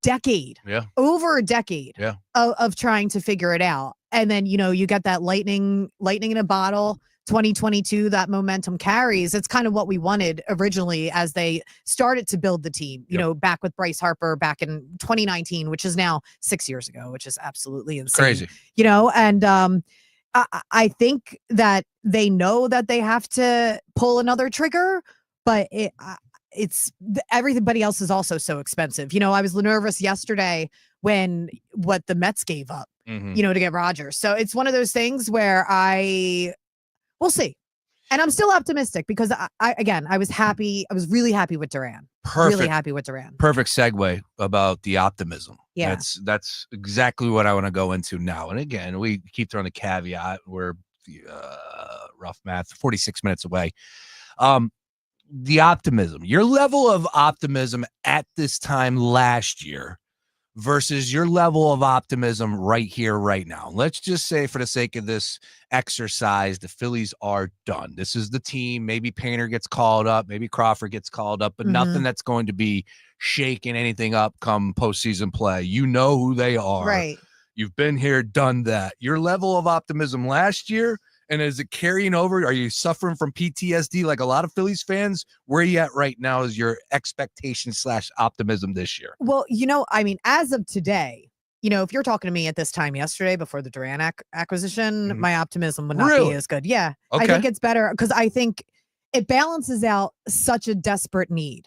decade. Yeah. Over a decade. Yeah. Of trying to figure it out. And then, you get that lightning in a bottle. 2022, that momentum carries. It's kind of what we wanted originally as they started to build the team, back with Bryce Harper back in 2019, which is now 6 years ago, which is absolutely insane. Crazy. And I think that they know that they have to pull another trigger, but everybody else is also so expensive. I was nervous yesterday when what the Mets gave up, to get Rodgers. So it's one of those things where we'll see. And I'm still optimistic because I was happy. I was really happy with Duran. Perfect. Really happy with Duran. Perfect segue about the optimism. Yeah. That's exactly what I want to go into now. And again, we keep throwing the caveat. We're rough math, 46 minutes away. The optimism, your level of optimism at this time last year versus your level of optimism right here, right now. Let's just say, for the sake of this exercise, the Phillies are done. This is the team. Maybe Painter gets called up. Maybe Crawford gets called up, but nothing that's going to be shaking anything up come postseason play. You know who they are. Right. You've been here, done that. Your level of optimism last year, and is it carrying over? Are you suffering from PTSD like a lot of Phillies fans? Where are you at right now is your expectation / optimism this year? Well, as of today, if you're talking to me at this time yesterday before the Duran acquisition, my optimism would not be as good. Yeah. Okay. I think it's better because I think it balances out such a desperate need,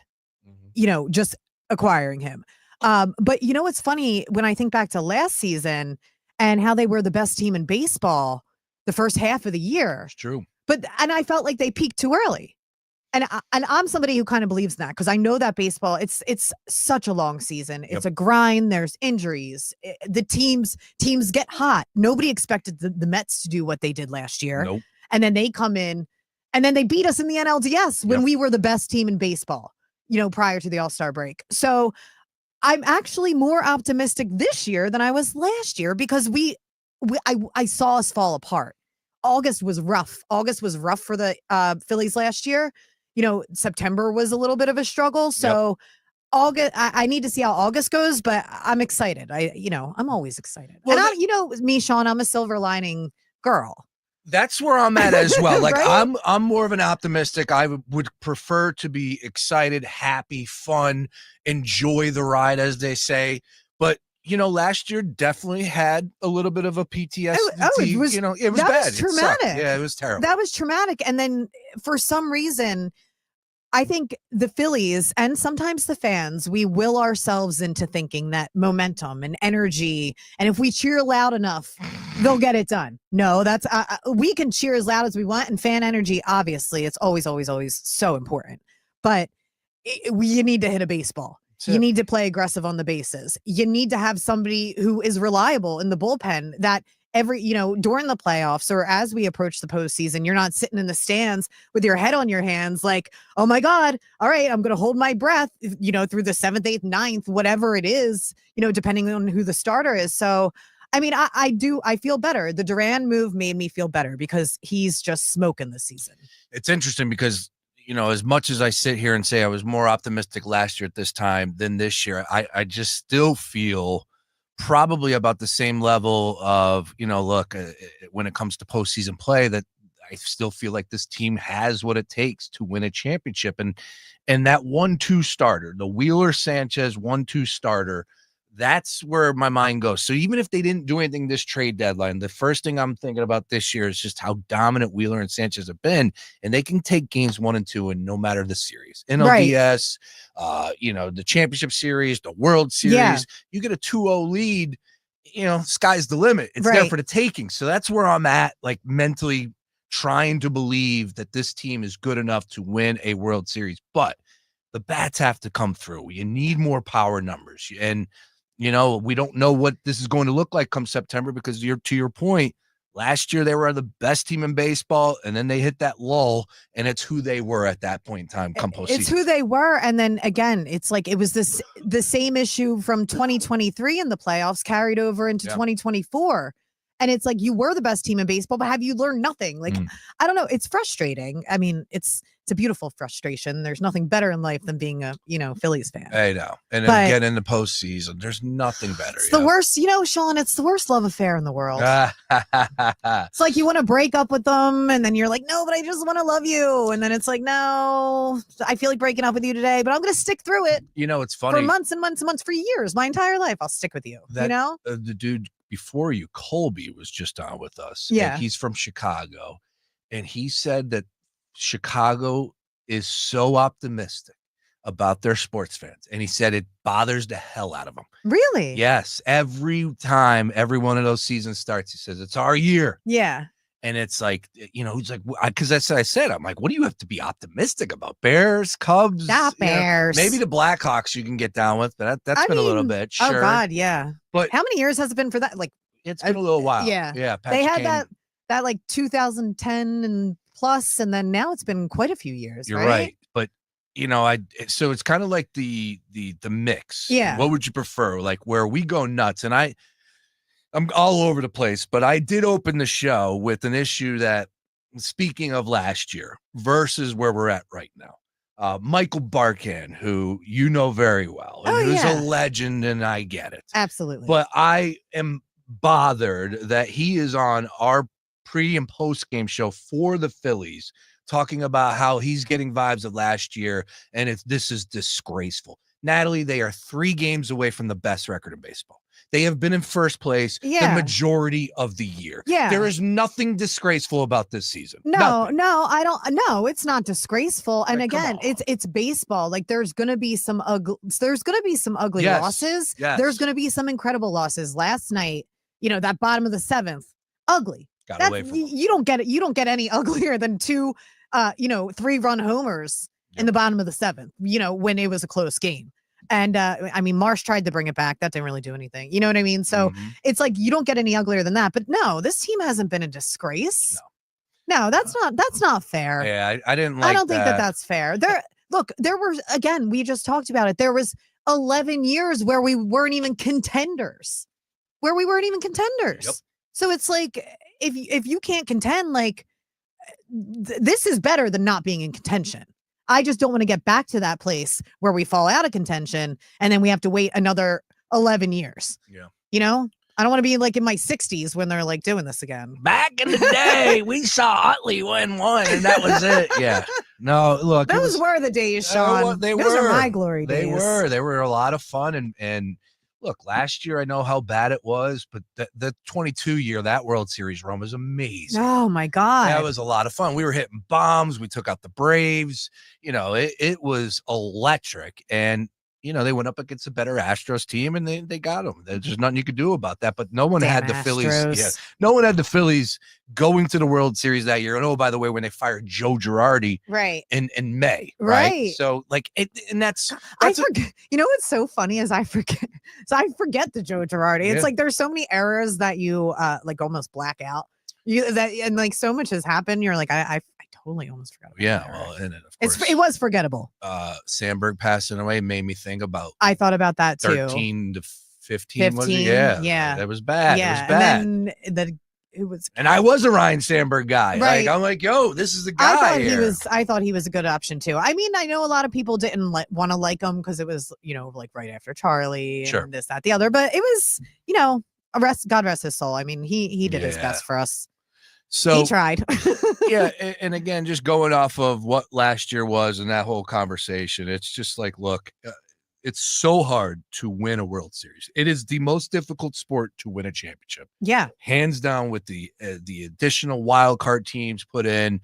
just acquiring him. But it's funny when I think back to last season and how they were the best team in baseball the first half of the year. It's true. And I felt like they peaked too early. And I'm somebody who kind of believes in that because I know that baseball, it's such a long season. It's a grind. There's injuries. The teams get hot. Nobody expected the Mets to do what they did last year. Nope. And then they come in and then they beat us in the NLDS when we were the best team in baseball, prior to the All-Star break. So I'm actually more optimistic this year than I was last year because I saw us fall apart. August was rough. August was rough for the Phillies last year. September was a little bit of a struggle. So August, I need to see how August goes, but I'm excited. I'm always excited. Well, and me, Sean, I'm a silver lining girl. That's where I'm at as well. Like Right? I'm more of an optimistic. I would prefer to be excited, happy, fun, enjoy the ride, as they say. But last year definitely had a little bit of a PTSD. It was bad. Was traumatic. Yeah, it was terrible. That was traumatic. And then for some reason, I think the Phillies and sometimes the fans, we will ourselves into thinking that momentum and energy, and if we cheer loud enough, they'll get it done. No, that's we can cheer as loud as we want, and fan energy, obviously, it's always, always, always so important. But you need to hit a baseball. You need to play aggressive on the bases. You need to have somebody who is reliable in the bullpen that during the playoffs or as we approach the postseason, you're not sitting in the stands with your head on your hands like, oh my God, all right, I'm going to hold my breath, through the 7th, 8th, 9th, whatever it is, depending on who the starter is. So, I feel better. The Duran move made me feel better because he's just smoking this season. It's interesting because as much as I sit here and say I was more optimistic last year at this time than this year, I just still feel probably about the same level of, look, when it comes to postseason play, that I still feel like this team has what it takes to win a championship. And that 1-2 starter, the Wheeler Sanchez 1-2 starter, that's where my mind goes. So even if they didn't do anything this trade deadline, the first thing I'm thinking about this year is just how dominant Wheeler and Sanchez have been, and they can take games 1 and 2 and no matter the series, NLDS, the championship series, the World Series, you get a 2-0 lead, sky's the limit. It's there for the taking. So that's where I'm at, like mentally trying to believe that this team is good enough to win a World Series, but the bats have to come through. You need more power numbers. And we don't know what this is going to look like come September because to your point, last year they were the best team in baseball, and then they hit that lull, and it's who they were at that point in time come postseason. It's who they were, and then again, it's like it was the same issue from 2023 in the playoffs carried over into 2024. And it's like, you were the best team in baseball, but have you learned nothing? Like, I don't know. It's frustrating. I mean, it's a beautiful frustration. There's nothing better in life than being a, Phillies fan. I know. And then get in the postseason. There's nothing better. It's the worst, Sean, it's the worst love affair in the world. It's like you want to break up with them, and then you're like, no, but I just want to love you. And then it's like, no, I feel like breaking up with you today, but I'm going to stick through it. It's funny. For months and months and months, for years, my entire life, I'll stick with you. The dude before you, Colby, was just on with us. Yeah. And he's from Chicago. And he said that Chicago is so optimistic about their sports fans. And he said it bothers the hell out of them. Really? Yes. Every time, every one of those seasons starts, he says, it's our year. Yeah. And it's like, he's like, because I said, I'm like, what do you have to be optimistic about? Bears, Cubs? Not Bears. Maybe the Blackhawks you can get down with, but that's been a little bit. Sure. Oh, God, yeah. But how many years has it been for that? Like, it's been a little while. Yeah. Yeah. They had that like 2010 and plus, and then now it's been quite a few years. You're right. But, so it's kind of like the mix. Yeah. What would you prefer? Like where we go nuts, and I'm all over the place, but I did open the show with an issue that, speaking of last year versus where we're at right now, Michael Barkan, who you know very well, and who's a legend, and I get it. Absolutely. But I am bothered that he is on our pre and post game show for the Phillies talking about how he's getting vibes of last year, and this is disgraceful. Natalie, they are 3 games away from the best record in baseball. They have been in first place the majority of the year. Yeah. There is nothing disgraceful about this season. No, Nothing. I don't. No, it's not disgraceful. And again, it's baseball. Like there's going to be some ugly losses. Yes. There's going to be some incredible losses. Last night, that bottom of the 7th, ugly. Got away from you don't get it. You don't get any uglier than 2 3-run homers in the bottom of the 7th, when it was a close game. And Marsh tried to bring it back. That didn't really do anything. You know what I mean? So it's like, you don't get any uglier than that. But no, this team hasn't been a disgrace. No, that's not fair. Yeah, I didn't I don't think that's fair. There were, again, we just talked about it. There was 11 years where we weren't even contenders. Yep. So it's like, if you can't contend, like, this is better than not being in contention. I just don't want to get back to that place where we fall out of contention and then we have to wait another 11 years. Yeah. I don't want to be like in my 60s when they're like doing this again. Back in the day, we saw Utley win one, and that was it. Yeah. No, look. Those were the days, Sean. Those are my glory days. They were a lot of fun. And look, last year, I know how bad it was, but the 22 year, that World Series run was amazing. Oh, my God. That was a lot of fun. We were hitting bombs. We took out the Braves. It was electric. And, they went up against a better Astros team, and they got them. There's nothing you could do about that. But no one had the Phillies. Yeah, no one had the Phillies going to the World Series that year. And by the way, when they fired Joe Girardi in May. Right. So and that's I forget. What's so funny is I forget. So I forget the Joe Girardi. It's like there's so many eras that you almost black out. And so much has happened. You're like, I totally almost forgot about that. Well, and then of course it was forgettable. Sandberg passing away made me think about I thought about that too. 13 to 15 was it? Yeah. That was bad. Yeah. It was bad. And then it was And I was a Ryan Sandberg guy. Right. I'm like, yo, this is the guy. I thought he was a good option too. I mean, I know a lot of people didn't want to like him because it was, like right after Charlie and this, that, the other. But it was, God rest his soul. I mean, he did his best for us. So he tried. Yeah. And again, just going off of what last year was and that whole conversation, it's just like, look, it's so hard to win a World Series. It is the most difficult sport to win a championship. Yeah. Hands down, with the additional wild card teams put in.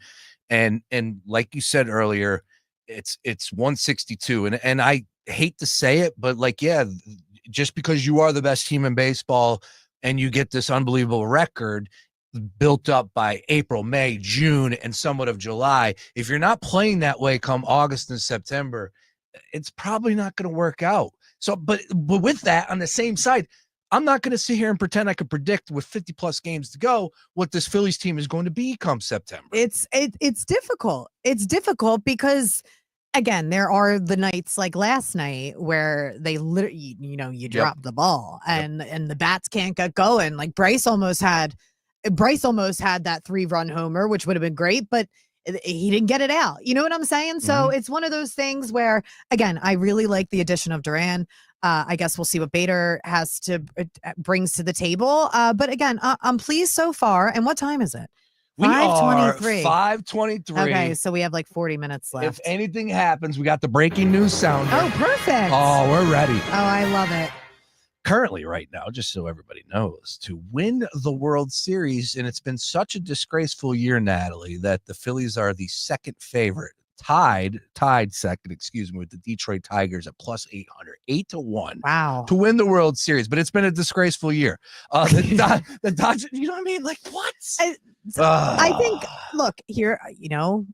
And like you said earlier, it's 162. And I hate to say it, but just because you are the best team in baseball and you get this unbelievable record built up by April, May, June, and somewhat of July, if you're not playing that way come August and September, it's probably not going to work out. So, but with that, on the same side, I'm not going to sit here and pretend I could predict with 50 plus games to go what this Phillies team is going to be come September. It's difficult. It's difficult because again, there are the nights like last night where they literally, you drop the ball and the bats can't get going. Like Bryce almost had that 3-run homer, which would have been great, but he didn't get it out. You know what I'm saying? So it's one of those things where, again, I really like the addition of Duran. I guess we'll see what Bader brings to the table. But again, I'm pleased so far. And what time is it? We are 5:23. 5:23. Okay, so we have like 40 minutes left. If anything happens, we got the breaking news sounder. Oh, perfect. Oh, we're ready. Oh, I love it. Currently, right now, just so everybody knows, to win the World Series, and it's been such a disgraceful year, Natalie, that the Phillies are the second favorite, tied second, with the Detroit Tigers at plus 800, 8-1. Wow. To win the World Series, but it's been a disgraceful year. The Dodgers, you know what I mean? Like, what? I think, look, here,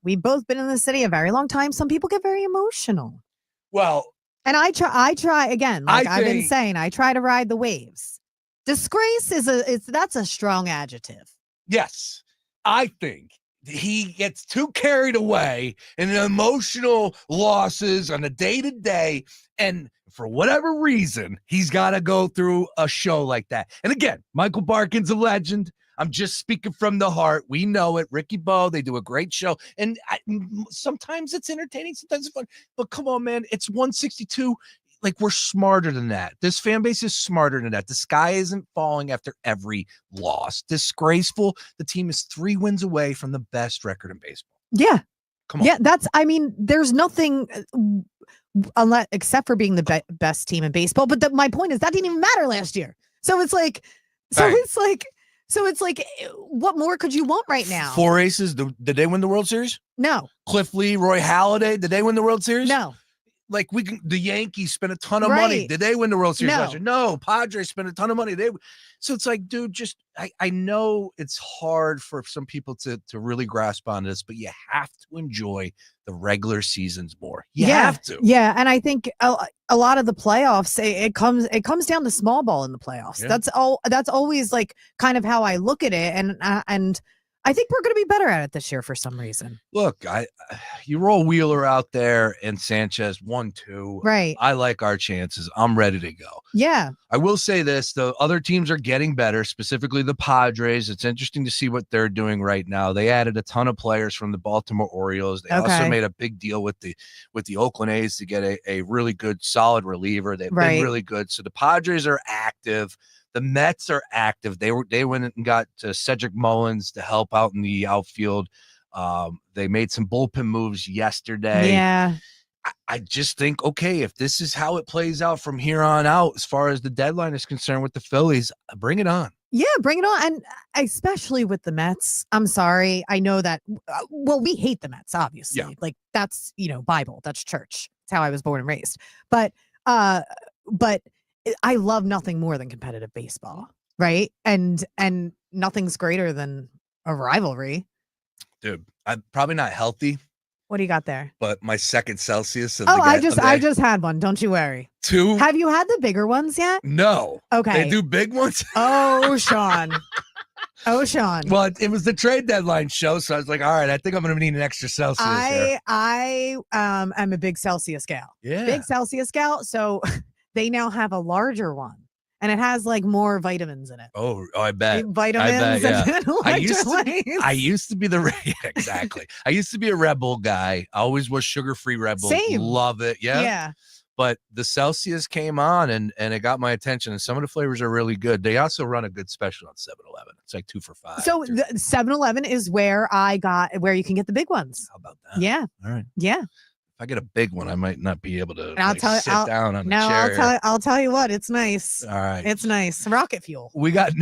we've both been in the city a very long time. Some people get very emotional. Well, and I try again, like I've been saying, I try to ride the waves. Disgrace that's a strong adjective. Yes. I think he gets too carried away in the emotional losses on a day-to-day, and for whatever reason, he's got to go through a show like that. And again, Michael Barkin's a legend. I'm just speaking from the heart. We know it. Ricky Bo, they do a great show. And sometimes it's entertaining, sometimes it's fun. But come on, man, it's 162. Like, we're smarter than that. This fan base is smarter than that. The sky isn't falling after every loss. Disgraceful. The team is 3 wins away from the best record in baseball. Yeah. Come on. Yeah, there's nothing except for being the best team in baseball. But my point is that didn't even matter last year. So it's like, what more could you want right now? 4 aces. Did they win the World Series? No. Cliff Lee, Roy Halladay, did they win the World Series? No. Like, the Yankees spent a ton of money. Did they win the World Series last year? No. Padres spent a ton of money. So it's like, dude, I know it's hard for some people to really grasp on this, but you have to enjoy the regular seasons more. You have to. Yeah, and I think a lot of the playoffs, it comes down to small ball in the playoffs. Yeah. That's always like kind of how I look at it, and I think we're going to be better at it this year for some reason. Look, you roll Wheeler out there and Sanchez 1-2. Right. I like our chances. I'm ready to go. Yeah. I will say this, the other teams are getting better, specifically the Padres. It's interesting to see what they're doing right now. They added a ton of players from the Baltimore Orioles. They also made a big deal with the Oakland A's to get a really good, solid reliever. They've been really good. So the Padres are active. The Mets are active. They went and got Cedric Mullins to help out in the outfield. They made some bullpen moves yesterday. Yeah. I just think, okay, if this is how it plays out from here on out, as far as the deadline is concerned with the Phillies, bring it on. Yeah, bring it on. And especially with the Mets. I'm sorry. I know that, we hate the Mets, obviously. Yeah. Like, that's, Bible. That's church. That's how I was born and raised. But I love nothing more than competitive baseball, right? And nothing's greater than a rivalry. Dude, I'm probably not healthy. What do you got there? But my second Celsius. I just had one. Don't you worry. 2. Have you had the bigger ones yet? No. Okay. They do big ones? Oh, Sean. Well, it was the trade deadline show, so I was like, all right, I think I'm going to need an extra Celsius. I am a big Celsius gal. Yeah. Big Celsius gal. So they now have a larger one. And it has like more vitamins in it. Oh, I bet. Vitamins and electrolytes. I used to be exactly. I used to be a Red Bull guy. I always was sugar-free Red Bull. Same. Love it. Yeah. Yeah. But the Celsius came on and it got my attention. And some of the flavors are really good. They also run a good special on 7-Eleven. It's like 2 for $5. So the 7-Eleven is where you can get the big ones. How about that? Yeah. All right. Yeah. If I get a big one, I might not be able to sit down on the chair. I'll tell you what, it's nice. All right. It's nice. Rocket fuel. We got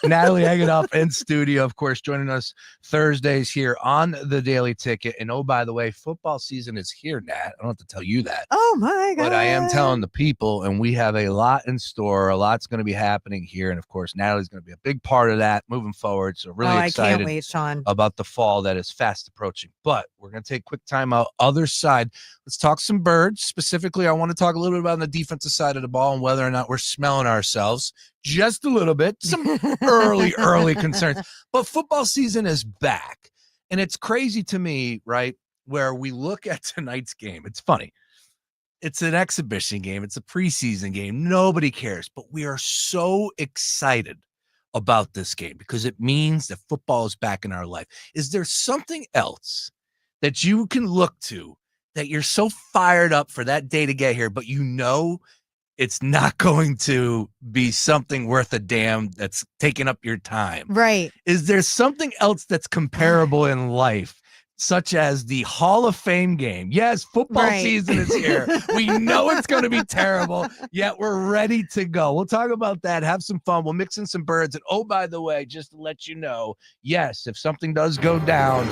Natalie hanging up in studio, of course, joining us Thursdays here on the Daily Ticket. And oh, by the way, football season is here, Nat. I don't have to tell you that. Oh, my God. But I am telling the people, and we have a lot in store. A lot's going to be happening here. And of course, Natalie's going to be a big part of that moving forward. So really excited I can't wait, Sean, about the fall that is fast approaching. But we're going to take a quick time out. Other side. Let's talk some birds. Specifically, I want to talk a little bit about the defensive side of the ball and whether or not we're smelling ourselves just a little bit. Some early concerns. But football season is back. And it's crazy to me, right? where we look at tonight's game. It's funny. It's an exhibition game. It's a preseason game. Nobody cares, but we are so excited about this game because it means that football is back in our life. Is there something else that you can look to that you're so fired up for that day to get here, but you know it's not going to be something worth a damn that's taking up your time? Right. Is there something else that's comparable in life, such as the Hall of Fame game? Yes, football season is here. We know it's going to be terrible, yet we're ready to go. We'll talk about that, have some fun. We'll mix in some birds. And oh, by the way, just to let you know, yes, if something does go down,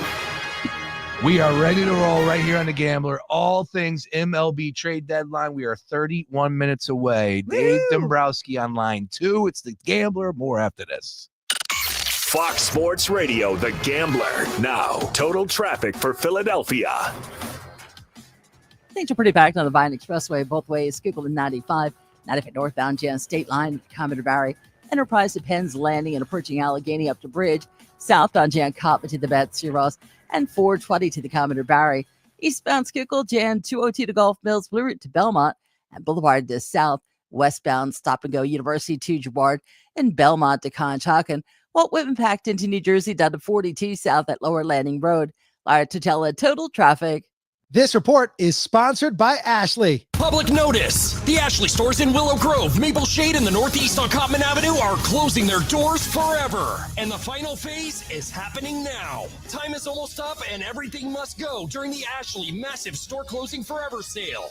we are ready to roll right here on The Gambler. All things MLB trade deadline. We are 31 minutes away. Woo! Dave Dombrowski on line 2. It's The Gambler. More after this. Fox Sports Radio, The Gambler. Now, total traffic for Philadelphia. Things are pretty packed on the Vine Expressway both ways. Schuylkill to 95, 95 northbound Jan State Line, Commodore Barry, Enterprise to Penn's Landing and approaching Allegheny up to Bridge, southbound Jan Cottman to the Betsy Ross, and 420 to the Commodore Barry. Eastbound Schuylkill, Jan 202 to Gulf Mills, Blue Route to Belmont, and Boulevard to South. Westbound Stop and Go University to Girard, and Belmont to Conshohocken. Walt Whitman packed into New Jersey down to 42 south at Lower Landing Road. Lara Tutela, total traffic. This report is sponsored by Ashley. Public notice. The Ashley stores in Willow Grove, Maple Shade, and the Northeast on Cottman Avenue are closing their doors forever. And the final phase is happening now. Time is almost up and everything must go during the Ashley massive store closing forever sale.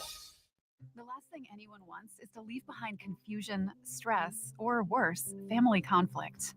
The last thing anyone wants is to leave behind confusion, stress, or worse, family conflict.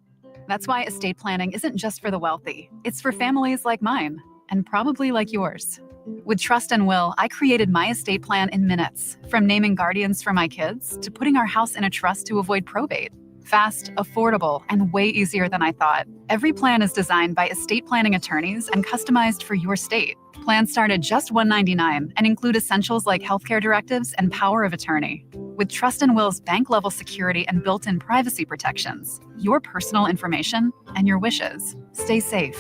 That's why estate planning isn't just for the wealthy. It's for families like mine, and probably like yours. With Trust and Will, I created my estate plan in minutes, from naming guardians for my kids to putting our house in a trust to avoid probate. Fast, affordable, and way easier than I thought. Every plan is designed by estate planning attorneys and customized for your state. Plans start at just $199 and include essentials like healthcare directives and power of attorney. With Trust and Will's bank-level security and built-in privacy protections, your personal information and your wishes stay safe.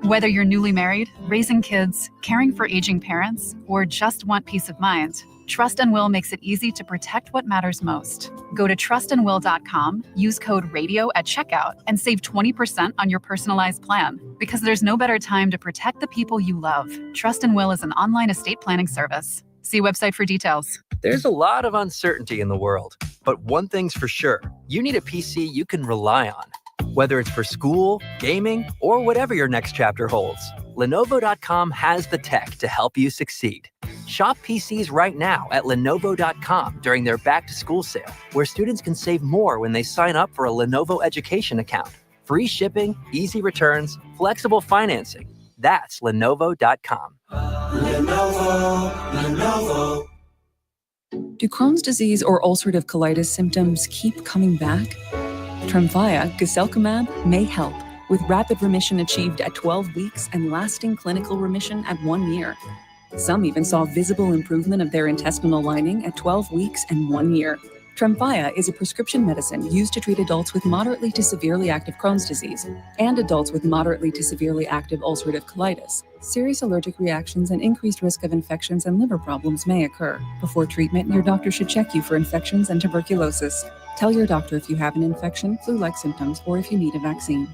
Whether you're newly married, raising kids, caring for aging parents, or just want peace of mind, Trust and Will makes it easy to protect what matters most. Go to trustandwill.com, use code RADIO at checkout, and save 20% on your personalized plan. Because there's no better time to protect the people you love. Trust and Will is an online estate planning service. See website for details. There's a lot of uncertainty in the world, but one thing's for sure. You need a PC you can rely on. Whether it's for school, gaming, or whatever your next chapter holds, Lenovo.com has the tech to help you succeed. Shop PCs right now at Lenovo.com during their back-to-school sale, where students can save more when they sign up for a Lenovo education account. Free shipping, easy returns, flexible financing. That's Lenovo.com. Lenovo. Do Crohn's disease or ulcerative colitis symptoms keep coming back? Tremfya, guselkumab, may help, with rapid remission achieved at 12 weeks and lasting clinical remission at 1 year. Some even saw visible improvement of their intestinal lining at 12 weeks and 1 year. Tremfya is a prescription medicine used to treat adults with moderately to severely active Crohn's disease and adults with moderately to severely active ulcerative colitis. Serious allergic reactions and increased risk of infections and liver problems may occur. Before treatment, your doctor should check you for infections and tuberculosis. Tell your doctor if you have an infection, flu-like symptoms, or if you need a vaccine.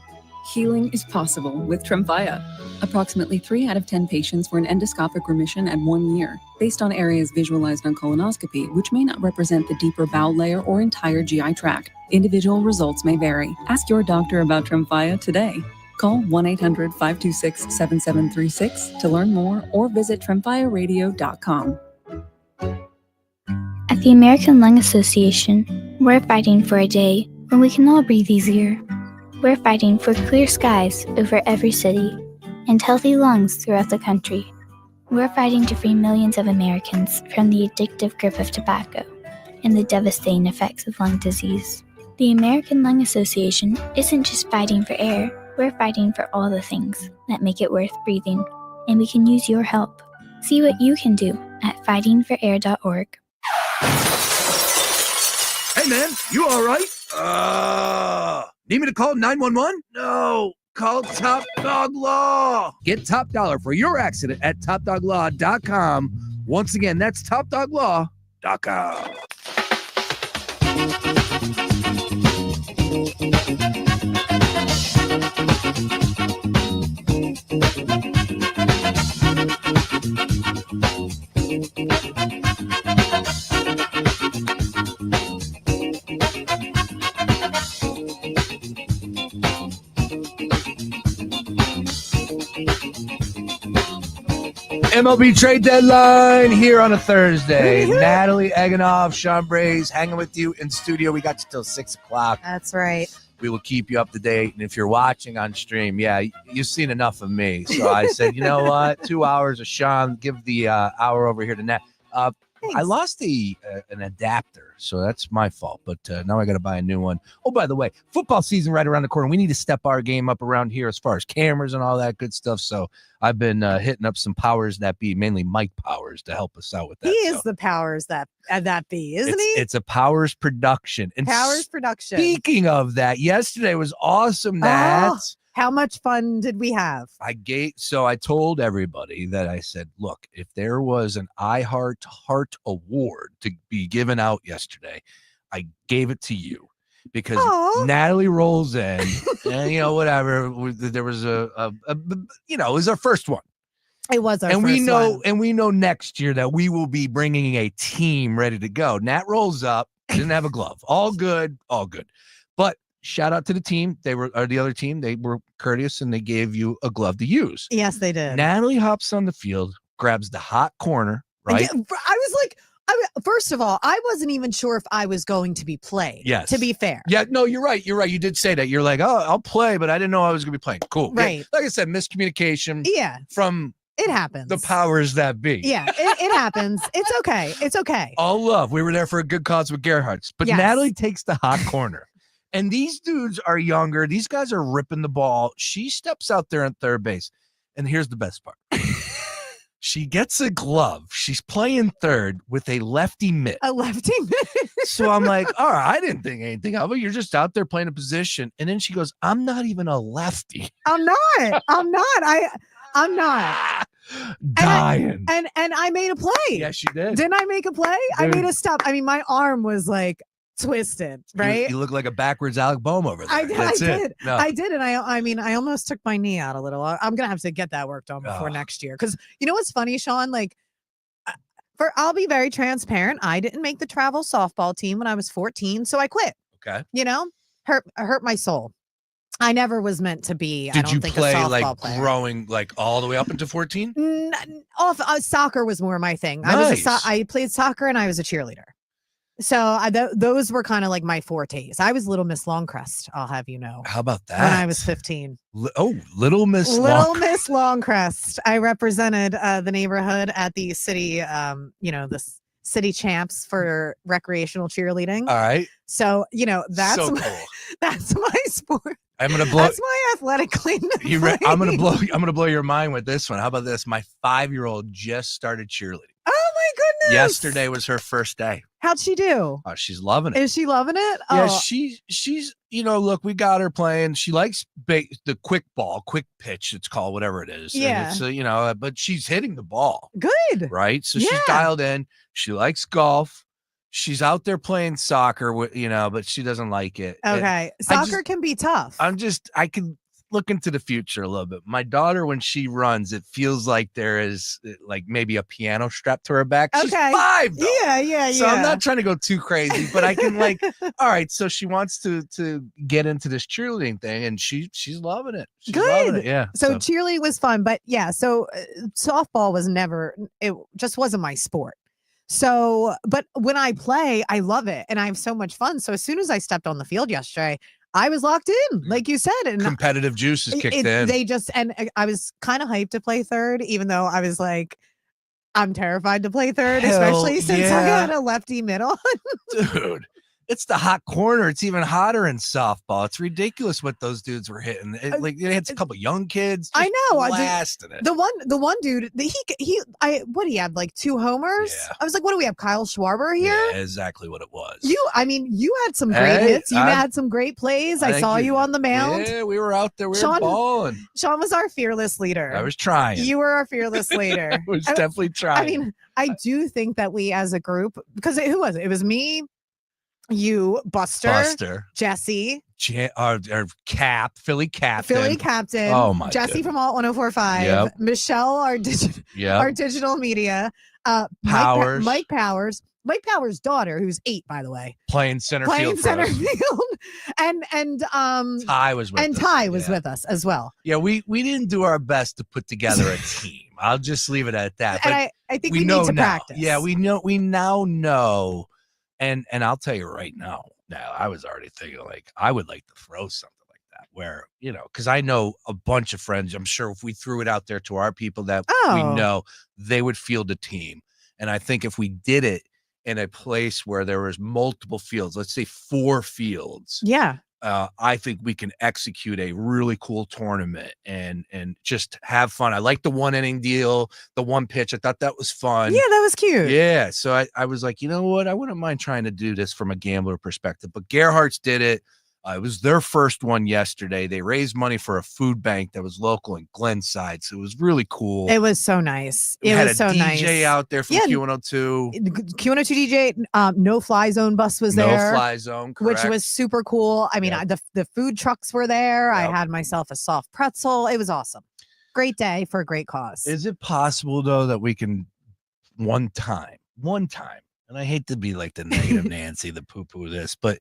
Healing is possible with Tremfya. Approximately 3 out of 10 patients were in endoscopic remission at 1 year, based on areas visualized on colonoscopy, which may not represent the deeper bowel layer or entire GI tract. Individual results may vary. Ask your doctor about Tremfya today. Call 1-800-526-7736 to learn more or visit tremfyaradio.com. At the American Lung Association, we're fighting for a day when we can all breathe easier. We're fighting for clear skies over every city and healthy lungs throughout the country. We're fighting to free millions of Americans from the addictive grip of tobacco and the devastating effects of lung disease. The American Lung Association isn't just fighting for air, we're fighting for all the things that make it worth breathing, and we can use your help. See what you can do at fightingforair.org. Hey, man, you all right? Need me to call 911? No. Call Top Dog Law. Get top dollar for your accident at topdoglaw.com. Once again, that's topdoglaw.com. MLB trade deadline here on a Thursday. Natalie Eganoff, Sean Braze, hanging with you in studio. We got you till 6 o'clock. That's right. We will keep you up to date. And if you're watching on stream, you've seen enough of me. So I said, you know what? 2 hours of Sean. Give the hour over here to Nat. I lost an adapter, so that's my fault. But now I got to buy a new one. Oh, by the way, football season right around the corner. We need to step our game up around here as far as cameras and all that good stuff. So I've been hitting up some powers that be, mainly Mike Powers, to help us out with that. He is the powers that be, isn't he? It's a Powers production. And Powers production. Speaking of that, yesterday was awesome, Nat. Oh, how much fun did we have? I told everybody that I said, look, if there was an iHeart Heart Award to be given out yesterday, I gave it to you because Natalie rolls in and, whatever. There was it was our first one. It was our first one. And we know next year that we will be bringing a team ready to go. Nat rolls up, didn't have a glove. All good. But shout out to the team. The other team. They were courteous and they gave you a glove to use. Yes, they did. Natalie hops on the field, grabs the hot corner, right? Yeah, I was like, first of all, I wasn't even sure if I was going to be played. Yes. To be fair. Yeah, no, you're right. You did say that. You're like, oh, I'll play, but I didn't know I was going to be playing. Cool. Right. Yeah, like I said, miscommunication. Yeah. From it happens. The powers that be. Yeah, it happens. It's okay. It's okay. All love. We were there for a good cause with Gerhardt's. But Yes. Natalie takes the hot corner. And these dudes are younger. These guys are ripping the ball. She steps out there on third base. And here's the best part. She gets a glove. She's playing third with a lefty mitt. A lefty mitt. So I'm like, all right, I didn't think anything of it. You're just out there playing a position. And then she goes, I'm not even a lefty. I'm not. I'm not. Dying. And I made a play. Yes, you did. Didn't I make a play? I made a stop. I mean, my arm was like twisted, right? You look like a backwards Alec Boehm over there. I did. No. I did. And I almost took my knee out a little. I'm going to have to get that work done before next year. Because you know what's funny, Sean? Like, I'll be very transparent. I didn't make the travel softball team when I was 14, so I quit. Okay. Hurt my soul. I never was meant to be. Did I don't you think play a softball like player. growing like all the way up into 14? Soccer was more my thing. Nice. I played soccer and I was a cheerleader. So those were kind of like my fortes. I was Little Miss Longcrest, I'll have you know. How about that? When I was 15. Little Miss Miss Longcrest. I represented the neighborhood at the city, the city champs for recreational cheerleading. All right. So, that's So my, cool. that's my sport. I'm gonna blow. That's my athletic claim to fame. I'm gonna blow your mind with this one. How about this? My 5-year-old just started cheerleading. Oh my goodness! Yesterday was her first day. How'd she do? Oh, she's loving it. Is she loving it? Yeah, Oh. she's look, we got her playing. She likes the quick ball, quick pitch. It's called whatever it is. Yeah. And it's, but she's hitting the ball. Good. Right. So Yeah. she's dialed in. She likes golf. She's out there playing soccer, but she doesn't like it. Okay. And Soccer can be tough. I can look into the future a little bit. My daughter, when she runs, it feels like there is like maybe a piano strapped to her back. She's 5 though. Yeah. So I'm not trying to go too crazy, but I can all right. So she wants to get into this cheerleading thing, and she's loving it. She's loving it. Yeah. So cheerleading was fun, but yeah. So softball was it just wasn't my sport. So, but when I play, I love it, and I have so much fun. So as soon as I stepped on the field yesterday, I was locked in, like you said, and competitive juices kicked in. And I was kind of hyped to play third, even though I was like, I'm terrified to play third, especially since I had a lefty middle. Dude, It's the hot corner. It's even hotter in softball. It's ridiculous what those dudes were hitting. Like they had a couple young kids. I know. Blasting it. The one dude, what do you have? Like 2 homers? Yeah. I was like, what do we have? Kyle Schwarber here? Yeah, exactly what it was. You had some great hits. You had some great plays. I saw you on the mound. Yeah, we were out there. We were balling. Sean was our fearless leader. I was trying. You were our fearless leader. I was definitely trying. I mean, I do think that we as a group, because who was it? It was me, you, Buster, Jesse, our Philly captain. Oh my Jesse goodness. From Alt 104.5. Yep. Michelle, our digital media. Powers. Mike Powers. Mike Powers' daughter, who's 8, by the way, playing center field. And Ty was with us. And Ty was with us as well. Yeah, we didn't do our best to put together a team. I'll just leave it at that. And I think we need to practice. Yeah, we now know. And I'll tell you right now, I was already thinking like I would like to throw something like that where, because I know a bunch of friends. I'm sure if we threw it out there to our people that we know, they would field a team. And I think if we did it in a place where there was multiple fields, let's say 4 fields. Yeah. I think we can execute a really cool tournament and just have fun. I like the 1-inning deal, the 1 pitch. I thought that was fun. Yeah, that was cute. Yeah. So I was like, you know what? I wouldn't mind trying to do this from a gambler perspective. But Gerhardt's did it. It was their first one yesterday. They raised money for a food bank that was local in Glenside. So it was really cool. It was so nice. We had a DJ out there from Q102. Q102 DJ, no fly zone bus was there. No fly zone, correct. Which was super cool. I mean, the food trucks were there. Yep. I had myself a soft pretzel. It was awesome. Great day for a great cause. Is it possible, though, that we can one time, and I hate to be like the negative Nancy, the poo-poo this, but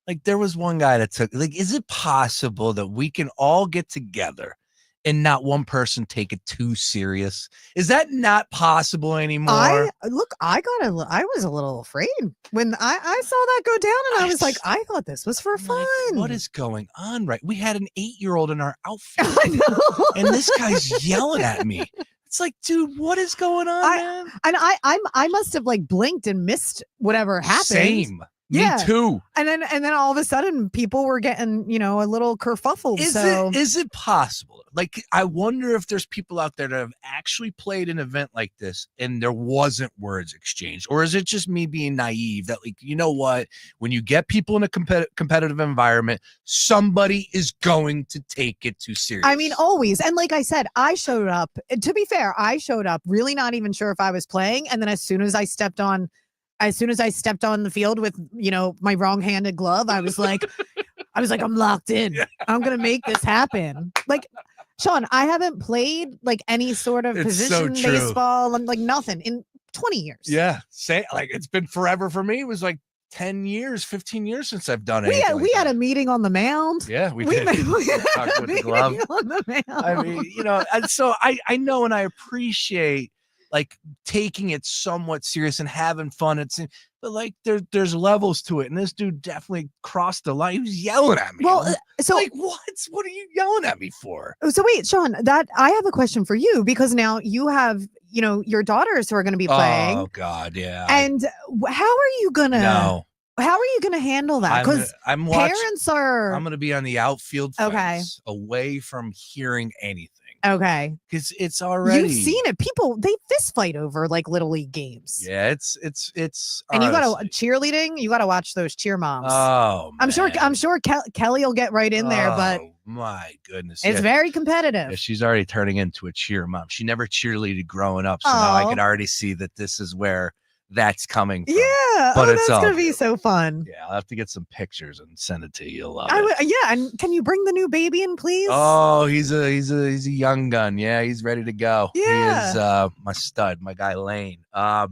like there was one guy that took, like, is it possible that we can all get together and not one person take it too serious? Is that not possible anymore? I was a little afraid when I saw that go down, and I was like, I thought this was for fun. What is going on? Right. We had an 8-year-old in our outfit. I know. And this guy's yelling at me. It's like, dude, what is going on, man? And I must have like blinked and missed whatever happened. Same. Me too. And then all of a sudden people were getting, a little kerfuffled. Is it possible? Like, I wonder if there's people out there that have actually played an event like this and there wasn't words exchanged, or is it just me being naive that, like, you know what, when you get people in a competitive environment, somebody is going to take it too serious. I mean, always. And like I said, I showed up, to be fair, really not even sure if I was playing. And then as soon as I stepped on the field with, my wrong-handed glove, I was like, I'm locked in. Yeah. I'm going to make this happen. Like, Sean, I haven't played like any sort of position baseball and like nothing in 20 years. Yeah. It's been forever for me. It was like 10 years, 15 years since I've done it. We had a meeting on the mound. Yeah, we did. Talked with the glove. On the mound. I mean, and so I know and I appreciate like taking it somewhat serious and having fun. But like there's levels to it, and this dude definitely crossed the line. He was yelling at me. Well, so like, what are you yelling at me for? So wait, Sean, that I have a question for you, because now you have your daughters who are going to be playing. Oh God, yeah. And how are you gonna? No. How are you going to handle that? Because parents are. I'm going to be on the outfield fence, away from hearing anything. Okay. Because it's already. You've seen it. People, they fist fight over like little league games. Yeah, it's. And you got to cheerleading. You got to watch those cheer moms. Oh, man. I'm sure Kelly will get right in there, but. My goodness. It's very competitive. Yeah, she's already turning into a cheer mom. She never cheerleaded growing up. So now I could already see that this is where that's coming from. Yeah, but that's gonna be so fun. Yeah, I'll have to get some pictures and send it to you. You'll love it. Yeah, and can you bring the new baby in, please? Oh, he's a young gun. Yeah, he's ready to go. Yeah, he is my stud, my guy Lane. All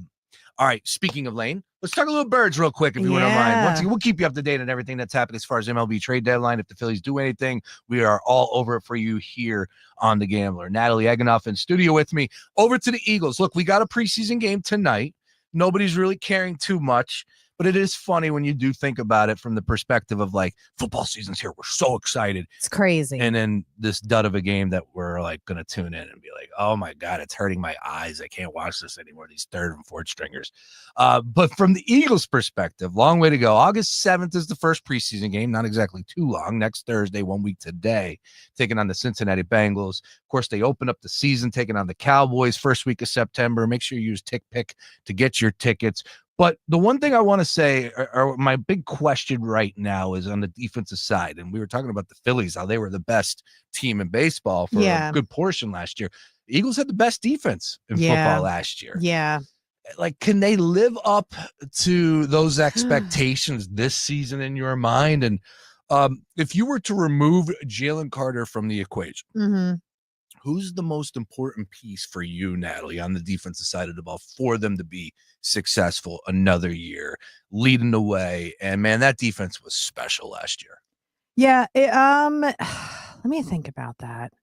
right, speaking of Lane, let's talk a little birds real quick, if you wouldn't mind. Once again, we'll keep you up to date on everything that's happening as far as MLB trade deadline. If the Phillies do anything, we are all over it for you here on The Gambler. Natalie Eganoff in studio with me. Over to the Eagles. Look, we got a preseason game tonight. Nobody's really caring too much, But it is funny when you do think about it from the perspective of like football season's here. We're so excited. It's crazy. And then this dud of a game that we're like going to tune in and be like, oh my God, it's hurting my eyes. I can't watch this anymore. These third and fourth stringers. But from the Eagles perspective, long way to go. August 7th is the first preseason game. Not exactly too long. Next Thursday, 1 week today, taking on the Cincinnati Bengals. Of course, they open up the season, taking on the Cowboys first week of September. Make sure you use TickPick to get your tickets. But the one thing I want to say, or my big question right now, is on the defensive side. And we were talking about the Phillies, how they were the best team in baseball for a good portion last year. The Eagles had the best defense in football last year. Yeah. Like, can they live up to those expectations this season in your mind? And if you were to remove Jalen Carter from the equation, who's the most important piece for you, Natalie, on the defensive side of the ball for them to be successful another year, leading the way? And man, that defense was special last year. Yeah. Let me think about that.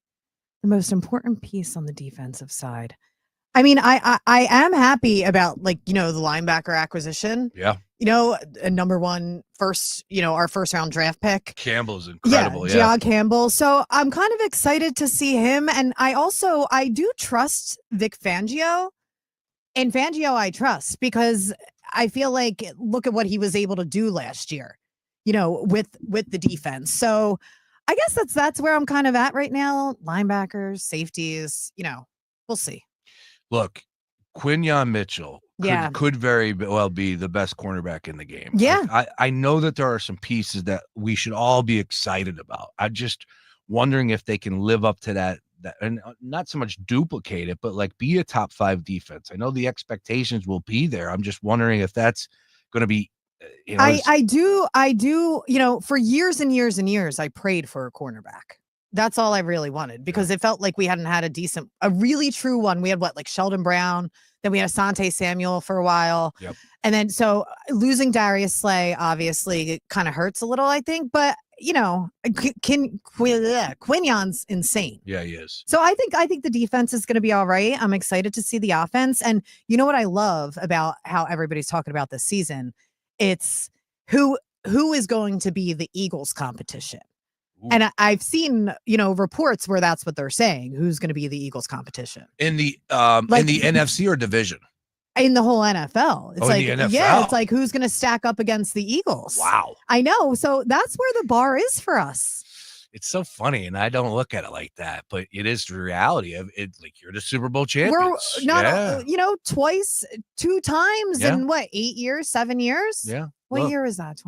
The most important piece on the defensive side. I mean, I am happy about, like, the linebacker acquisition. Yeah. A number one first, our first round draft pick. Campbell's incredible. Yeah, Campbell. So I'm kind of excited to see him. And I do trust Vic Fangio. And Fangio I trust because I feel like, look at what he was able to do last year, with the defense. So I guess that's where I'm kind of at right now. Linebackers, safeties, we'll see. Look, Quinyon Mitchell could very well be the best cornerback in the game. Yeah. Like, I know that there are some pieces that we should all be excited about. I'm just wondering if they can live up to that, and not so much duplicate it, but like be a top 5 defense. I know the expectations will be there. I'm just wondering if that's going to be, I do, for years and years and years, I prayed for a cornerback. That's all I really wanted because it felt like we hadn't had a really true one. We had like Sheldon Brown, then we had Asante Samuel for a while. Yep. And then so losing Darius Slay obviously kind of hurts a little, I think, but Quinyon's insane. Yeah, he is. So I think the defense is going to be all right. I'm excited to see the offense. And you know what I love about how everybody's talking about this season? It's who is going to be the Eagles competition. And I've seen, reports where that's what they're saying. Who's going to be the Eagles competition in the NFC or division? In the whole NFL. It's like, in the NFL. Yeah, it's like who's going to stack up against the Eagles? Wow. I know. So that's where the bar is for us. It's so funny, and I don't look at it like that, but it is the reality of it. Like, you're the Super Bowl champions. We're not, twice, 2 times in 8 years, 7 years? Yeah. What year is that?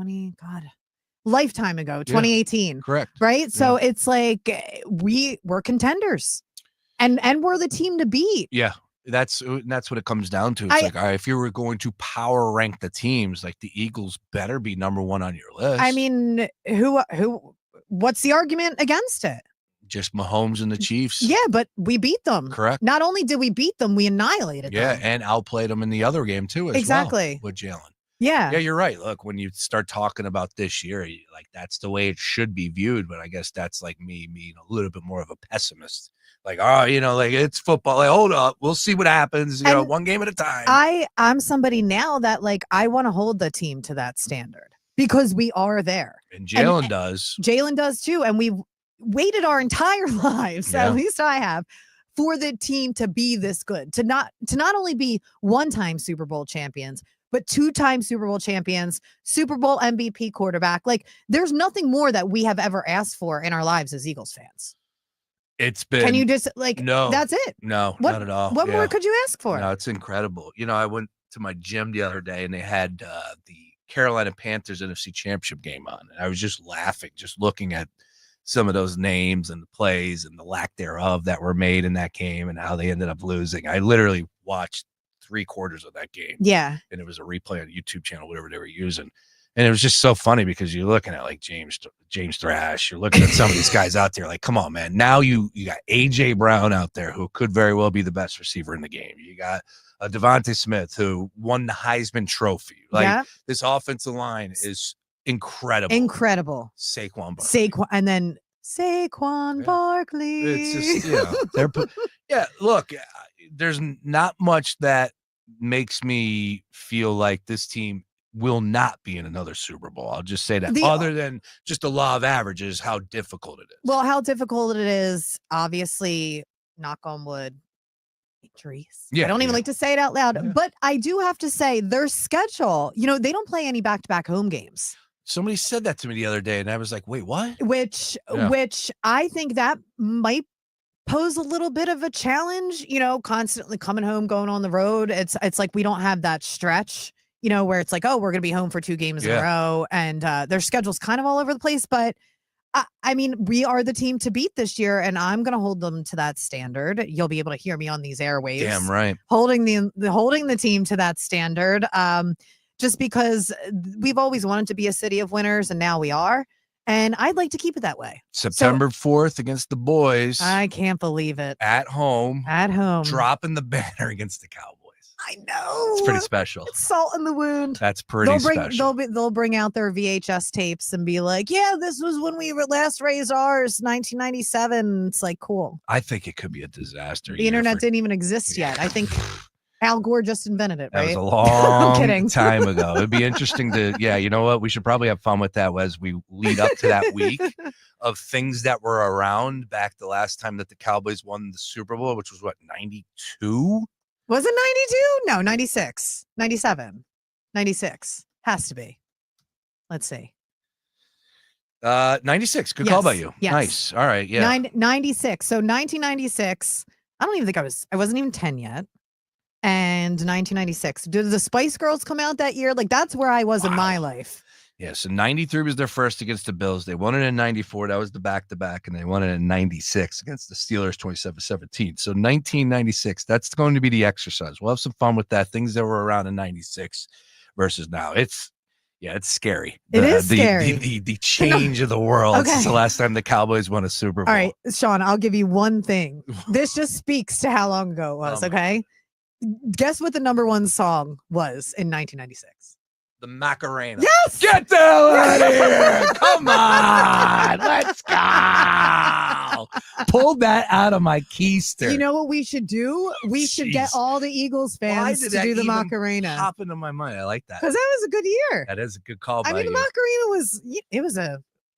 Lifetime ago, 2018. Correct. Right. So it's like we're contenders and we're the team to beat. Yeah. That's what it comes down to. It's like, all right, if you were going to power rank the teams, like the Eagles better be number 1 on your list. I mean, what's the argument against it? Just Mahomes and the Chiefs. Yeah, but we beat them. Correct. Not only did we beat them, we annihilated them. Yeah, and outplayed them in the other game too as well with Jalen. Yeah. Yeah, you're right. Look, when you start talking about this year, like that's the way it should be viewed. But I guess that's like me being a little bit more of a pessimist. Like, like it's football. Like, hold up, we'll see what happens. One game at a time. I'm somebody now that like I want to hold the team to that standard because we are there. And Jalen does. Jalen does too. And we've waited our entire lives, at least I have, for the team to be this good. To not only be 1-time Super Bowl champions, but 2-time Super Bowl champions, Super Bowl MVP quarterback. Like, there's nothing more that we have ever asked for in our lives as Eagles fans. It's been. Can you just no? That's it. No, not at all. What more could you ask for? No, it's incredible. I went to my gym the other day and they had the Carolina Panthers NFC Championship game on, and I was just laughing, just looking at some of those names and the plays and the lack thereof that were made in that game and how they ended up losing. I literally watched 3/4 of that game. Yeah. And it was a replay on the YouTube channel, whatever they were using. And it was just so funny because you're looking at like James Thrash, you're looking at some of these guys out there, like, come on, man. Now you got AJ Brown out there who could very well be the best receiver in the game. You got Devontae Smith who won the Heisman Trophy. Like this offensive line is incredible. Saquon Barkley. And then Saquon Barkley. It's just, look, there's not much that makes me feel like this team will not be in another Super Bowl. I'll just say that. The- Other than just the law of averages, how difficult it is. Well, how difficult it is, obviously, knock on wood, injuries. Yeah, I don't even yeah. like to say it out loud, but I do have to say their schedule, they don't play any back-to-back home games. Somebody said that to me the other day, and I was like, wait, what? Which I think that might pose a little bit of a challenge, constantly coming home, going on the road. It's like we don't have that stretch, where it's like, oh, we're going to be home for 2 games in a row, and their schedule's kind of all over the place. But I mean, we are the team to beat this year, and I'm going to hold them to that standard. You'll be able to hear me on these airwaves. Damn right. Holding the team to that standard. Just because we've always wanted to be a city of winners, and now we are. And I'd like to keep it that way. September 4th against the boys. I can't believe it. At home. Dropping the banner against the Cowboys. I know. It's pretty special. It's salt in the wound. That's pretty special. They'll bring out their VHS tapes and be like, yeah, this was when we last raised ours, 1997. It's like, cool. I think it could be a disaster. The internet didn't even exist yet. I think Al Gore just invented it, right? That was a long I'm kidding. time ago. It'd be interesting to, you know what? We should probably have fun with that as we lead up to that week of things that were around back the last time that the Cowboys won the Super Bowl, which was what, 92? Was it 92? No, 96, 97, 96. Has to be. Let's see. 96. Good call by you. Yes. Nice. All right. Yeah. 96. So 1996. I don't even think I wasn't even 10 yet. And 1996. Did the Spice Girls come out that year? Like, that's where I was in my life. Yeah, so 93 was their first against the Bills. They won it in 94. That was the back-to-back, and they won it in 96 against the Steelers 27-17. So 1996, that's going to be the exercise. We'll have some fun with that. Things that were around in 96 versus now. It's scary. It is scary. The change of the world Okay. since the last time the Cowboys won a Super Bowl. All right, Sean, I'll give you one thing. This just speaks to how long ago it was, okay? Guess what the number 1 song was in 1996? The Macarena. Yes! Get the hell out of here! Come on! Let's go! Pulled that out of my keister. You know what we should do? We should get all the Eagles fans to do the Macarena. Pop into my mind. I like that. Because that was a good year. That is a good call. I mean, the Macarena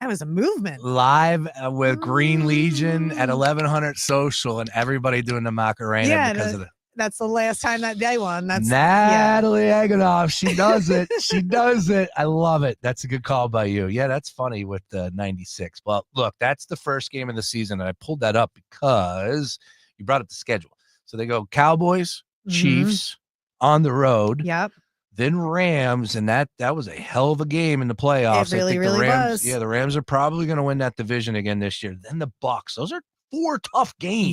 was a movement. Live with Green Legion at 1100 Social, and everybody doing the Macarena because of the. That's the last time that they won. That's Natalie Eganoff. She does it. She does it. I love it. That's a good call by you. Yeah, that's funny with the 96. Well, look, that's the first game of the season, and I pulled that up because you brought up the schedule. So they go Cowboys, Chiefs on the road. Yep. Then Rams, and that was a hell of a game in the playoffs. It really, I think really the Rams, was. Yeah, the Rams are probably going to win that division again this year. Then the Bucs. Those are 4 tough games.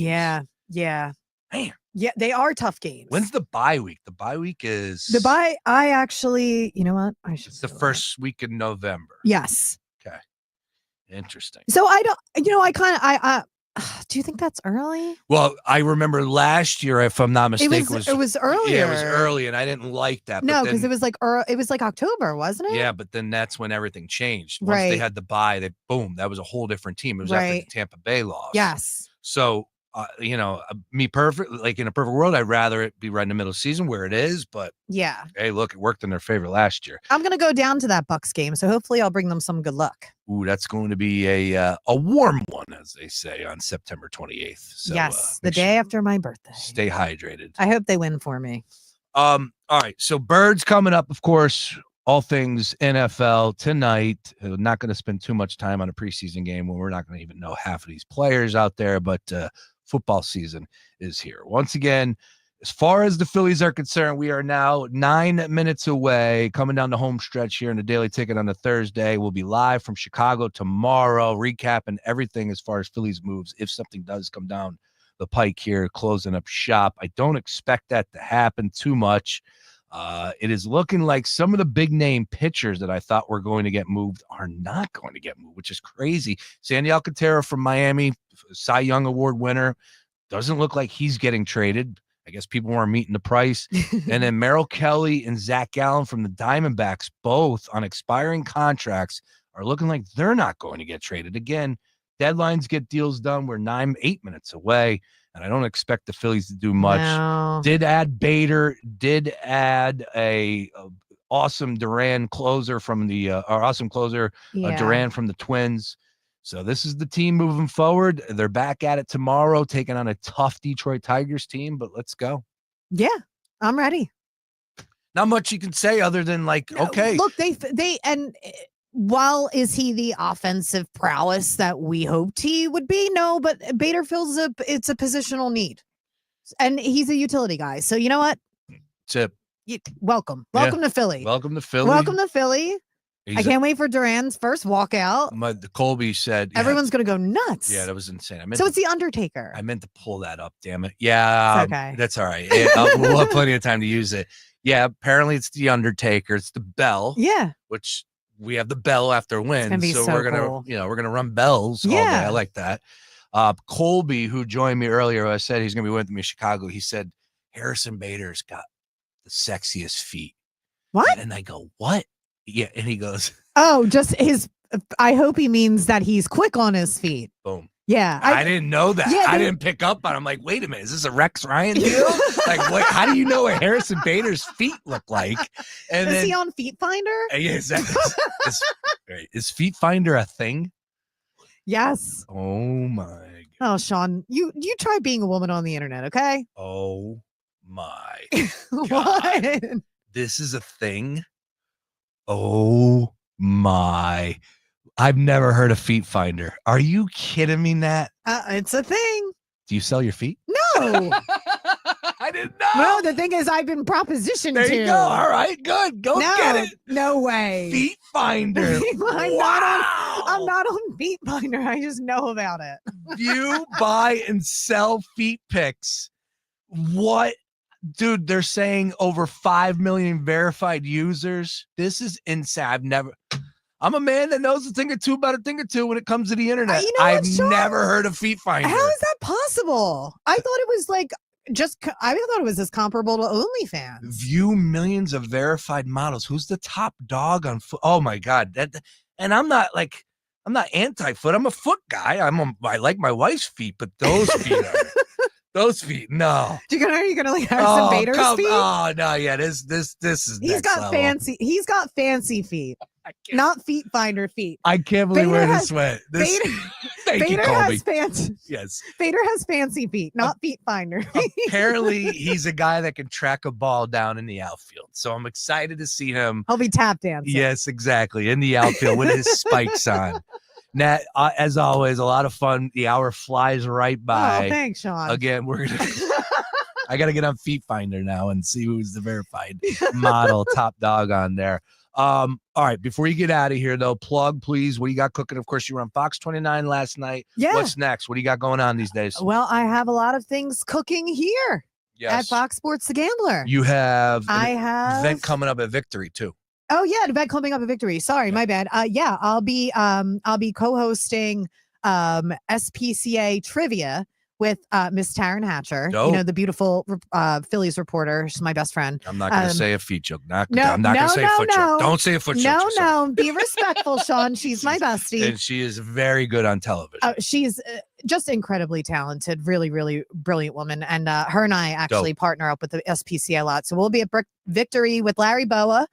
Yeah. Man. Yeah, they are tough games. When's the bye week? The bye week is I actually, you know what? It's the first week in November. Yes. Okay. Interesting. So I don't, do you think that's early? Well, I remember last year, if I'm not mistaken, it was earlier. Yeah, it was early, and I didn't like that. No, because it was like October, wasn't it? Yeah, but then that's when everything changed. Once they had the bye, that was a whole different team. It was after the Tampa Bay loss. Yes. So, me like in a perfect world, I'd rather it be right in the middle of the season where it is. But yeah, hey, look, it worked in their favor last year. I'm gonna go down to that Bucs game, so hopefully I'll bring them some good luck. Ooh, that's going to be a warm one, as they say, on September 28th. So, yes, the day after my birthday. Stay hydrated. I hope they win for me. All right, so Birds coming up, of course. All things NFL tonight. Not going to spend too much time on a preseason game when we're not going to even know half of these players out there, but football season is here. Once again, as far as the Phillies are concerned, we are now 9 minutes away, coming down the home stretch here in the Daily Ticket on a Thursday. We'll be live from Chicago tomorrow, recapping everything as far as Phillies moves, if something does come down the pike here, closing up shop. I don't expect that to happen too much. It is looking like some of the big name pitchers that I thought were going to get moved are not going to get moved, which is crazy. Sandy Alcantara from Miami, Cy Young Award winner, doesn't look like he's getting traded. I guess people weren't meeting the price. And then Merrill Kelly and Zach Gallen from the Diamondbacks, both on expiring contracts, are looking like they're not going to get traded. Again, deadlines get deals done. We're 8 minutes away. And I don't expect the Phillies to do much. No. Did add Bader, did add a awesome Duran closer from the awesome closer Duran from the Twins. So this is the team moving forward. They're back at it tomorrow, taking on a tough Detroit Tigers team, but let's go. Yeah, I'm ready. Not much you can say other than like, okay. Look, and while is he the offensive prowess that we hoped he would be? No, but Bader feels it's a positional need. And he's a utility guy. So you know what? Welcome to Philly. Welcome to Philly. Welcome to Philly. I can't wait for Duran's first walkout. The Colby said everyone's gonna go nuts. Yeah, that was insane. It's the Undertaker. I meant to pull that up. Damn it. Yeah, it's okay. That's all right. We'll have plenty of time to use it. Yeah, apparently it's the Undertaker. It's the bell. Yeah, which we have the bell after win. So we're gonna, cool. We're gonna run bells all day. I like that. Colby, who joined me earlier, I said he's gonna be with me in Chicago. He said Harrison Bader's got the sexiest feet. What? And I go, what? Yeah, and he goes, oh, just his. I hope he means that he's quick on his feet. Boom. Yeah, I didn't know that. Yeah, I didn't pick up on. I'm like, wait a minute, is this a Rex Ryan deal? Like, what? How do you know what Harrison Bader's feet look like? And is he on Feet Finder? Yeah, exactly. Is Feet Finder a thing? Yes. Oh my God. Oh, Sean, you try being a woman on the internet, okay? Oh my what? God. This is a thing. Oh my. I've never heard of Feet Finder. Are you kidding me, Nat? It's a thing. Do you sell your feet? No. I didn't know. No, the thing is I've been propositioned there to. You go. All right, good. Go get it. No way. Feet Finder. I'm not on Feet Finder. I just know about it. You buy and sell feet pics. What? Dude, they're saying over 5 million verified users. This is insane. I'm a man that knows a thing or two about a thing or two when it comes to the internet. I've never heard of Feet Finder. How is that possible? I thought it was like I thought it was as comparable to OnlyFans. View millions of verified models. Who's the top dog on foot? Oh my God. And I'm not anti-foot. I'm a foot guy. I like my wife's feet, but those feet are. Those feet, no. Are you gonna like Harrison Bader's feet? Oh no, yeah, this is. He's got fancy. He's got fancy feet, not Feet Finder feet. I can't believe where this went. Bader has fancy. Yes, Bader has fancy feet, not Feet Finder. Apparently, he's a guy that can track a ball down in the outfield. So I'm excited to see him. He'll be tap dancing. Yes, exactly, in the outfield with his spikes on. Nat, as always, a lot of fun. The hour flies right by. Oh, thanks, Sean. Again, I got to get on Feet Finder now and see who's the verified model, top dog on there. All right, before you get out of here, though, plug, please. What do you got cooking? Of course, you were on Fox 29 last night. Yeah. What's next? What do you got going on these days? Well, I have a lot of things cooking here at Fox Sports The Gambler. You have an event coming up at Victory, too. Oh yeah, an event coming up at Victory. Sorry, my bad. I'll be co-hosting SPCA trivia with Miss Taryn Hatcher. Dope. You know, the beautiful Phillies reporter. She's my best friend. I'm not going to say a feet joke. I'm not going to say a foot joke. Don't say a foot joke. No. Be respectful, Sean. She's my bestie. And she is very good on television. She's just incredibly talented, really, really brilliant woman. And her and I actually partner up with the SPCA a lot. So we'll be at Victory with Larry Boa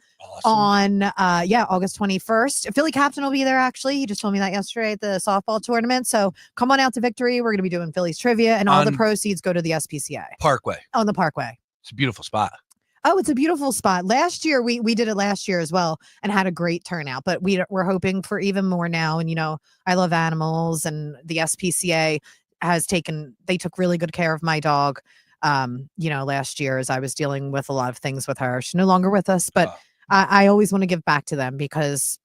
on August 21st. Philly Captain will be there, actually. He just told me that yesterday at the softball tournament. So come on out to Victory. We're going to be doing Phillies trivia, and all the proceeds go to the SPCA. Parkway. On the Parkway. It's a beautiful spot. Oh, it's a beautiful spot. Last year, we did it last year as well and had a great turnout, but we're hoping for even more now. And, I love animals, and the SPCA they took really good care of my dog, last year as I was dealing with a lot of things with her. She's no longer with us, but I always want to give back to them because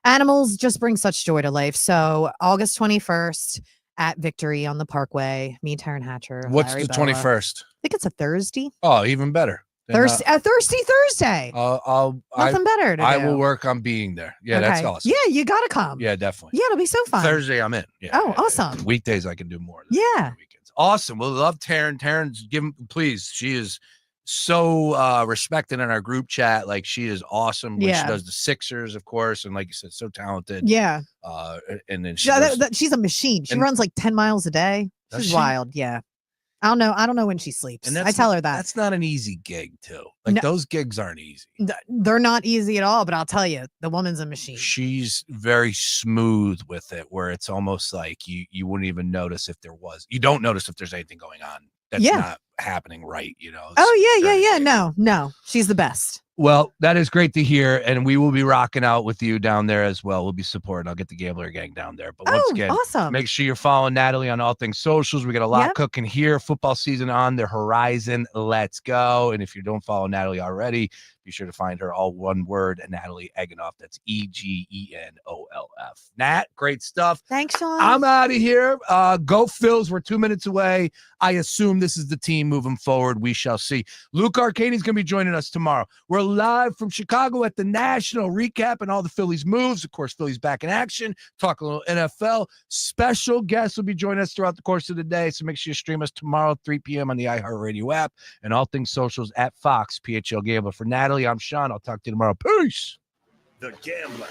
animals just bring such joy to life. So August 21st at Victory on the Parkway, me, Taryn Hatcher. What's Larry the Boa. 21st? I think it's a Thursday. Oh, even better. Thursday. Nothing better to I do. will work on being there. Yeah, that's awesome. Yeah, you gotta come. Yeah, definitely. Yeah, it'll be so fun. Thursday, I'm in. Yeah. Oh, awesome. Weekdays, I can do more. Yeah. Weekends. Awesome. We'll love Taryn. Taryn's please. She is so respected in our group chat. Like, she is awesome when she does the Sixers, of course, and like you said, so talented. Yeah. And then she's a machine. She runs like 10 miles a day. She's wild. Yeah. I don't know when she sleeps. And I tell her that. That's not an easy gig, too. Like, those gigs aren't easy. They're not easy at all, but I'll tell you, the woman's a machine. She's very smooth with it, where it's almost like you wouldn't even notice if there was. You don't notice if there's anything going on that's not happening right, Oh, yeah. No. She's the best. Well, that is great to hear, and we will be rocking out with you down there as well. We'll be supporting. I'll get the Gambler Gang down there. But once again, awesome. Make sure you're following Natalie on all things socials. We got a lot cooking here. Football season on the horizon. Let's go. And if you don't follow Natalie already, be sure to find her, all one word, Natalie Egenoff. That's EGENOLF. Nat, great stuff. Thanks, Sean. I'm out of here. Go Phils. We're 2 minutes away. I assume this is the team moving forward. We shall see. Luke Arcani's going to be joining us tomorrow. We're live from Chicago at the National, recapping all the Phillies moves. Of course, Phillies back in action. Talk a little NFL. Special guests will be joining us throughout the course of the day. So make sure you stream us tomorrow, 3 p.m. on the iHeartRadio app and all things socials at Fox PHL Gambler. For Natalie, I'm Sean. I'll talk to you tomorrow. Peace. The Gambler.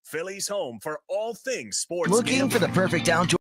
Phillies home for all things sports. Looking for the perfect outdoor